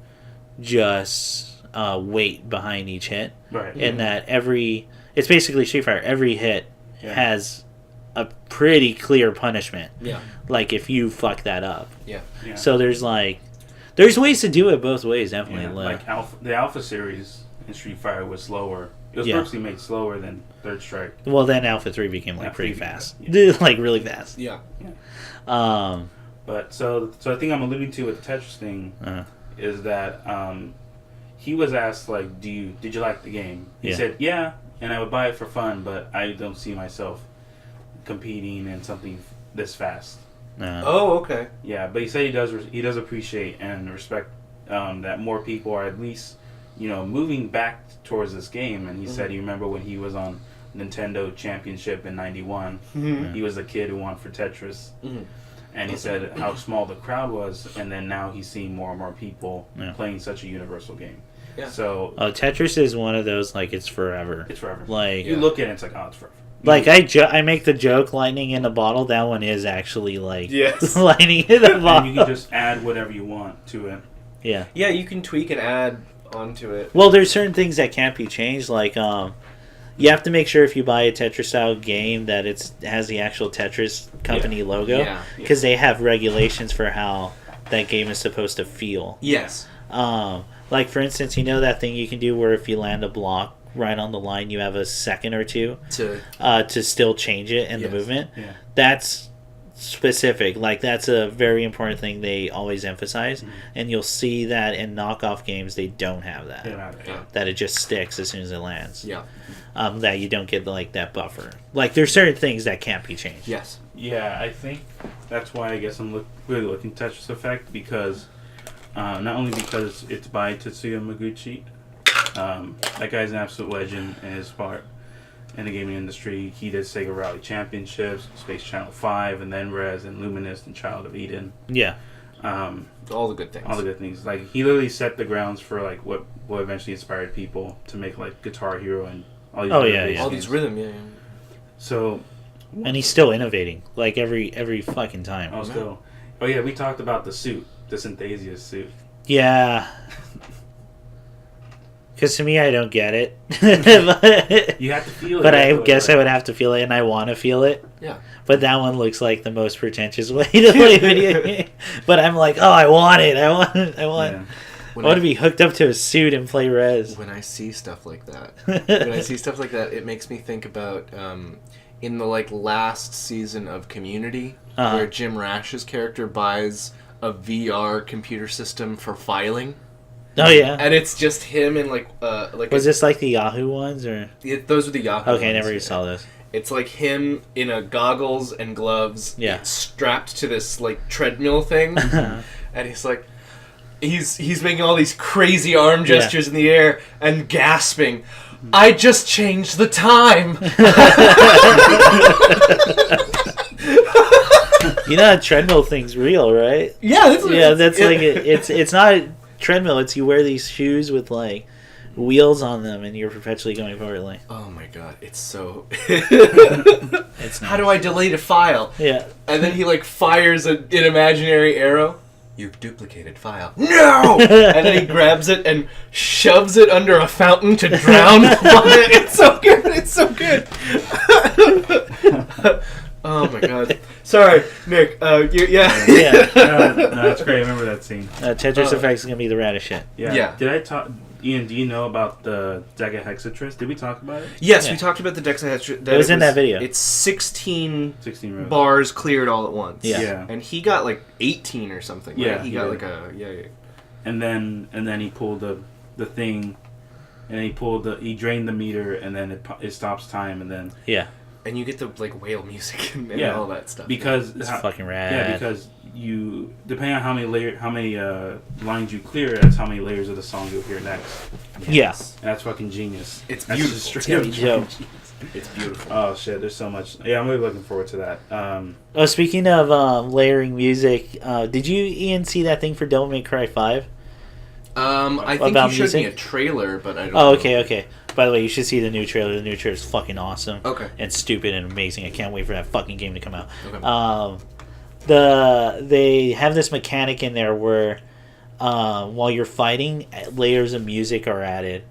just weight behind each hit. Right. In that it's basically Street Fighter. Every hit has a pretty clear punishment. Yeah. Like if you fuck that up. Yeah. Yeah. So there's ways to do it both ways, definitely. Yeah, like the Alpha series in Street Fighter was slower. It was purposely made slower than Third Strike. Well, then Alpha 3 became like Alpha pretty 3 fast. became- Like really fast. Yeah. But so I think I'm alluding to with the Tetris thing is that he was asked like, did you like the game? He said, yeah, and I would buy it for fun, but I don't see myself competing in something this fast. Oh, okay. Yeah, but he said he does appreciate and respect that more people are at least moving back towards this game. And he said he remember when he was on Nintendo Championship in '91. Mm-hmm. He was a kid who won for Tetris. Mm-hmm. And he said how small the crowd was, and then now he's seeing more and more people playing such a universal game. Yeah. So Tetris is one of those like it's forever. it's forever. Like you look at it, it's like, oh, it's forever. Like I make the joke lightning in a bottle. That one is actually like Yes. lightning in a And bottle. you can just add whatever you want to it. Yeah. Yeah, you can tweak and add onto it. Well, there's certain things that can't be changed. Like you have to make sure if you buy a Tetris style game that it has the actual Tetris company logo. Yeah. Because they have regulations for how that game is supposed to feel. Yes. Like for instance, that thing you can do where if you land a block right on the line, you have a second or two to still change it in the movement. Yeah. That's specific. Like that's a very important thing they always emphasize, and you'll see that in knockoff games they don't have that. Yeah. That it just sticks as soon as it lands. Yeah. That you don't get like that buffer. Like there's certain things that can't be changed. Yes. Yeah, I think that's why I guess I'm really looking at Tetris Effect because not only because it's by Tetsuya Maguchi. That guy's an absolute legend in his part in the gaming industry. He did Sega Rally Championships, Space Channel 5, and then Rez and Luminous and Child of Eden. Yeah. All the good things. All the good things. Like he literally set the grounds for like what eventually inspired people to make like Guitar Hero and all these Oh, yeah, All games. these rhythm, So And he's still innovating, like every fucking time. oh yeah, we talked about the suit, the Synthesia suit. Yeah. Because to me, I don't get it. but You have to feel it. but I guess I would have to feel it, and I want to feel it. Yeah. But that one looks like the most pretentious way to play a video game. But I'm like, oh, I want it. I want. Yeah. I want to be hooked up to a suit and play Rez. When I see stuff like that, it makes me think about in the last season of Community, where Jim Rash's character buys a VR computer system for filing. Oh yeah. And it's just him and Was this like the Yahoo ones or? those were the Yahoo. Okay, I ones, never saw those. It's like him in a goggles and gloves, strapped to this treadmill thing, and he's like, he's making all these crazy arm gestures in the air and gasping. I just changed the time. That treadmill thing's real, right? Yeah, it's not a treadmill. It's you wear these shoes with wheels on them, and you're perpetually going forward. Oh my god, it's so. It's How do I delete a file? Yeah. And then he fires an imaginary arrow. You've duplicated file. No! And then he grabs it and shoves it under a fountain to drown it. It's so good. It's so good. Oh my god. Sorry, Nick. Yeah. No, that's great. I remember that scene. Tetris Effect's gonna be the raddest shit. Yeah. Yeah. Did I talk? Ian, do you know about the Decahexatress? Did we talk about it? Yes, Yeah. we talked about the Decahexatress. It was in that video. It's 16 16 bars cleared all at once. Yeah. And he got like 18 or something. Right? Yeah, he he got did. like a And then he pulled the thing, and he drained the meter, and then it stops time, and then Yeah. And you get the like whale music and Yeah. all that stuff. because It's fucking rad. yeah, because you depending on how many lines you clear, that's how many layers of the song you'll hear next. Yes. And that's fucking genius. It's That's beautiful. just straight It's up gonna be dope. genius. It's beautiful. Oh shit, there's so much. Yeah, I'm really looking forward to that. Oh, speaking of layering music, did you, Ian, see that thing for Devil May Cry 5? I think About you showed me music? a trailer, but I don't Oh, know. okay. By the way, you should see the new trailer. The new trailer is fucking awesome. Okay. And stupid and amazing. I can't wait for that fucking game to come out. Okay. They have this mechanic in there where while you're fighting, layers of music are added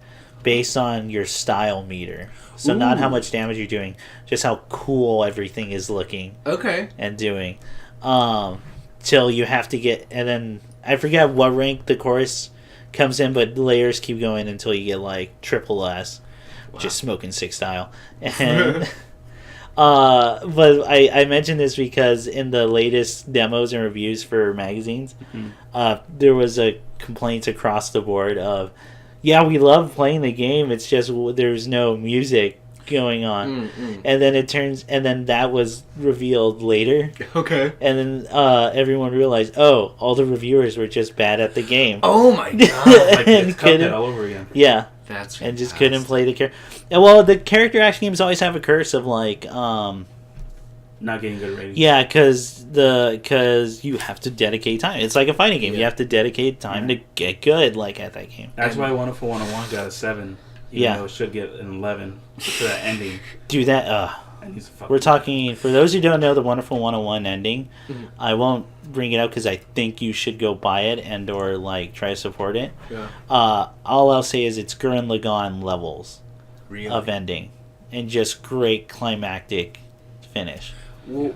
based on your style meter. So not how Ooh. much damage you're doing, just how cool everything is looking Okay. and doing. Till you have to get, and then I forget what rank the chorus comes in, but layers keep going until you get like triple S, which is Smoking Six style. And but I mentioned this because in the latest demos and reviews for magazines, there was a complaints across the board of, yeah, we love playing the game, it's just there's no music going on. And then that was revealed later, Okay. and then everyone realized, oh, all the reviewers were just bad at the game. Oh my god. like And it's couldn't- Cuphead all over again. Yeah, That's and just fantastic. couldn't play the character. Well, the character action games always have a curse of like, Not getting good ratings. yeah, because you have to dedicate time. It's like a fighting game. You Yeah. have to dedicate time to get good, like at that game. That's why Wonderful 101 got a 7. Even Yeah. though it should get an 11 for that ending. Do that. And he's a fucking We're talking, for those who don't know the Wonderful 101 ending, Mhm. I won't bring it up because I think you should go buy it and or like try to support it. Yeah. All I'll say is it's Gurren Lagann levels Really? of ending and just great climactic finish. Well,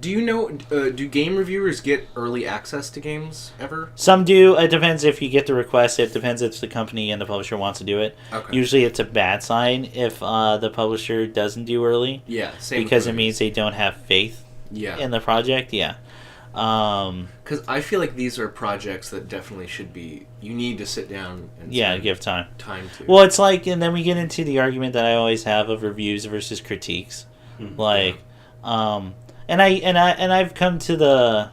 do you know? Do game reviewers get early access to games ever? Some do. It depends if you get the request. It depends if the company and the publisher wants to do it. Okay. Usually it's a bad sign if the publisher doesn't do early Yeah. Same. because with it means they don't have faith Yeah. in the project. Yeah. Because I feel like these are projects that definitely should be. You need to sit down and Yeah, spend give time. time to. Well, it's like, and then we get into the argument that I always have of reviews versus critiques. Like, and I've come to that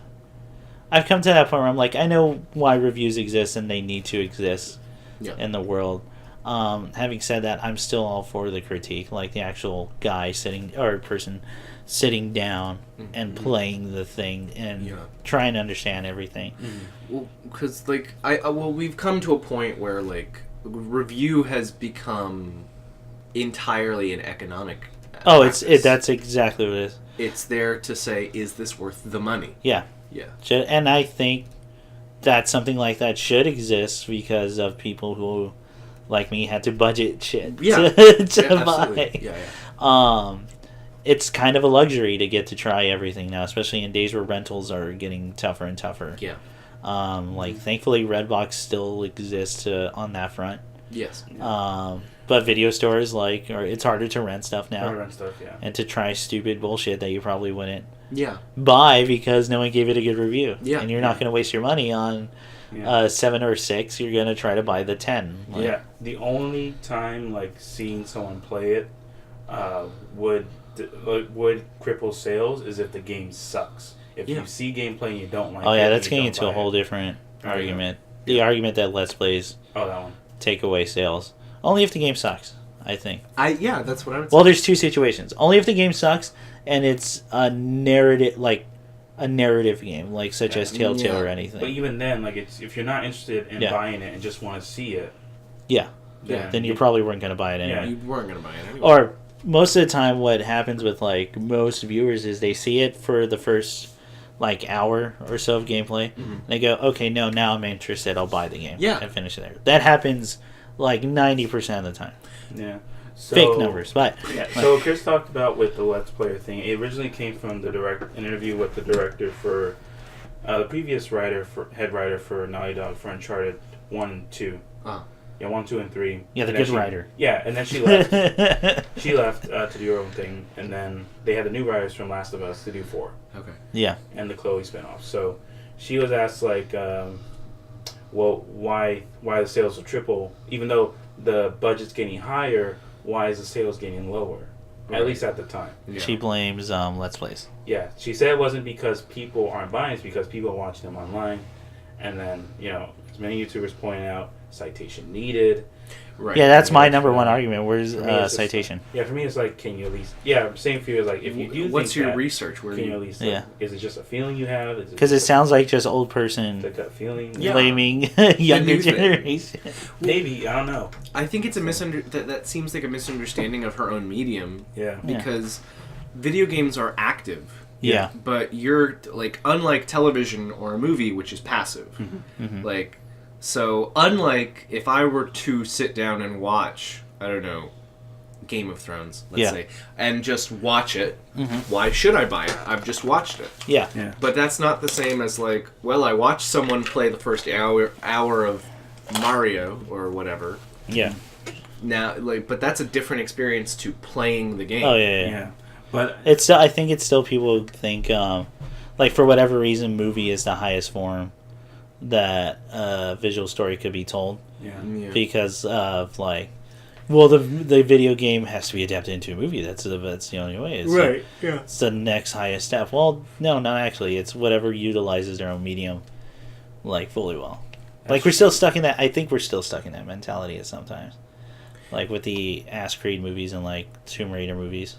point where I'm like, I know why reviews exist and they need to exist Yeah. in the world. Having said that, I'm still all for the critique, like the actual guy person sitting down and playing the thing and Yeah. trying to understand everything. Well, because like we've come to a point where like review has become entirely an economic. Oh, practice. that's exactly what it is. It's there to say, is this worth the money? Yeah. Yeah. And I think that something like that should exist because of people who, like me, had to budget shit Yeah. to Yeah, buy. absolutely. Yeah. It's kind of a luxury to get to try everything now, especially in days where rentals are getting tougher and tougher. Yeah. Like, thankfully, Redbox still exists on that front. Yes. But video stores, it's harder to rent stuff now. Run stuff, yeah. And to try stupid bullshit that you probably wouldn't Yeah. buy because no one gave it a good review. Yeah. And you're not going to waste your money on 7 or 6. You're going to try to buy the 10. Yeah. The only time seeing someone play it would cripple sales is if the game sucks. If you see gameplay and you don't like it. Oh yeah, then that's you getting don't into a buy whole it. different argument. The argument that Let's Plays Oh, that one. take away sales. Only if the game sucks, I think. Yeah, that's what I would say. Well, there's two situations. Only if the game sucks and it's a narrative game, such as Telltale or anything. But even then, if you're not interested in buying it and just want to see it, then you probably weren't going to buy it anyway. You weren't going to buy it anyway. Or most of the time, what happens with most viewers is they see it for the first hour or so of gameplay. And they go, okay, no, now I'm interested. I'll buy the game. Yeah. And finish it there. That happens 90% of the time. yeah. Fake numbers, but Yeah, so Chris talked about with the Let's Player thing. It originally came from an interview with the director for the previous head writer for Naughty Dog for Uncharted 1 and 2. Yeah, 1, 2, and 3. Yeah, the and good writer. Yeah, and then she left. She left to do her own thing, and then they had the new writers from Last of Us to do 4. Okay. Yeah. And the Chloe spinoff. So she was asked like, well, why the sales will triple, even though the budget's getting higher? Why is the sales getting lower? Right. At least at the time. Yeah. She blames Let's Plays. Yeah, she said it wasn't because people aren't buying; it's because people are watching them online, and then as many YouTubers pointing out, citation needed. Right. Yeah, that's my number one argument. Where's For me, it's just citation? Yeah, for me, it's like, can you at least? Yeah, same for you. Like, if you do, what's think your that, research? Where can you you at least? Yeah. Is it just a feeling you have? Because it sounds like just old person the gut feeling. Yeah. blaming younger new thing. generation. Maybe, I don't know. I think it's a that seems like a misunderstanding of her own medium Yeah. because video games are active. Yeah. But you're like, unlike television or a movie, which is passive. Mhm. Like, so unlike if I were to sit down and watch, I don't know, Game of Thrones, let's say, and just watch it, why should I buy it? I've just watched it. Yeah. Yeah. But that's not the same as like, well, I watched someone play the first hour of Mario or whatever. Yeah. Now, like, but that's a different experience to playing the game. Oh yeah. Yeah. But It's still, I think it's still people think like for whatever reason movie is the highest form that visual story could be told yeah. because of like, well, the video game has to be adapted into a movie. That's the only way. It's Yeah. it's the next highest step. Well, no, not actually. It's whatever utilizes their own medium like fully well. Like we're still stuck in that. I think we're still stuck in that mentality at sometimes. Like with the Ass Creed movies and like Tomb Raider movies.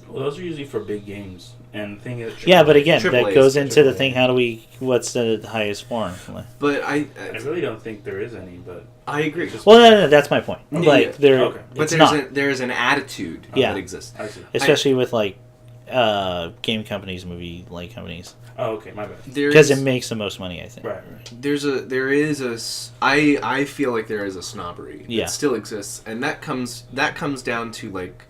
Well, those are usually for big games, and the thing is, Yeah, but again, Triple that A's, goes into the triple thing. What's the highest form? Like, But I really don't think there is any. But I agree. just, well, no, that's my point. Like, there, Okay. But it's not, there's an attitude Yeah. that exists. I see. especially with like game companies, movie like companies, Oh, okay, my bad. because it makes the most money. I think. Right. I feel like there is a snobbery Yeah. that still exists, and that comes down to like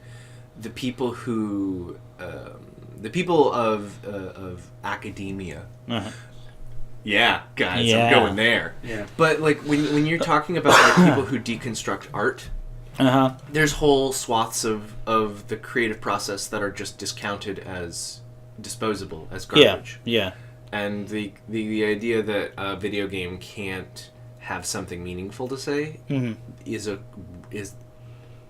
the people who of academia. Uh-huh. Yeah, guys, Yeah. I'm going there. Yeah. But like when you're talking about like people who deconstruct art, there's whole swaths of the creative process that are just discounted as disposable, as garbage. Yeah. And the idea that a video game can't have something meaningful to say is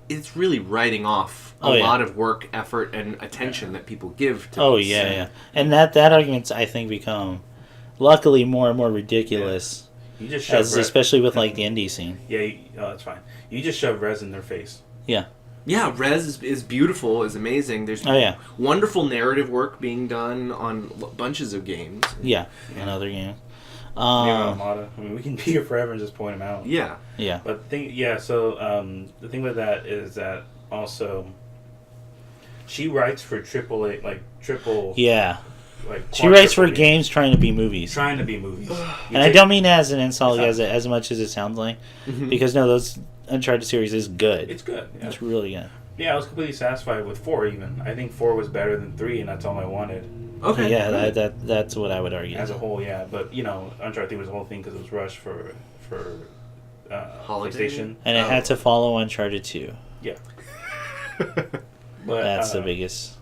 it's really writing off a lot of work, effort, and attention that people give to Oh this. yeah. And that arguments I think become luckily more and more ridiculous, You just shove especially with like the indie scene. Yeah, that's fine. You just shove res in their face. Yeah. Yeah, Rez is beautiful, is amazing. There's wonderful narrative work being done on bunches of games. Yeah. And other games. Automata. I mean, we can be here forever and just point them out. Yeah. Yeah. But the thing with that is that also she writes for triple. Yeah. Like She writes for quadruple games trying to be movies. Trying to be movies. And I don't mean as an insult as much as it sounds like, because no, those Uncharted series is good. It's good. Yeah. It's really good. Yeah, I was completely satisfied with 4 even. I think 4 was better than 3, and that's all I wanted. Okay. Yeah, that's what I would argue. As a whole, yeah. But, Uncharted 3 was the whole thing because it was rushed for Holiday? PlayStation. And it had to follow Uncharted 2. Yeah. That's the biggest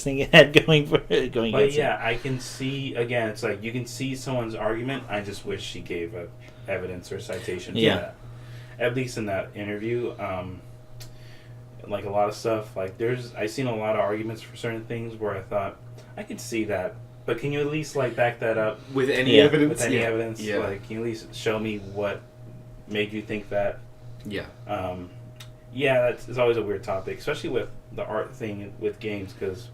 thing it had going for it. But yeah, I can see, again, it's like you can see someone's argument. I just wish she gave evidence or citation for that. At least in that interview, like a lot of stuff, like I've seen a lot of arguments for certain things where I thought, I could see that, but can you at least like back that up with any evidence? With any evidence? Yeah. Like, can you at least show me what made you think that? Yeah. It's always a weird topic, especially with the art thing with games, because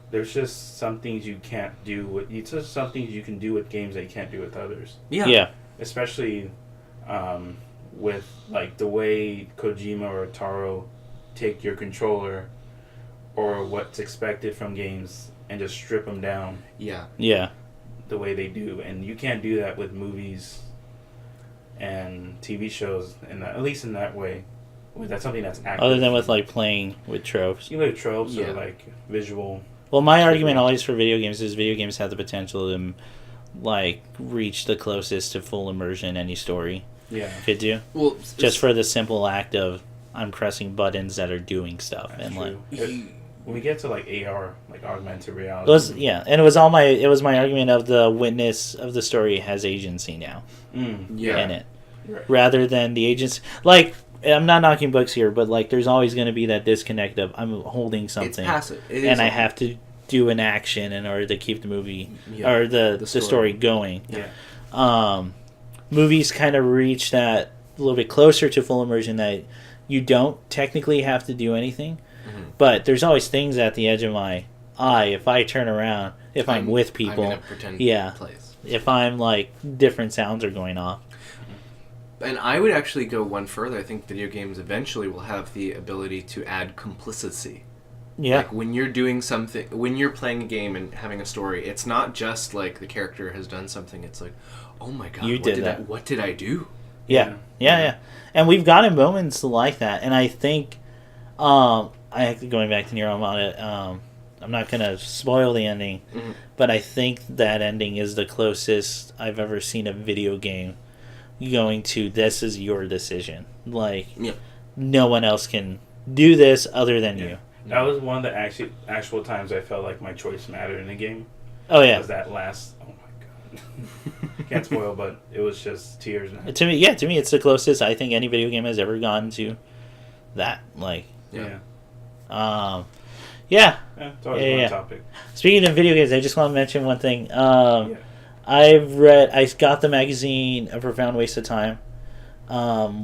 there's just some things you can't do. It's just some things you can do with games that you can't do with others. Yeah. Especially with like the way Kojima or Taro take your controller or what's expected from games and just strip them down. Yeah. The way they do, and you can't do that with movies and TV shows, and at least in that way. That's something that's active. Other than with like playing with tropes. You like tropes or like visual. Well, my argument always for video games is video games have the potential to like reach the closest to full immersion any story could do. Well, Just for the simple act of I'm pressing buttons that are doing stuff. That's and true. When we get to like AR, like augmented reality, and it was my argument of the witness of the story has agency now in it, right. rather than the agency. Like, I'm not knocking books here, but like there's always going to be that disconnect of I'm holding something, it's passive, and I have to do an action in order to keep the movie or the story going. Movies kind of reach that a little bit closer to full immersion that you don't technically have to do anything. But there's always things at the edge of my eye if I turn around, if I'm with people. I'm in a pretend place. If I'm like, different sounds are going off. And I would actually go one further. I think video games eventually will have the ability to add complicity. Yeah. Like when you're doing something, when you're playing a game and having a story, it's not just like the character has done something. It's like, oh my god, what did I do? Yeah. And we've gotten moments like that. And I think, going back to Nier Automata, I'm not going to spoil the ending, but I think that ending is the closest I've ever seen a video game going to this is your decision. Like, no one else can do this other than you. That was one of the actual times I felt like my choice mattered in a game. Oh, yeah. Was that last... Oh, my God. Can't spoil, but it was just tears. To me, it's the closest I think any video game has ever gone to that. Like... Yeah. It's always one topic. Speaking of video games, I just want to mention one thing. I got the magazine A Profound Waste of Time,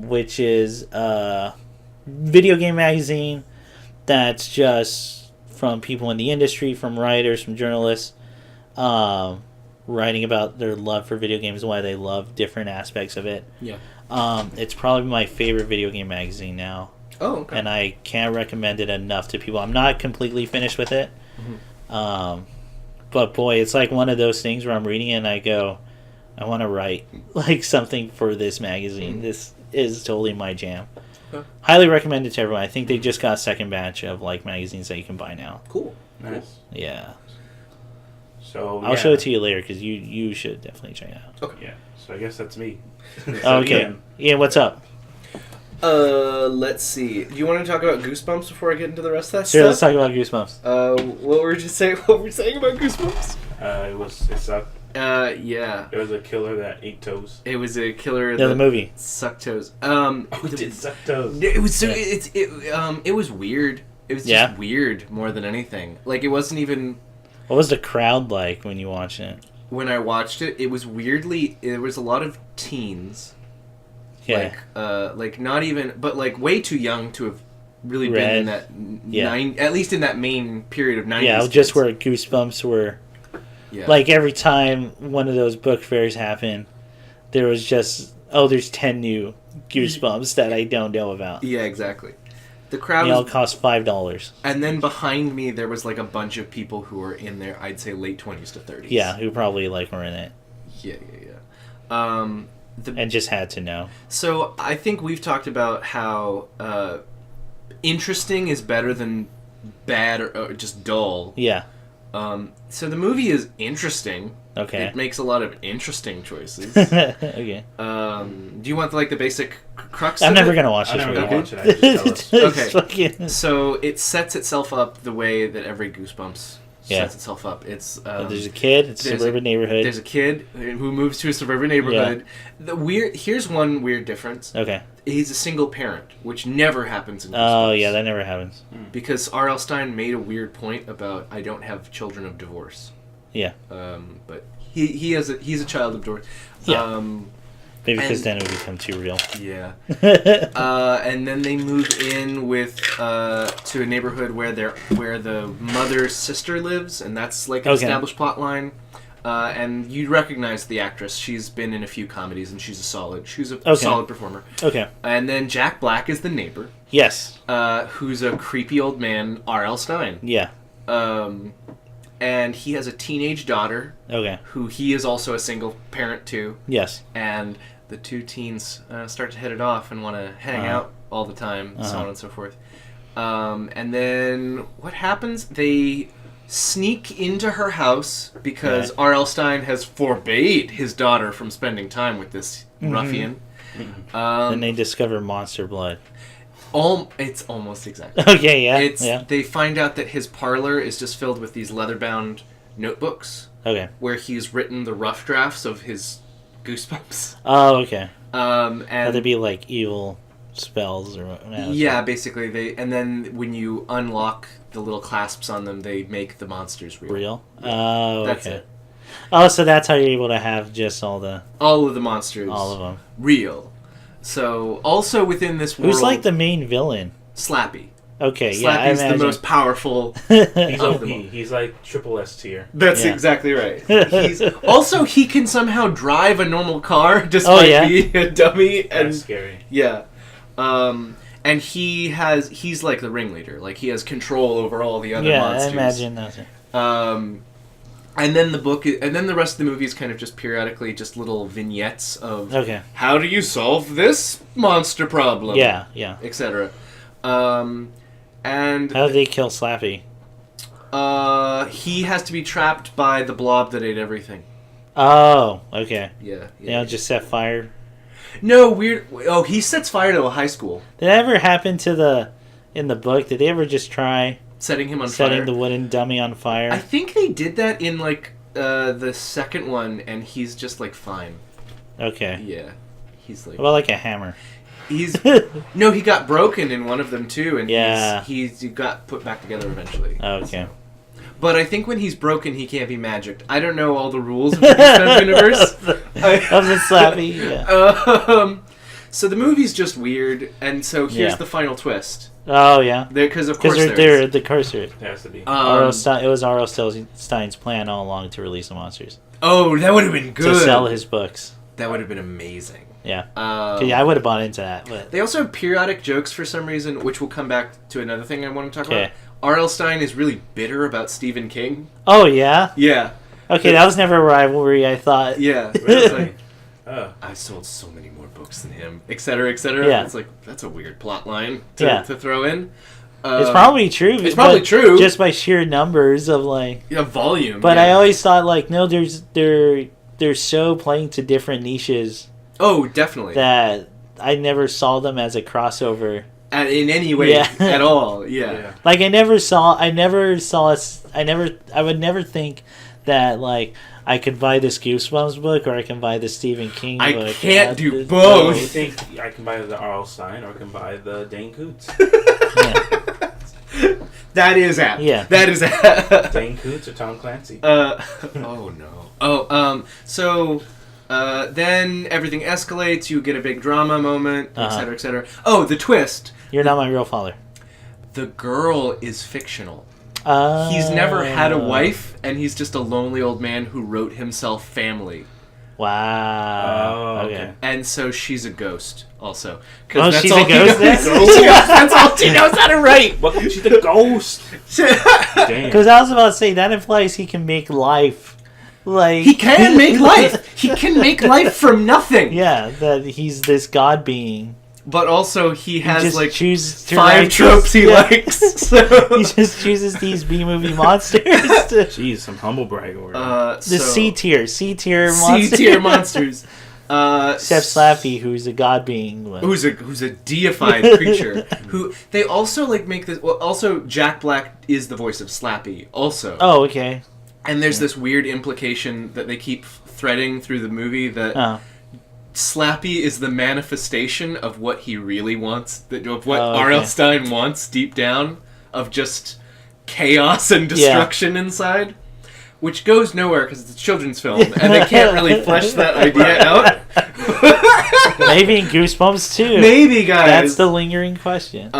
which is a video game magazine that's just from people in the industry, from writers, from journalists, writing about their love for video games and why they love different aspects of it. Yeah. It's probably my favorite video game magazine now. Oh, okay. And I can't recommend it enough to people. I'm not completely finished with it. But boy, it's like one of those things where I'm reading it and I go, I want to write like something for this magazine. This is totally my jam. Okay. Highly recommend it to everyone. I think they just got a second batch of like magazines that you can buy now. Cool. Nice. Yeah. So I'll show it to you later because you should definitely check it out. Okay. Yeah. So I guess that's me. Okay. Ian, what's up? Let's see. Do you want to talk about Goosebumps before I get into the rest of that Sure, stuff? let's talk about Goosebumps. What were you saying? What were we saying about Goosebumps? It sucked. Yeah. It was a killer that ate toes. It was a killer the movie sucked toes. It did suck toes. It was it was weird. It was just weird more than anything. Like it wasn't even. What was the crowd like when you watched it? When I watched it, it was weirdly. There was a lot of teens. Yeah. Like not even, but like way too young to have really been in that at least in that main period of 90s. Yeah, just where Goosebumps were. Yeah. Like every time one of those book fairs happened, there was just there's 10 new Goosebumps that I don't know about. Yeah, exactly. The crowd all cost $5. And then behind me there was like a bunch of people who were in their I'd say late 20s to 30s. Yeah, who probably like were in it. Yeah. And just had to know. So I think we've talked about how interesting is better than bad or just dull. Yeah. So the movie is interesting. Okay. It makes a lot of interesting choices. Okay. Do you want the basic crux I'm of never it? going to watch it. I'm never going to watch it. I just tell us. Okay. So it sets itself up the way that every Goosebumps sets itself up. It's there's a kid. It's a suburban neighborhood. There's a kid who moves to a suburban neighborhood. Yeah. Here's one weird difference. Okay. He's a single parent, which never happens in Goosebumps. Oh yeah, that never happens. Because R.L. Stine made a weird point about I don't have children of divorce. Yeah. But he's a child of divorce. Yeah. Maybe because then it would become too real. Yeah. And then they move in with to a neighborhood where the mother's sister lives, and that's like an established plot line. And you recognize the actress. She's been in a few comedies, and she's a solid performer. Okay. And then Jack Black is the neighbor. Yes. Who's a creepy old man, R.L. Stine. Yeah. And he has a teenage daughter. Okay. Who he is also a single parent to. Yes. And the two teens start to hit it off and want to hang out all the time, so on and so forth. And then what happens? They sneak into her house because R.L. Stine has forbade his daughter from spending time with this ruffian. Then they discover monster blood. It's almost exactly. Okay, yeah. They find out that his parlor is just filled with these leather-bound notebooks. Okay. Where he's written the rough drafts of his Goosebumps. Oh, okay. And that'd be like evil spells or whatever. Yeah, basically and then when you unlock the little clasps on them, they make the monsters real. Yeah. Oh, that's okay. it. Oh, so that's how you're able to have just all of the monsters. All of them. Real. So, also within this world... Who's like the main villain? Slappy. Okay, Slappy's the most powerful he's OP. He's like triple S tier. That's exactly right. He can somehow drive a normal car despite being a dummy. That's scary. Yeah. And he's like the ringleader. Like, he has control over all the other monsters. Yeah, I imagine that. And then the rest of the movie is kind of just periodically just little vignettes of how do you solve this monster problem? Yeah, etc. And how do they kill Slappy? He has to be trapped by the blob that ate everything. Oh, okay. Yeah. You know, just set fire. No, weird. Oh, he sets fire to a high school. Did that ever happen in the book? Did they ever just try setting him on fire? Setting the wooden dummy on fire? I think they did that in like the second one, and he's just like fine. Okay. Yeah, he's like. What about like a hammer? No, he got broken in one of them too, and he got put back together eventually. Okay. But I think when he's broken, he can't be magicked. I don't know all the rules of the Goosebumps universe. Of the Slappy, yeah. So the movie's just weird, and so here's the final twist. Oh, yeah. Because of course they're the cursor. It has to be. It was R.L. Stine's plan all along to release the monsters. Oh, that would have been good. To sell his books. That would have been amazing. Yeah. I would have bought into that. But they also have periodic jokes for some reason, which will come back to another thing I want to talk about. R.L. Stine is really bitter about Stephen King. Oh, yeah? Yeah. Okay, that was never a rivalry, I thought. Yeah. It's like, I sold so many more books than him, etc., etc. Yeah. It's like, that's a weird plot line to throw in. It's probably true. It's probably true. Just by sheer numbers of, like... Yeah, volume. But I always thought, like, no, they're so playing to different niches. Oh, definitely. That I never saw them as a crossover. In any way at all, yeah. Like, I would never think that, like, I could buy this Goosebumps book or I can buy the Stephen King book. I can't do both. You think I can buy the R.L. Stine or I can buy the Dane Coots? That is apt. Yeah. That is apt. Dane Coots or Tom Clancy? Oh, no. So... then everything escalates, you get a big drama moment, etc., etc. Oh, the twist. You're not my real father. The girl is fictional. He's never had a wife, and he's just a lonely old man who wrote himself family. Wow. Oh, okay. And so she's a ghost, also. Oh, she's a ghost then? That's all she knows how to write. What? She's a ghost. Damn. Because I was about to say, that implies he can make life. Like he can make life. He can make life from nothing. Yeah, that he's this god being. But also he has like 5 tropes he likes. So. He just chooses these B-movie monsters. Jeez, some humble brag over the C-tier monsters. C-tier monsters. Except Slappy, who's a god being. Who's a deified creature. Who they also like make this. Well, also Jack Black is the voice of Slappy. Also. Oh, okay. And there's this weird implication that they keep threading through the movie that Slappy is the manifestation of what he really wants, of what R.L. Stine wants deep down, of just chaos and destruction inside, which goes nowhere because it's a children's film, and they can't really flesh that idea out. Maybe in Goosebumps too. Maybe, guys. That's the lingering question.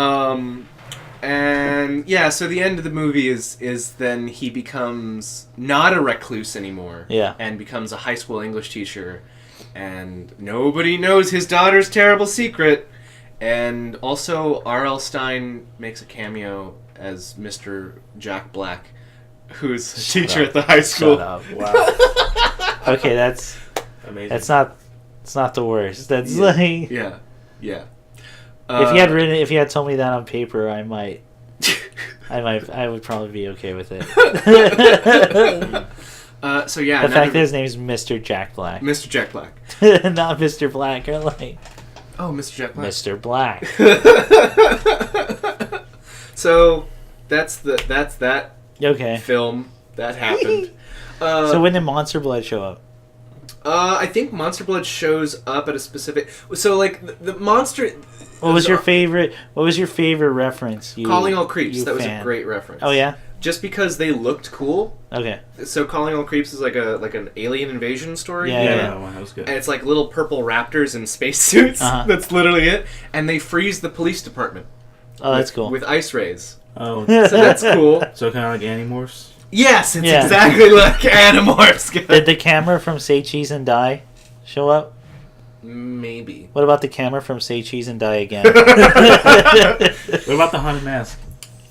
And so the end of the movie is then he becomes not a recluse anymore. Yeah. And becomes a high school English teacher. And nobody knows his daughter's terrible secret. And also R.L. Stine makes a cameo as Mr. Jack Black, who's a teacher at the high school. Shut up. Wow. Okay, that's amazing. It's not the worst. That's like Yeah. if you had told me that on paper, I might I would probably be okay with it. So yeah, The fact that his name is Mr. Jack Black. Mr. Jack Black. Not Mr. Black, or like Oh, Mr. Jack Black. Mr. Black. So that's that Okay. film that happened. So when did Monster Blood show up? I think Monster Blood shows up at a specific. So like the monster. What was your favorite reference? Calling All Creeps. That was fan? a great reference. Oh yeah. Just because they looked cool. Okay. So Calling All Creeps is like an alien invasion story. Yeah. That was good. And it's like little purple raptors in spacesuits. Uh-huh. That's literally it. And they freeze the police department. Oh, that's cool. With ice rays. Oh, So that's cool. so kind of like Animorphs. Yes, it's Yeah. exactly like Animorphs. Did the camera from Say Cheese and Die show up? Maybe. What about the camera from Say Cheese and Die Again? What about the Haunted Mask?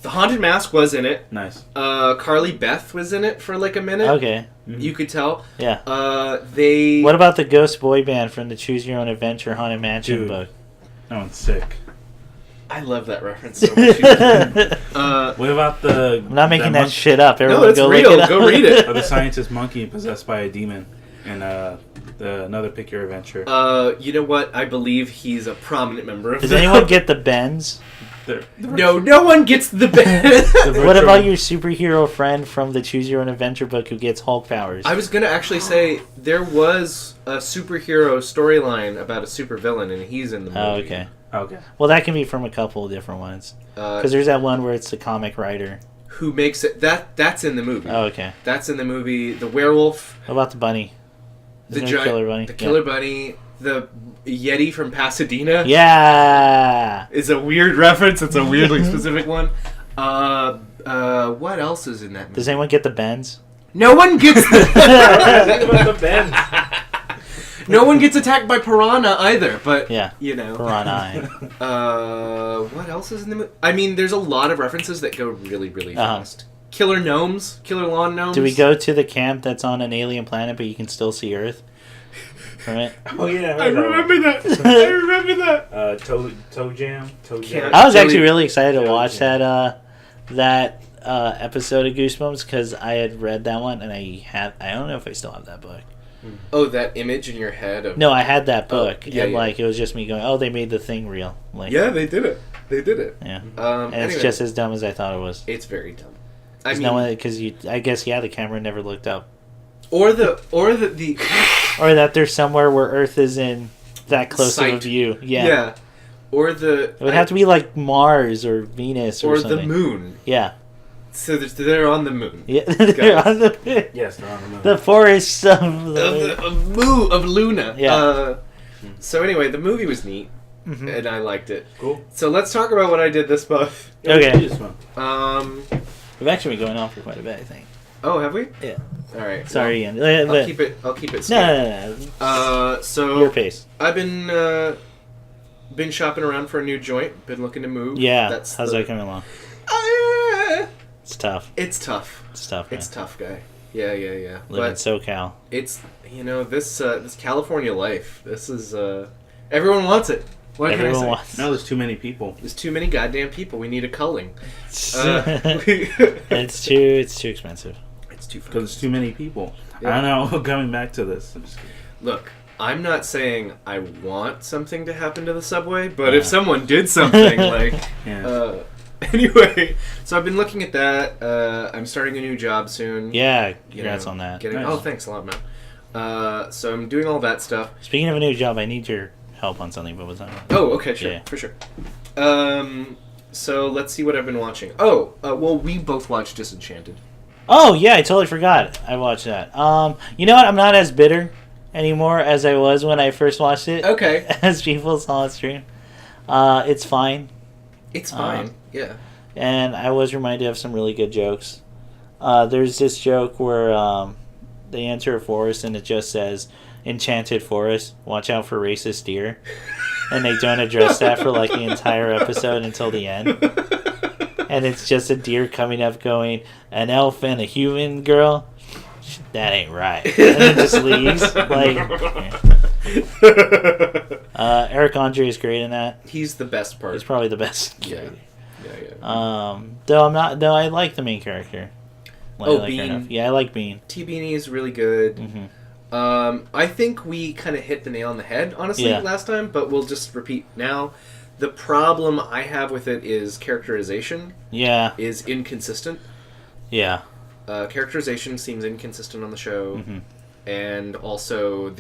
The Haunted Mask was in it. Nice. Carly Beth was in it for like a minute. Okay. You could tell. Yeah. They. What about the Ghost Boy Band from the Choose Your Own Adventure Haunted Mansion Dude. book? That one's sick. I love that reference so much. What about the... I'm not making that shit up. No, Everyone it's go real. look it up. Go read it. Or the scientist monkey possessed by a demon in another Pick Your Adventure. You know what? I believe he's a prominent member of Does the- anyone get the Bends? No one gets the band. What about your superhero friend from the Choose Your Own Adventure book who gets Hulk powers? I was gonna actually say there was a superhero storyline about a supervillain, and he's in the movie. Oh, okay. Okay. Well, that can be from a couple of different ones. Because there's that one where it's the comic writer. Who makes it? That's in the movie. Oh, okay. That's in the movie. The werewolf. What about the bunny? The Isn't there a giant killer bunny. The killer bunny. The Yeti from Pasadena. Yeah. Is a weird reference. It's a weirdly specific one. What else is in that movie? Does anyone get the Bends? No one gets. Think about the bend. No one gets attacked by piranha either. But Yeah. you know. Piranha. What else is in the movie? I mean, there's a lot of references that go really, really fast. Killer gnomes, killer lawn gnomes. Do we go to the camp that's on an alien planet, but you can still see Earth? Right? Oh, yeah. I remember that. I remember that. Toe Jam. Can't- I was Jelly- actually really excited to watch Yeah. that episode of Goosebumps because I had read that one and I don't know if I still have that book. Oh, that image in your head of. No, I had that book yeah, and yeah. like it was just me going, "Oh, they made the thing real." Like, Yeah, they did it. They did it. yeah. And And it's just as dumb as I thought it was. It's very dumb. I There's mean, no one because I guess the camera never looked up, or the or that there's somewhere where Earth is in that close of a Sight. view. Yeah. yeah, or the It would have to be like Mars or Venus or or something. the moon. Yeah. So they're on the moon. Yeah. They're on the, Yes, they're on the moon. the forests of the Of Luna. Yeah. So anyway, the movie was neat, Mhm. and I liked it. Cool. So let's talk about what I did this month. Okay. This one. We've actually been going on for quite a bit, I think. Oh, have we? Yeah. All right. Sorry, Ian. Well, But- I'll keep it. I'll keep it. No, Straight. no. So Your pace. I've been shopping around for a new joint. Been looking to move. Yeah. That's How's that coming along? It's tough. It's tough. It's tough, man. It's tough, guy. Yeah. Living in But SoCal. it's this California life. This is everyone wants it. What Everyone can I say? wants. No, there's too many people. There's too many goddamn people. We need a culling. It's too expensive. It's too Because fucking. there's too many people. Yeah. I don't know. Coming back to this. I'm just kidding. Look, I'm not saying I want something to happen to the subway, but if Yeah. someone did something, like, Yeah. anyway, so I've been looking at that. I'm starting a new job soon. Yeah, you congrats know, on that. Nice. Oh, thanks a lot, man. So I'm doing all that stuff. Speaking of a new job, I need your help on something, but what's that? Oh, okay, sure, Yeah. for sure. So let's see what I've been watching. Oh, well, we both watched Disenchanted. Oh, yeah, I totally forgot. I watched that. You know what? I'm not as bitter anymore as I was when I first watched it. Okay. As people saw on stream. It's fine. It's fine. Yeah. And I was reminded of some really good jokes. There's this joke where they enter a forest and it just says, "Enchanted forest, watch out for racist deer." And they don't address that for like the entire episode until the end. And it's just a deer coming up going, "An elf and a human girl? That ain't right." And then just leaves. Like, Eric Andre is great in that. He's the best part. He's probably the best. Yeah. Though I'm not. Though I like the main character. Bean. Yeah, I like Bean. T Beanie is really good. Mm-hmm. I think we kind of hit the nail on the head, honestly, last time, but we'll just repeat now. The problem I have with it is characterization. Yeah. Is inconsistent. Yeah. Characterization seems inconsistent on the show. Mm-hmm. And also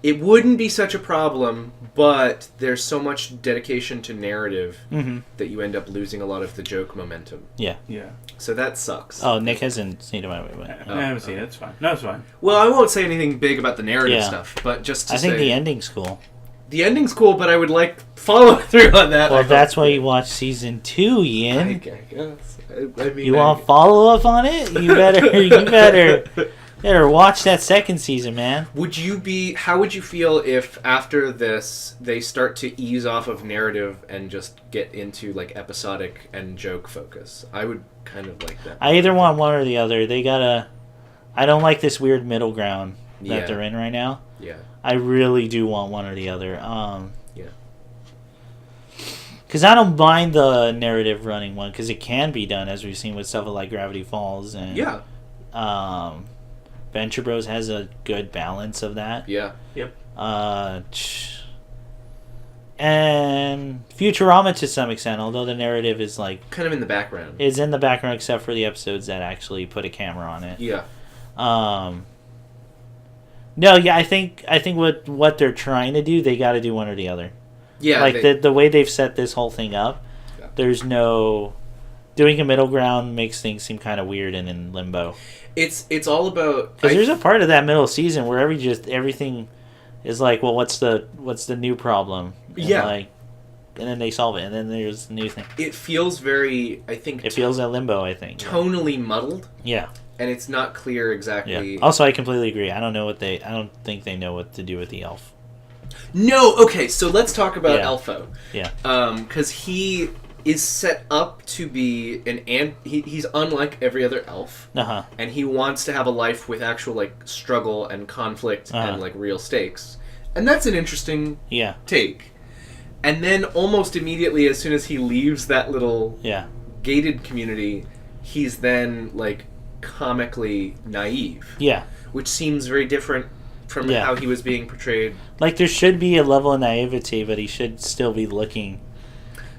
it wouldn't be such a problem, but there's so much dedication to narrative that you end up losing a lot of the joke momentum. Yeah. Yeah. So that sucks. Oh, Nick hasn't seen it. I haven't seen it. It's fine. No, it's fine. Well, I won't say anything big about the narrative stuff, but just to I think the ending's cool. The ending's cool, but I would like follow through on that. Well, that's why you watch season 2, Ian. I guess. I mean, you want follow up on it? You better watch that second season, man. How would you feel if after this they start to ease off of narrative and just get into like episodic and joke focus? I would kind of like that. I either want one or the other. I don't like this weird middle ground that they're in right now. Yeah. I really do want one or the other. Yeah. Because I don't mind the narrative running one, because it can be done, as we've seen with stuff like Gravity Falls. And, Venture Bros has a good balance of that. Yeah. Yep. And Futurama to some extent, although the narrative is like... kind of in the background. Is in the background, except for the episodes that actually put a camera on it. Yeah. No, yeah, I think what they're trying to do, they got to do one or the other. Yeah, like the way they've set this whole thing up, there's no doing a middle ground makes things seem kind of weird and in limbo. It's all about because there's a part of that middle season where everything is like, well, what's the new problem? And and then they solve it, and then there's the new thing. It feels very, I think, it feels at limbo. I think tonally muddled. Yeah. And it's not clear exactly. Yeah. Also, I completely agree. I don't think they know what to do with the elf. No. Okay. So let's talk about Elfo. Yeah. Because he is set up to be he's unlike every other elf. Uh-huh. And he wants to have a life with actual like struggle and conflict and like real stakes. And that's an interesting take. And then almost immediately, as soon as he leaves that little gated community, he's then like comically naive. Yeah. Which seems very different from how he was being portrayed. Like, there should be a level of naivety, but he should still be looking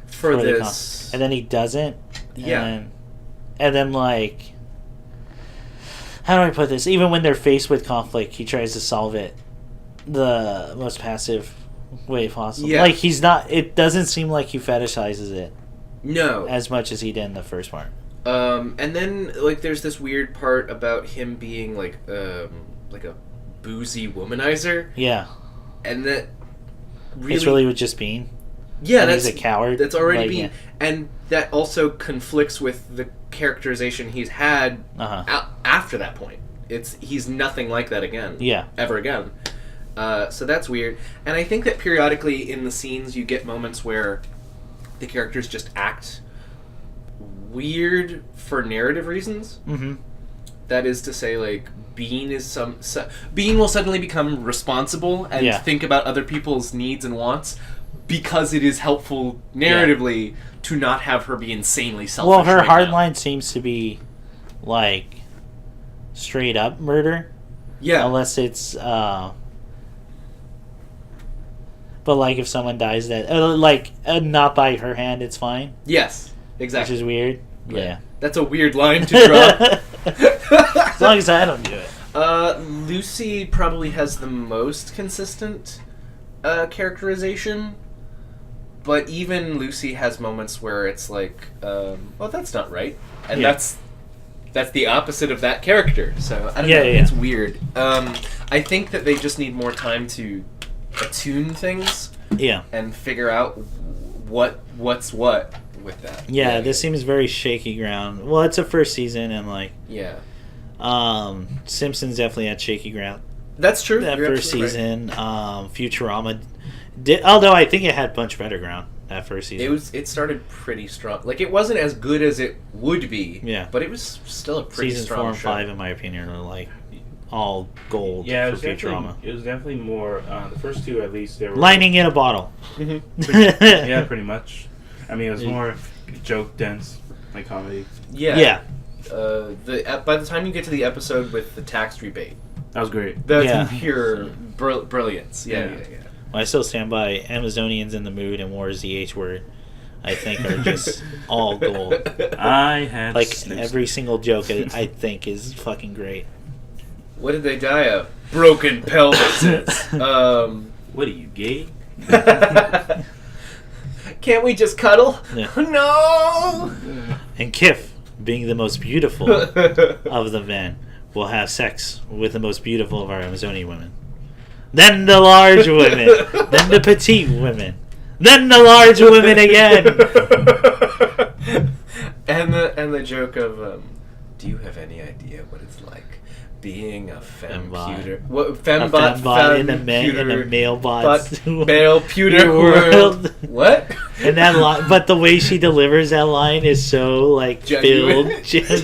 for this. And then he doesn't. Yeah. And then, like... How do I put this? Even when they're faced with conflict, he tries to solve it the most passive way possible. Yeah. Like, he's not... It doesn't seem like he fetishizes it. No. As much as he did in the first part. And then, like, there's this weird part about him being, like a boozy womanizer. Yeah. And that really... It's really with just Bean? Yeah, he's a coward. That's already Bean. Yeah. And that also conflicts with the characterization he's had after that point. He's nothing like that again. Yeah. Ever again. So that's weird. And I think that periodically in the scenes you get moments where the characters just act weird for narrative reasons. Mm-hmm. That is to say, like, Bean will suddenly become responsible and think about other people's needs and wants because it is helpful narratively to not have her be insanely selfish. Well, her hardline seems to be, like, straight up murder. Yeah. Unless it's, but, like, if someone dies not by her hand, it's fine. Yes, exactly. Which is weird. Yeah. That's a weird line to draw. As long as I don't do it. Lucy probably has the most consistent characterization, but even Lucy has moments where it's like, oh, that's not right, and that's the opposite of that character. So I don't know. It's weird. I think that they just need more time to attune things. Yeah. And figure out what's what with that. Yeah, this seems very shaky ground. Well, it's a first season, and like Simpsons definitely had shaky ground. That's true. That first season, right. Futurama did, although I think it had much better ground that first season. It started pretty strong. Like, it wasn't as good as it would be. Yeah, but it was still a pretty strong show. Season 4 and 5, in my opinion, are like all gold. Yeah, for Futurama. It was definitely more. The first two, at least, they were lightning in a bottle. Mm-hmm. Pretty much. I mean, it was more joke dense, like comedy. Yeah. By the time you get to the episode with the tax rebate, That was great. that's pure brilliance. Yeah. Well, I still stand by Amazonians in the mood and War is the H word. I think are just all gold. I had Like snips. every single joke I think is fucking great. What did they die of? Broken pelvises. What are you, gay? Can't we just cuddle? Yeah. No. And Kif, being the most beautiful of the men, will have sex with the most beautiful of our Amazonian women. Then the large women. Then the petite women. Then the large women again. and the joke of, do you have any idea what it's like being a femputer? What A fembot in a male bot male pewter world. What? And that line, but the way she delivers that line is so like Genuine. filled.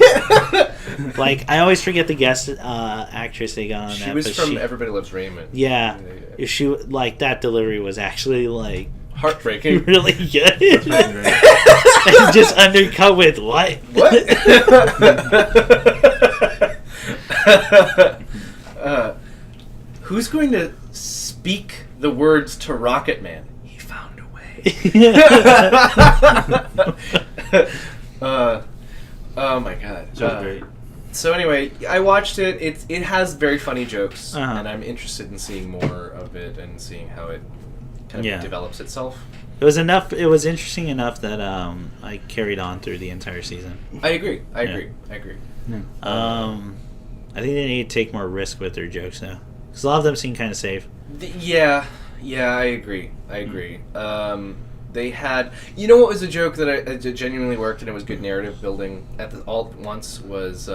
Like I always forget the guest actress they got on She that. was but from Everybody Loves Raymond. Yeah, if she like that delivery was actually like heartbreaking. really good. And just undercut with what? Who's going to speak the words to Rocket Man? He found a way. Oh my god. So great. So anyway, I watched it. It has very funny jokes, Uh-huh. and I'm interested in seeing more of it and seeing how it kind of develops itself. It was enough. It was interesting enough that I carried on through the entire season. I agree. I agree. I think they need to take more risk with their jokes now, because a lot of them seem kind of safe. Yeah, I agree. They had, you know, what was a joke that I genuinely worked and it was good narrative building all at once was,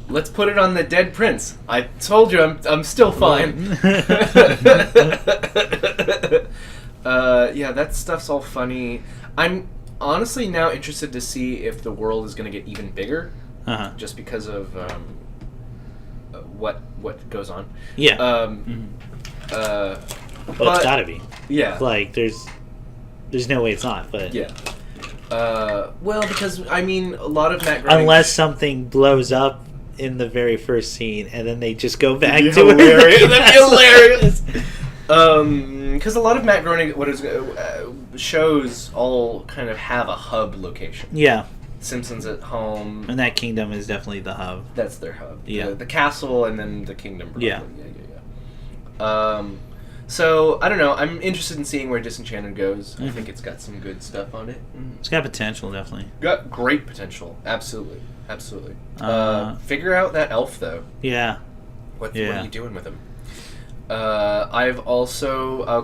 let's put it on the dead prince. I told you I'm still fine. Yeah, that stuff's all funny. I'm honestly now interested to see if the world is going to get even bigger, just because of what goes on. Yeah. But It's gotta be. Yeah. Like there's no way it's not. But yeah. Well, because I mean, a lot of Matt Groening, unless something blows up in the very first scene and then they just go back to hilarious. it. That'd be hilarious. Because a lot of Matt Groening shows all kind of have a hub location. Yeah. Simpsons at Home. And that kingdom is definitely the hub. That's their hub. Yeah. The castle and then the kingdom. Probably. Yeah. So, I don't know. I'm interested in seeing where Disenchanted goes. Mm-hmm. I think it's got some good stuff on it. It's got potential, definitely. Got great potential. Absolutely. Figure out that elf, though. Yeah. What are you doing with him? I've also...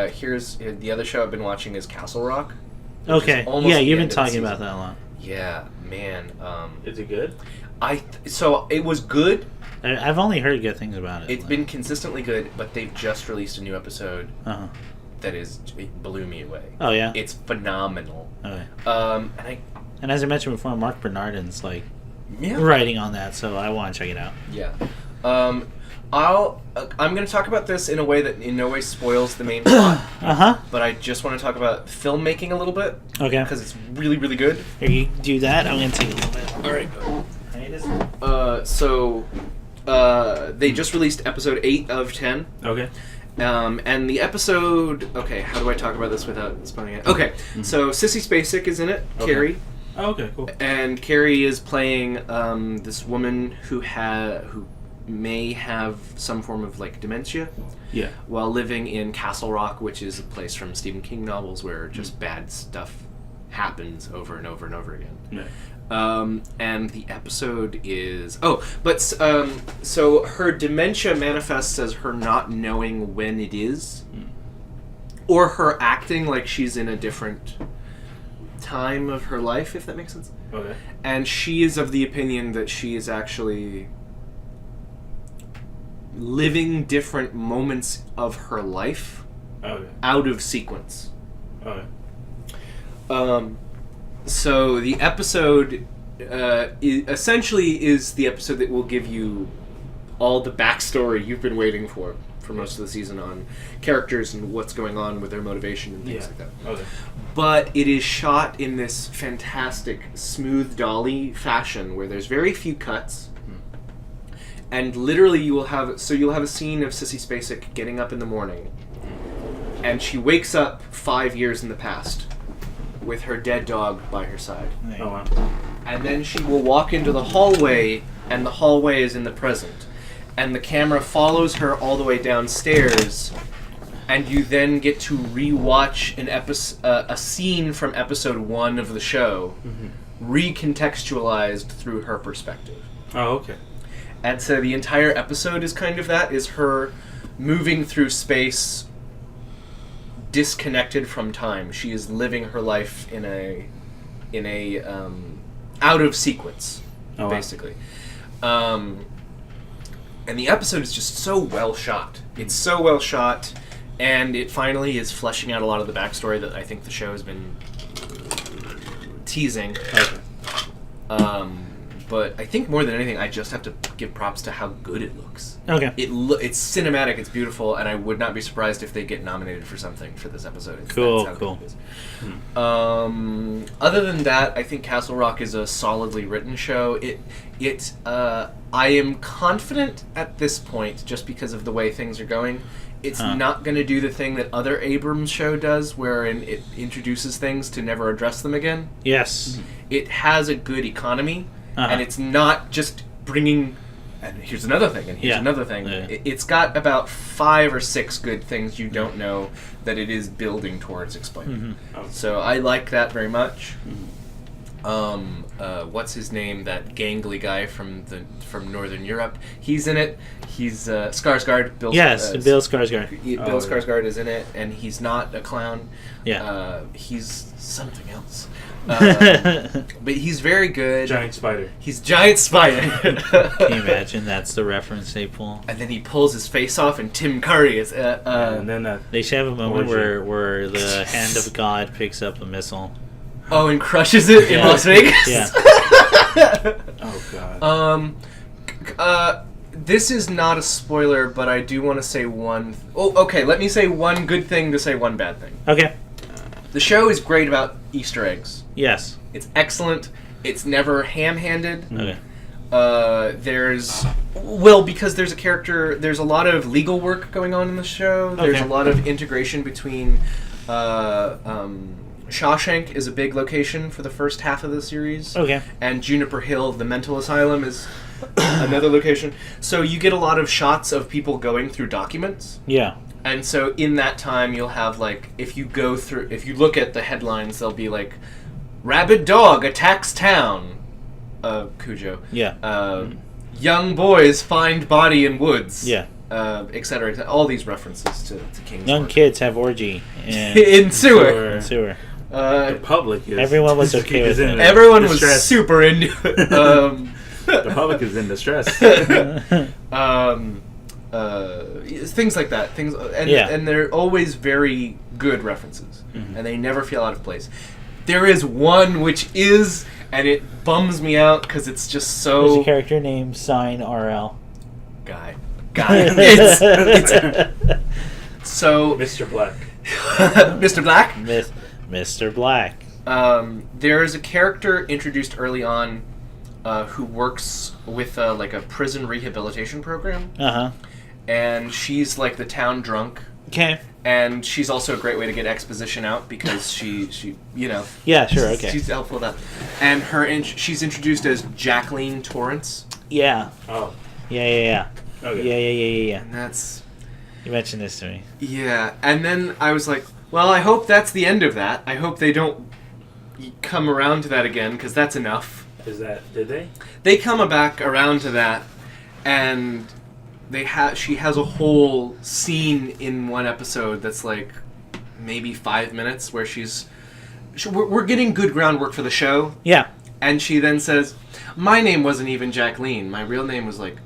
here's the other show I've been watching is Castle Rock. Okay. Yeah, you've been talking about that a lot. Yeah, man. Is it good? So it was good. I've only heard good things about it. It's been consistently good, but they've just released a new episode that it blew me away. Oh, yeah? It's phenomenal. Okay. And as I mentioned before, Mark Bernardin's writing on that, so I want to check it out. Yeah. I'm going to talk about this in a way that in no way spoils the main plot. But I just want to talk about filmmaking a little bit. Okay. Because it's really, really good. Here, you do that. I'm going to take a little bit. All right. They just released episode 8 of 10. Okay. And the episode... Okay, how do I talk about this without spoiling it? Okay, so Sissy Spacek is in it, Carrie. Oh, okay, cool. And Carrie is playing this woman who may have some form of dementia. Yeah. While living in Castle Rock, which is a place from Stephen King novels where just bad stuff happens over and over and over again. Yeah. And the episode is... so her dementia manifests as her not knowing when it is, or her acting like she's in a different time of her life, if that makes sense. Okay. And she is of the opinion that she is actually living different moments of her life out of sequence. Okay. So the episode essentially is the episode that will give you all the backstory you've been waiting for most of the season on characters and what's going on with their motivation and things like that. Okay. But it is shot in this fantastic smooth dolly fashion where there's very few cuts. And literally you'll have a scene of Sissy Spacek getting up in the morning, and she wakes up 5 years in the past with her dead dog by her side. Oh, wow. And then she will walk into the hallway, and the hallway is in the present. And the camera follows her all the way downstairs, and you then get to rewatch a scene from episode 1 of the show, recontextualized through her perspective. Oh, okay. And so the entire episode is kind of that, is her moving through space disconnected from time. She is living her life in a out of sequence, basically. And the episode is just so well shot. It's so well shot, and it finally is fleshing out a lot of the backstory that I think the show has been teasing. Okay. But I think more than anything, I just have to give props to how good it looks. Okay. It's cinematic, it's beautiful, and I would not be surprised if they get nominated for something for this episode. Cool. That's how good it is. Other than that, I think Castle Rock is a solidly written show. I am confident at this point, just because of the way things are going, it's not going to do the thing that other Abrams show does, wherein it introduces things to never address them again. Yes. It has a good economy. And it's not just bringing, and here's another thing, and here's another thing. Yeah. It's got about 5 or 6 good things you don't know that it is building towards explaining. So I like that very much. What's his name? That gangly guy from Northern Europe. He's in it. He's Skarsgård. Bill Skarsgård. Bill Skarsgård is in it, and he's not a clown. Yeah. He's something else. But he's very good. Giant spider. He's giant spider. Can you imagine that's the reference they pull? And then he pulls his face off, and Tim Curry is. And then they should have a moment where the hand of God picks up a missile. Oh, and crushes it in Las Vegas. Yeah. Oh God. This is not a spoiler, but I do want to say one. Okay. Let me say one good thing to say one bad thing. Okay. The show is great about Easter eggs. Yes. It's excellent. It's never ham-handed. Okay. Because there's a character. There's a lot of legal work going on in the show. There's a lot of integration between. Shawshank is a big location for the first half of the series. Okay. And Juniper Hill, the mental asylum, is another location. So you get a lot of shots of people going through documents. Yeah. And so in that time, you'll have, like, if you look at the headlines, they'll be like, rabid dog attacks town. Cujo. Yeah. Young boys find body in woods. Yeah. Et cetera, all these references to King's Young work. kids have orgy in sewer. The public is. Everyone was okay with it. Everyone was super into it. The public is in distress. Things like that. And they're always very good references, and they never feel out of place. There is one which is, and it bums me out because it's just so. There's a character named Sign RL. Guy. It's so Mr. Black. Mr. Black? Mr. Black. There is a character introduced early on who works with like a prison rehabilitation program. And she's like the town drunk. Okay. And she's also a great way to get exposition out because she you know. Yeah, sure, okay. She's helpful with that. And she's introduced as Jacqueline Torrance. Yeah. Oh. Yeah. Okay. Yeah. And that's... You mentioned this to me. Yeah, and then I was like, well, I hope that's the end of that. I hope they don't come around to that again, because that's enough. Did they? They come back around to that, and she has a whole scene in one episode that's like maybe 5 minutes where we're getting good groundwork for the show. Yeah. And she then says, my name wasn't even Jacqueline. My real name was like,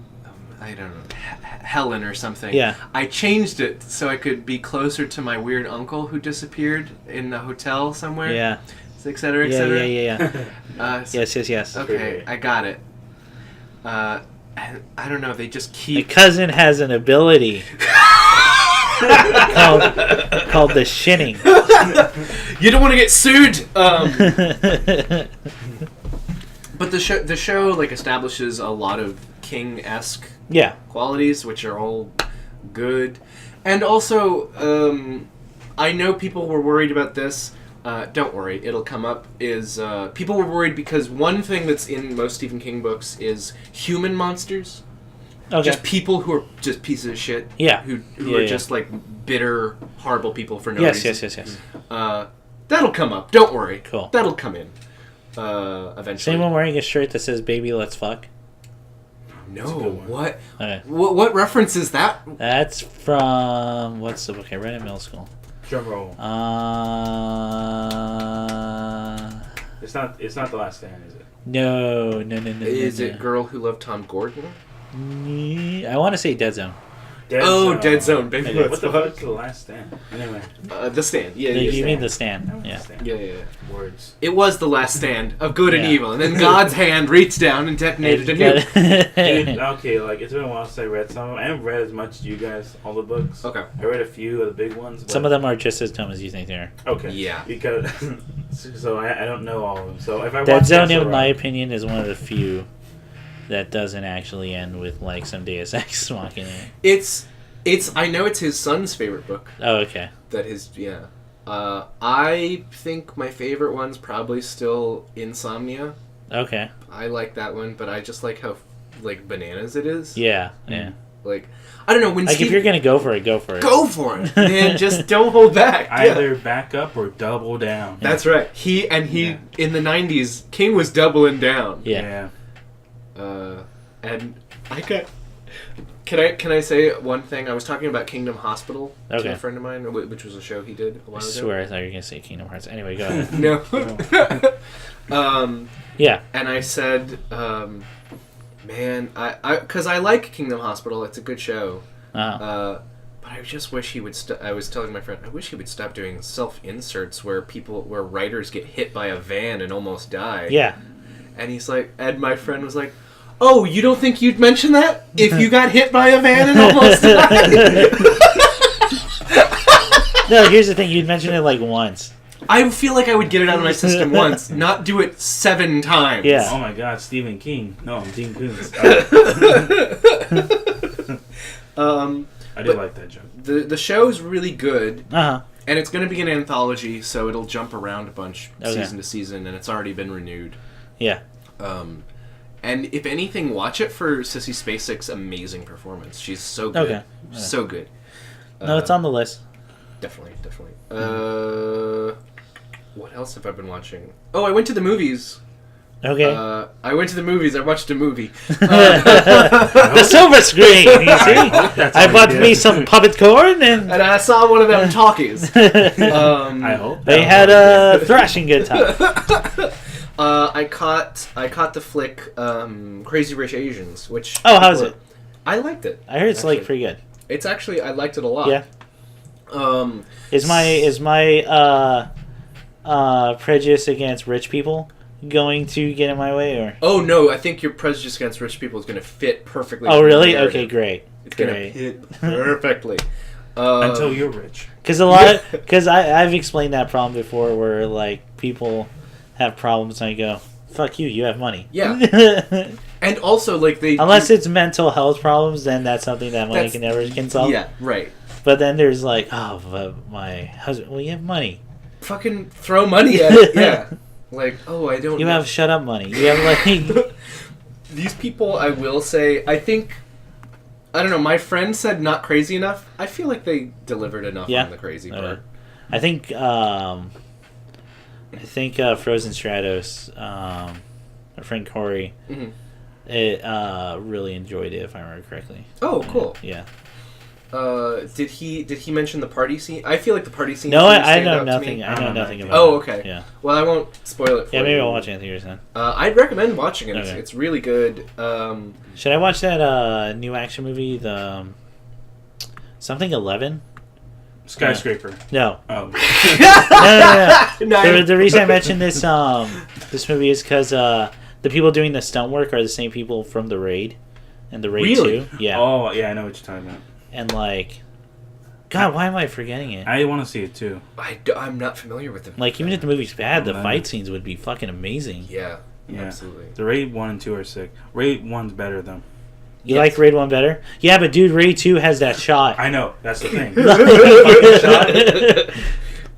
I don't know, Helen or something. Yeah. I changed it so I could be closer to my weird uncle who disappeared in a hotel somewhere. Yeah. Et cetera, et cetera. Yeah. Yes. Okay, I got it. And I don't know. They just My keep. cousin has an ability called the shinning. You don't want to get sued. But the show like establishes a lot of King-esque Yeah. qualities, which are all good, and also I know people were worried about this. Don't worry, it'll come up. People were worried because one thing that's in most Stephen King books is human monsters. Okay. Just people who are just pieces of shit. Yeah. Who Yeah, are yeah. just like bitter, horrible people for no Yes, reason. yes. That'll come up. Don't worry. Cool. That'll come in. Eventually. Is anyone wearing a shirt that says "Baby, let's fuck"? No. That's a good one. What? Okay. What reference is that? That's from what's the book I read in middle school? Drum roll. It's not The Last Stand, is it? No. Is it Girl Who Loved Tom Gordon? I want to say Dead Zone. Dead Zone, baby. Okay. Let's What the fuck. fuck's The Last Stand? Anyway. The Stand. Yeah, You mean the Stand. stand? Yeah. Yeah. Words. It was the last stand of good and Yeah. evil, and then God's hand reached down and detonated a nuke. Dude, okay, like, it's been a while since I read some of them. I haven't read as much as you guys, all the books. Okay. I read a few of the big ones. But... Some of them are just as dumb as you think they are. Okay. Yeah. Because, so I don't know all of them. So if I Dead watch Zone, Castle in my Rock- opinion, is one of the few that doesn't actually end with like some Deus Ex Machina. It's. I know it's his son's favorite book. Oh, okay. Yeah. I think my favorite one's probably still Insomnia. Okay. I like that one, but I just like how like bananas it is. Yeah. Like I don't know when Like Steve, if you're gonna go for it, go for it. go for it, man. Just don't hold back. Yeah. Either back up or double down. That's right. He Yeah. in the '90s, King was doubling down. Yeah. And I got. Can I say one thing? I was talking about Kingdom Hospital to Okay. a friend of mine, which was a show he did a I while ago. swear I thought you were gonna say Kingdom Hearts. Anyway, go ahead. No. Yeah. And I said, man, because I like Kingdom Hospital. It's a good show. Uh-huh. But I just wish he would. I was telling my friend, I wish he would stop doing self-inserts where writers get hit by a van and almost die. Yeah. And he's like, and my friend was like, "Oh, you don't think you'd mention that if you got hit by a van and almost died?" No, here's the thing. You'd mention it like once. I feel like I would get it out of my system once, not do it 7 times. Yeah. Oh my God, Stephen King. No, I'm Dean Koontz. I do like that joke. The show is really good, Uh-huh. and it's going to be an anthology, so it'll jump around a bunch Okay. season to season, and it's already been renewed. Yeah. And if anything, watch it for Sissy Spacek's amazing performance. She's so good. Okay. Yeah. So good. No, it's on the list. Definitely. What else have I been watching? Oh, I went to the movies. Okay. I went to the movies. I watched a movie. The silver screen. You see? I bought me some puppet corn and And I saw one of them talkies. I hope. they had a thrashing guitar. I caught the flick Crazy Rich Asians, which Oh, how's it? I liked it. I heard it's like Actually. pretty good. It's actually I liked it a lot. Yeah. Um, Is my prejudice against rich people going to get in my way, or? oh no, I think your prejudice against rich people is going to fit perfectly. Oh, with the really? narrative. Okay, great. It's going to Great. fit perfectly. Until you're rich. Because I've explained that problem before, where like people have problems, and I go, "Fuck you, you have money." Yeah. And also, like they Unless it's mental health problems, then that's something that money That's- can solve. yeah, right. But then there's like, oh, but my husband, well, you have money. Fucking throw money at it. Yeah. Like, oh, I don't. You know. have shut up money. You have like, These people, I will say, I think. I don't know. My friend said not crazy enough. I feel like they delivered enough Yeah. on the crazy Okay. part. I think Frozen Stratos, our friend Corey, Mhm. really enjoyed it, if I remember correctly. Oh, cool. Yeah. Did he mention the party scene? I feel like the party scene. No, I stand know out to nothing. me. I know nothing about Oh, it. okay. Yeah. Well, I won't spoil it for Yeah, you. maybe I'll watch Anthony then. I'd recommend watching it. Okay. It's really good. Should I watch that new action movie, the something 11? Skyscraper. No. Oh. No. The reason I mentioned this this movie is because the people doing the stunt work are the same people from The Raid. and the Raid Really? 2. Yeah. Oh, yeah, I know what you're talking about. And like, God, why am I forgetting it? I want to see it too. I'm not familiar with them. Like, even if the movie's bad, the Oh, fight scenes would be fucking amazing. Yeah, Yeah. absolutely. The Raid 1 and 2 are sick. Raid 1's better though. You Yes. like Raid 1 better? Yeah, but dude, Raid 2 has that shot. I know, that's the thing.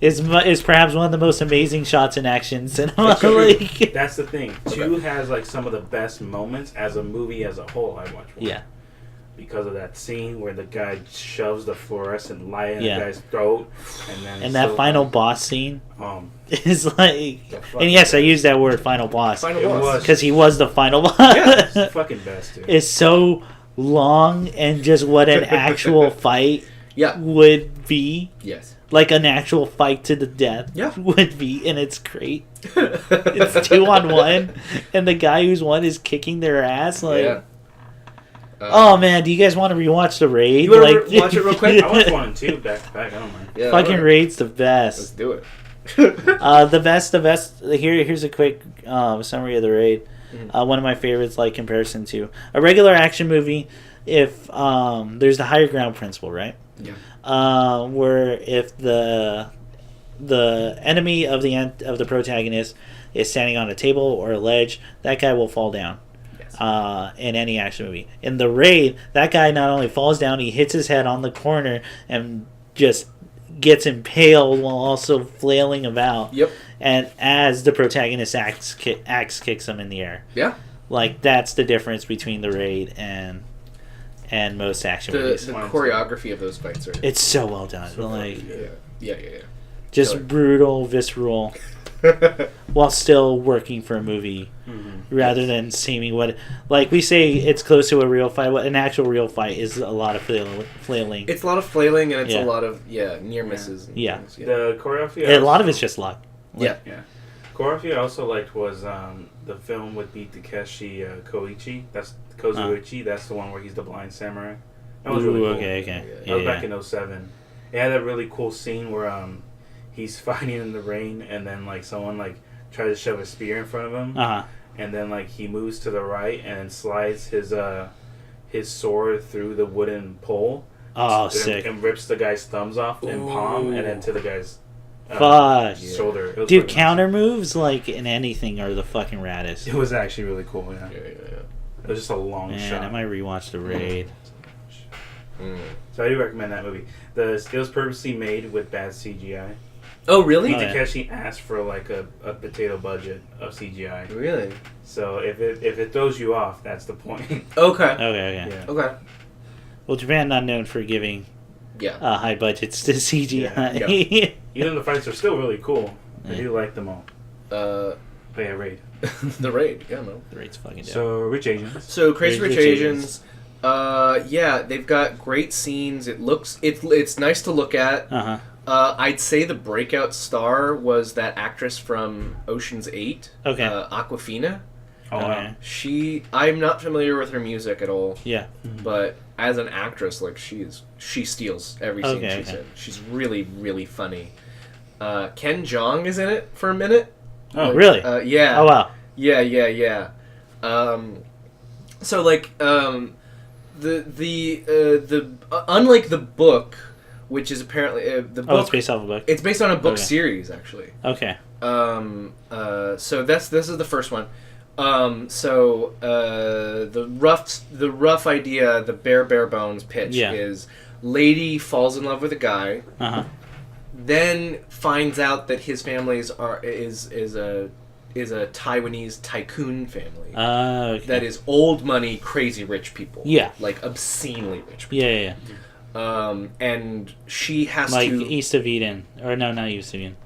It's perhaps one of the most amazing shots in action cinema. That's true. Like, That's the thing. 2 has like some of the best moments as a movie as a whole. I watch. yeah. Because of that scene where the guy shoves the fluorescent light in Yeah. the guy's throat, and then And that final boss scene um, is like, the fuck- and yes, I use that word, final boss, Final It boss. was. because he was the final boss. Yeah, it's the fucking best, dude. It's so long and just what an actual fight Yeah. would be, Yes. like an actual fight to the death Yeah. would be, and it's great. It's 2-on-1, and the guy who's won is kicking their ass. Like, Yeah. oh man, do you guys want to rewatch the Raid? You wanna Like, watch it real quick? I watched 1 and 2 back to back. I don't mind. Yeah, fucking alright. Raid's the Let's best. do it. The best. Here's a quick summary of the Raid. Mhm. One of my favorites, like comparison to a regular action movie. If there's the higher ground principle, right? Yeah. Where if the enemy of the protagonist is standing on a table or a ledge, that guy will fall down. Yes. In any action movie. In the Raid, that guy not only falls down, he hits his head on the corner and just gets impaled while also flailing about. Yep. And as the protagonist axe kicks him in the air. Yeah. Like, that's the difference between the Raid and most action The movies. choreography of those fights are. It's so well done. So like, Yeah. just killer. brutal, visceral, while still working for a movie. Mm-hmm. Rather than seeming what, like we say, it's close to a real fight. What an actual real fight is a lot of flailing. It's a lot of flailing and it's Yeah. a lot of near misses. And Yeah. things, The choreography. A lot of it's just luck. Yeah. Yeah. Choreography I also liked was the film with Beat Takeshi Koichi. That's Kozuichi. That's the one where he's the blind samurai. That was really Ooh, cool. okay. That was back in 2007. It had that really cool scene where he's fighting in the rain and then like someone like tries to shove a spear in front of him. Uh-huh. And then like he moves to the right and slides his sword through the wooden pole. Oh, and, sick. And rips the guy's thumbs off and palm and then to the guy's Fuck. shoulder. It was Dude, fucking counter moves, like, in anything are the fucking raddest. awesome. It was actually really cool, yeah. Yeah. It was just a long Man, shot. I might rewatch the Raid. Mm. So I do recommend that movie. It was purposely made with bad CGI. Oh, really? Oh, yeah. Takeshi asked for like a potato budget of CGI. Really? So if it throws you off, that's the point. Okay. Okay. Yeah. Okay. Well, Japan not known for giving Yeah. high budgets to CGI. Yeah. Even the fights are still really cool. I Yeah. do like them all. But yeah, Raid. The Raid. Yeah, no. The Raid's fucking dope. So Rich Asians. So Crazy Rich Rich Asians. Yeah, they've got great scenes. It's nice to look at. Uh-huh. I'd say the breakout star was that actress from Ocean's 8. Okay. Aquafina. Oh, wow. Okay. I'm not familiar with her music at all, Yeah. but as an actress, like she steals every scene Okay, she's okay. in. She's really, really funny. Ken Jeong is in it for a minute. Oh, really? Yeah. Oh, wow. Yeah. So like the unlike the book, which is apparently the book. Oh, it's based off a book? It's based on a book Okay. series, actually. Okay. So this is the first one. The rough idea, the bare bones pitch Yeah. is lady falls in love with a guy, Uh-huh. then finds out that his family is a Taiwanese tycoon family Okay. that is old money, crazy rich people. Yeah. Like obscenely rich people. Yeah. And she has Like to East of Eden. Or no, not East of Eden.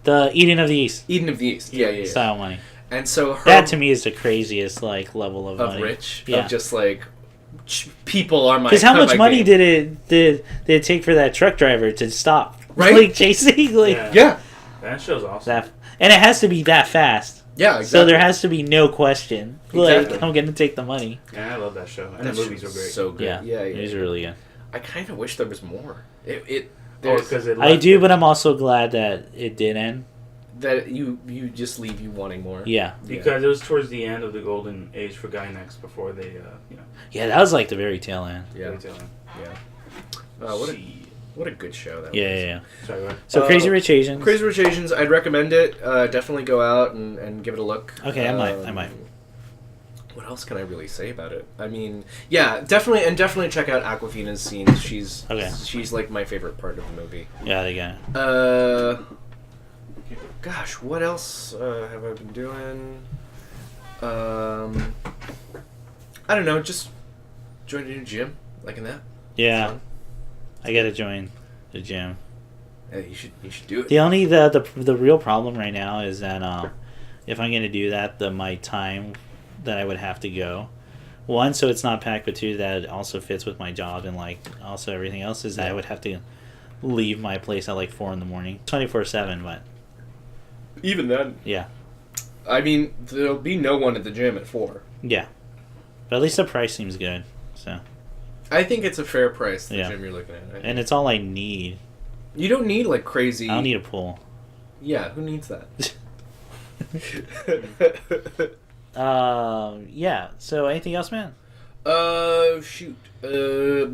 The Eden of the East. Eden of the East. Yeah. Style money. And so her That to me is the craziest like level of of money. rich Yeah. of just like people are my. Because how much my money game. did it take for that truck driver to stop? Right? Like chasing like Yeah. Yeah. That show's awesome. that, and it has to be that fast. Yeah. Exactly. So there has to be no question. Like Exactly. I'm gonna take the money. Yeah, I love that show. And That the movies were show's great. So good. Yeah. Yeah. These are really good. I kind of wish there was more. Oh, There's- because it I do, but I'm also glad that it did end. that you just leave you wanting more. Yeah. Because it was towards the end of the golden age for Gainax before they, Yeah, that was like the very tail end. Yeah. What a good show that was. Yeah. Sorry, go ahead. So Crazy Rich Asians. Crazy Rich Asians, I'd recommend it. Definitely go out and give it a look. Okay, I might. What else can I really say about it? I mean, yeah, definitely check out Aquafina's scenes. She's like my favorite part of the movie. Yeah, they got it. Gosh, what else have I been doing? I don't know, just joined a new gym, liking that. Yeah. I gotta join the gym. Yeah, you should do it. The only the real problem right now is that if I'm gonna do that, my time that I would have to go, one, so it's not packed, but two, that it also fits with my job and like also everything else is that I would have to leave my place at like 4 a.m, 24/7. But even then, yeah, I mean, there'll be no one at the gym at 4. Yeah, but at least the price seems good. So I think it's a fair price. The gym you're looking at, and it's all I need. You don't need like crazy. I don't need a pool. Yeah, who needs that? Yeah. So anything else, man? Shoot. I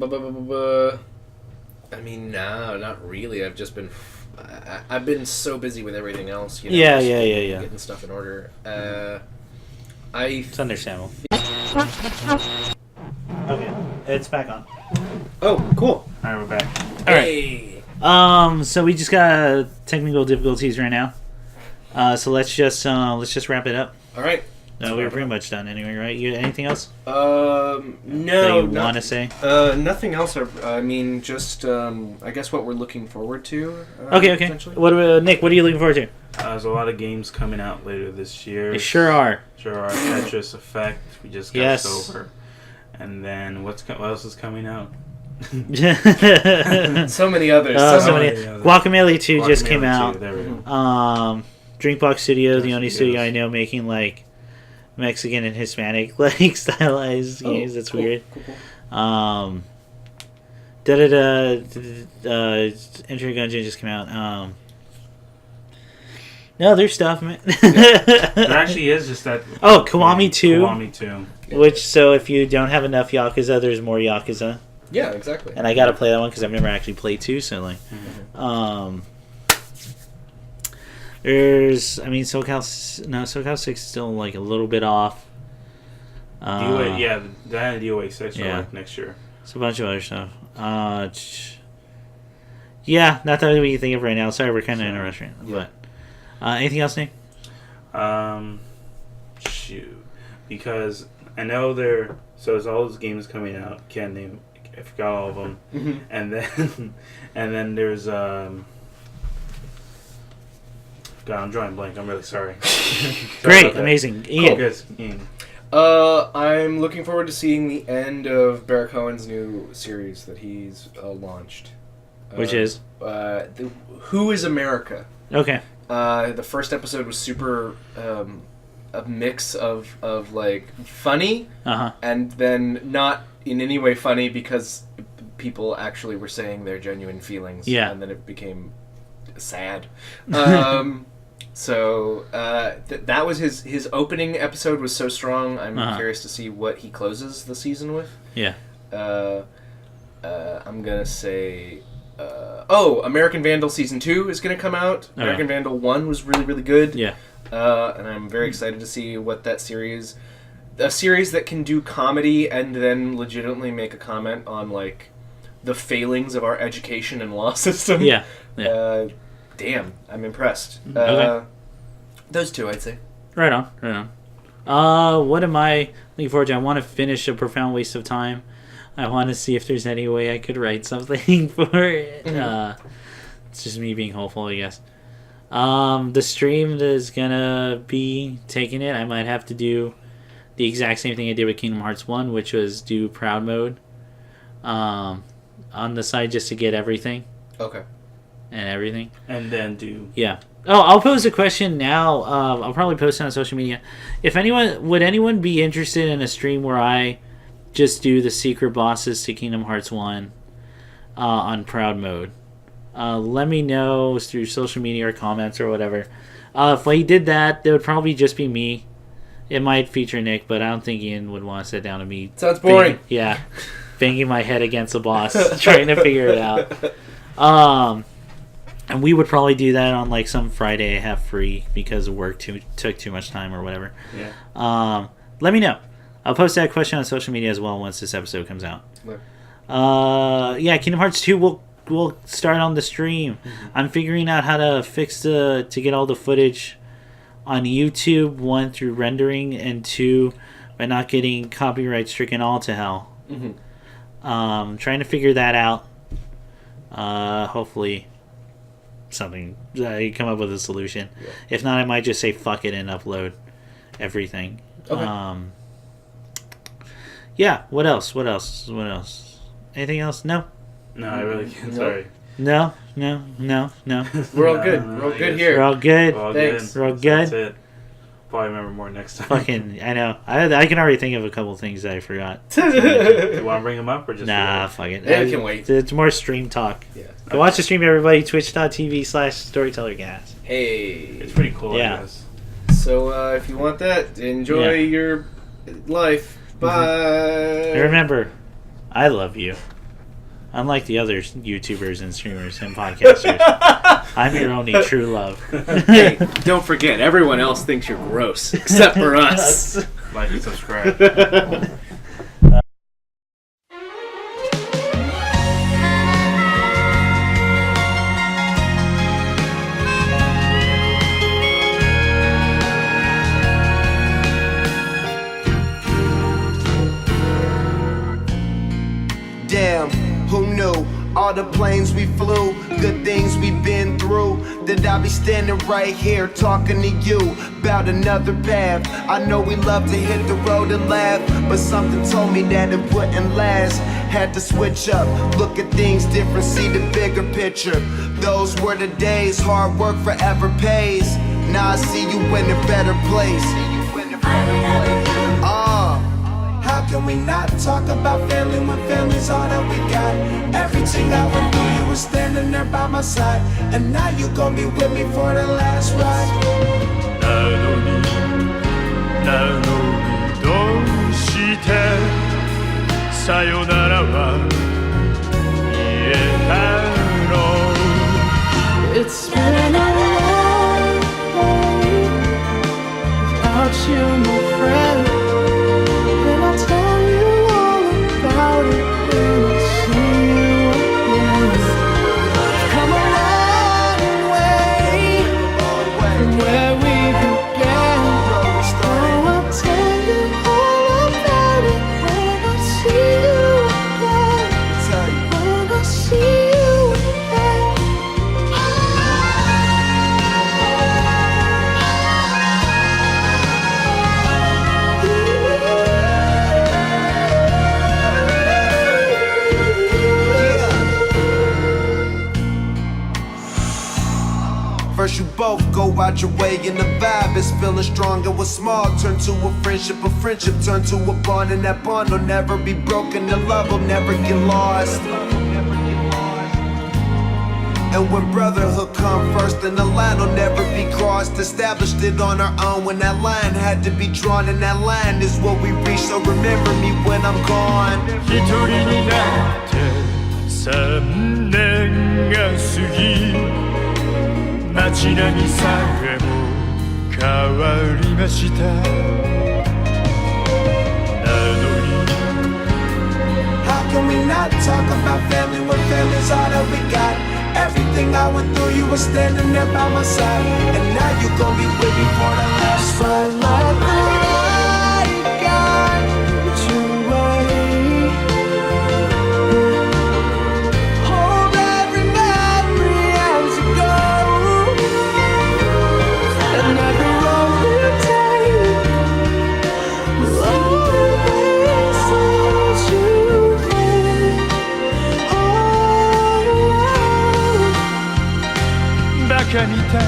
mean, no, not really. I've just been, I've been so busy with everything else. You know, Yeah. Getting stuff in order. It's understandable. Okay, it's back on. Oh, cool. All right, we're back. All right. So we just got technical difficulties right now. So let's just wrap it up. All right. No, we were pretty much done anyway, right? You anything else? No. That you want to say? Nothing else. I mean, just I guess what we're looking forward to. Okay. What Nick? What are you looking forward to? There's a lot of games coming out later this year. They sure are. Tetris Effect. We just got over. And then what else is coming out? So many others. Guacamelee 2 just came 2, out. there we go. Drinkbox Studio, the only studio I know making like Mexican and Hispanic like stylized games. That's weird. Cool. Enter Gungeon just came out. No, there's stuff, man. There actually is just that. Oh, Kiwami 2. Kiwami 2. Which, so if you don't have enough Yakuza, there's more Yakuza. Yeah, exactly. And I gotta play that one because I've never actually played 2, so like, there's, I mean, SoCal 6 is still like a little bit off. DOA, that and DOA 6 are like next year. It's a bunch of other stuff. Yeah, not that we can think of right now. Sorry, we're kind of in a rush right now. Yeah. But anything else, Nick? Shoot, because I know so there's all those games coming out. I forgot all of them. Mm-hmm. and then there's God, I'm drawing blank. I'm really sorry. Great, amazing. Ian. Ian. I'm looking forward to seeing the end of Barry Cohen's new series that he's launched. Which is? Who is America? Okay. The first episode was super a mix of like funny and then not in any way funny because people actually were saying their genuine feelings. Yeah. And then it became sad. So that was his opening episode was so strong. I'm curious to see what he closes the season with. Yeah. I'm gonna say American Vandal season 2 is gonna come out. American Vandal 1 was really, really good. Yeah. And I'm very excited to see what that series, a series that can do comedy and then legitimately make a comment on like the failings of our education and law system. Yeah. Damn, I'm impressed. Okay. Those two, I'd say. Right on. What am I looking forward to? I want to finish A Profound Waste of Time. I want to see if there's any way I could write something for it. It's just me being hopeful, I guess. The stream is gonna be taking it. I might have to do the exact same thing I did with Kingdom Hearts 1, which was do proud mode on the side just to get everything. Okay. And everything. And then do... Yeah. Oh, I'll pose a question now. I'll probably post it on social media. Would anyone be interested in a stream where I just do the secret bosses to Kingdom Hearts 1 on proud mode? Let me know through social media or comments or whatever. If we did that, there would probably just be me. It might feature Nick, but I don't think Ian would want to sit down and me. Sounds boring. Banging my head against the boss, trying to figure it out. And we would probably do that on like some Friday I have free because work took too much time or whatever. Yeah. Let me know. I'll post that question on social media as well once this episode comes out. Kingdom Hearts 2 we'll start on the stream. Mm-hmm. I'm figuring out how to fix to get all the footage on YouTube, 1 through rendering, and 2 by not getting copyright stricken all to hell. Mm-hmm. Trying to figure that out. Hopefully something I come up with a solution. Yeah. If not, I might just say fuck it and upload everything. Okay. What else? Anything else? No, I really can't. Sorry. No. We're all good. We're all good here. We're all good. Thanks. We're all good. That's it. Probably remember more next time. Fucking, I know. I can already think of a couple things that I forgot. Do you want to bring them up or just? Nah, fuck it. Yeah, I can wait. It's more stream talk. Yeah. Go watch the stream, everybody. Twitch.tv/storytellercasts. Hey. It's pretty cool. Yeah. I guess. So if you want that, enjoy your life. Bye. And remember, I love you. Unlike the other YouTubers and streamers and podcasters, I'm your only true love. Hey, don't forget, everyone else thinks you're gross, except for us. Like and subscribe. Damn, who knew? All the planes we flew, good things we've been through. That I'll be standing right here talking to you about another path. I know we love to hit the road and laugh, but something told me that it wouldn't last. Had to switch up, look at things different, see the bigger picture. Those were the days, hard work forever pays. Now I see you in a better place. How can we not talk about family when family's all that we got? Everything I went through, you were standing there by my side, and now you gon' be with me for the last ride. なのにどうしてさよならは言えたの It's been a long day without you, my friend. I'll tell you all about it when I see you again. Come a long way from where we began. Oh, I'll tell you all about it when I see you again. When I see you again. First you both go out your way and the vibe is feeling strong. And what's small turn to a friendship turn to a bond. And that bond will never be broken, the love will never get lost. And when brotherhood come first, then the line will never be crossed. Established it on our own when that line had to be drawn. And that line is what we reach, so remember me when I'm gone. 一人になって3年が過ぎ街並みさえも変わりましたなのに How can we not talk about family when family's all that we got? Everything I went through, you were standing there by my side. And now you gon' be with me for the last ride. Like I got to wait. Hold every memory as it goes, and every road we take will always lead you there. All around, バカみたい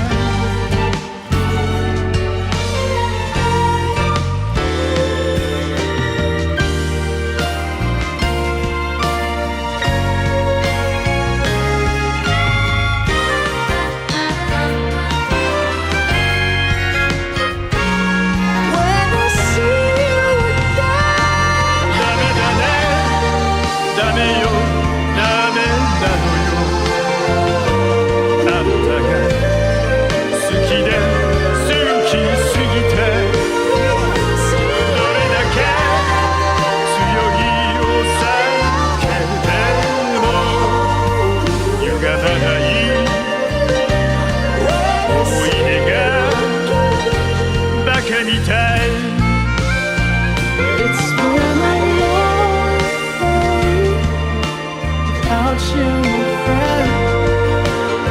without you, my friend.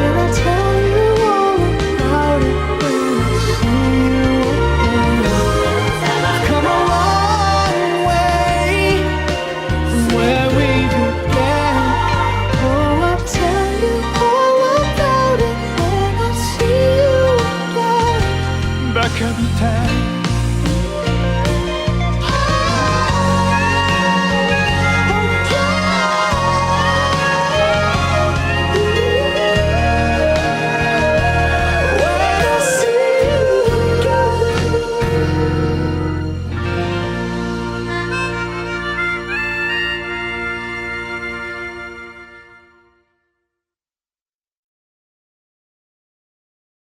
And I'll tell you all about it when I see you again. I've come a long way from where we began. Oh, I'll tell you all about it when I see you again.バカみたい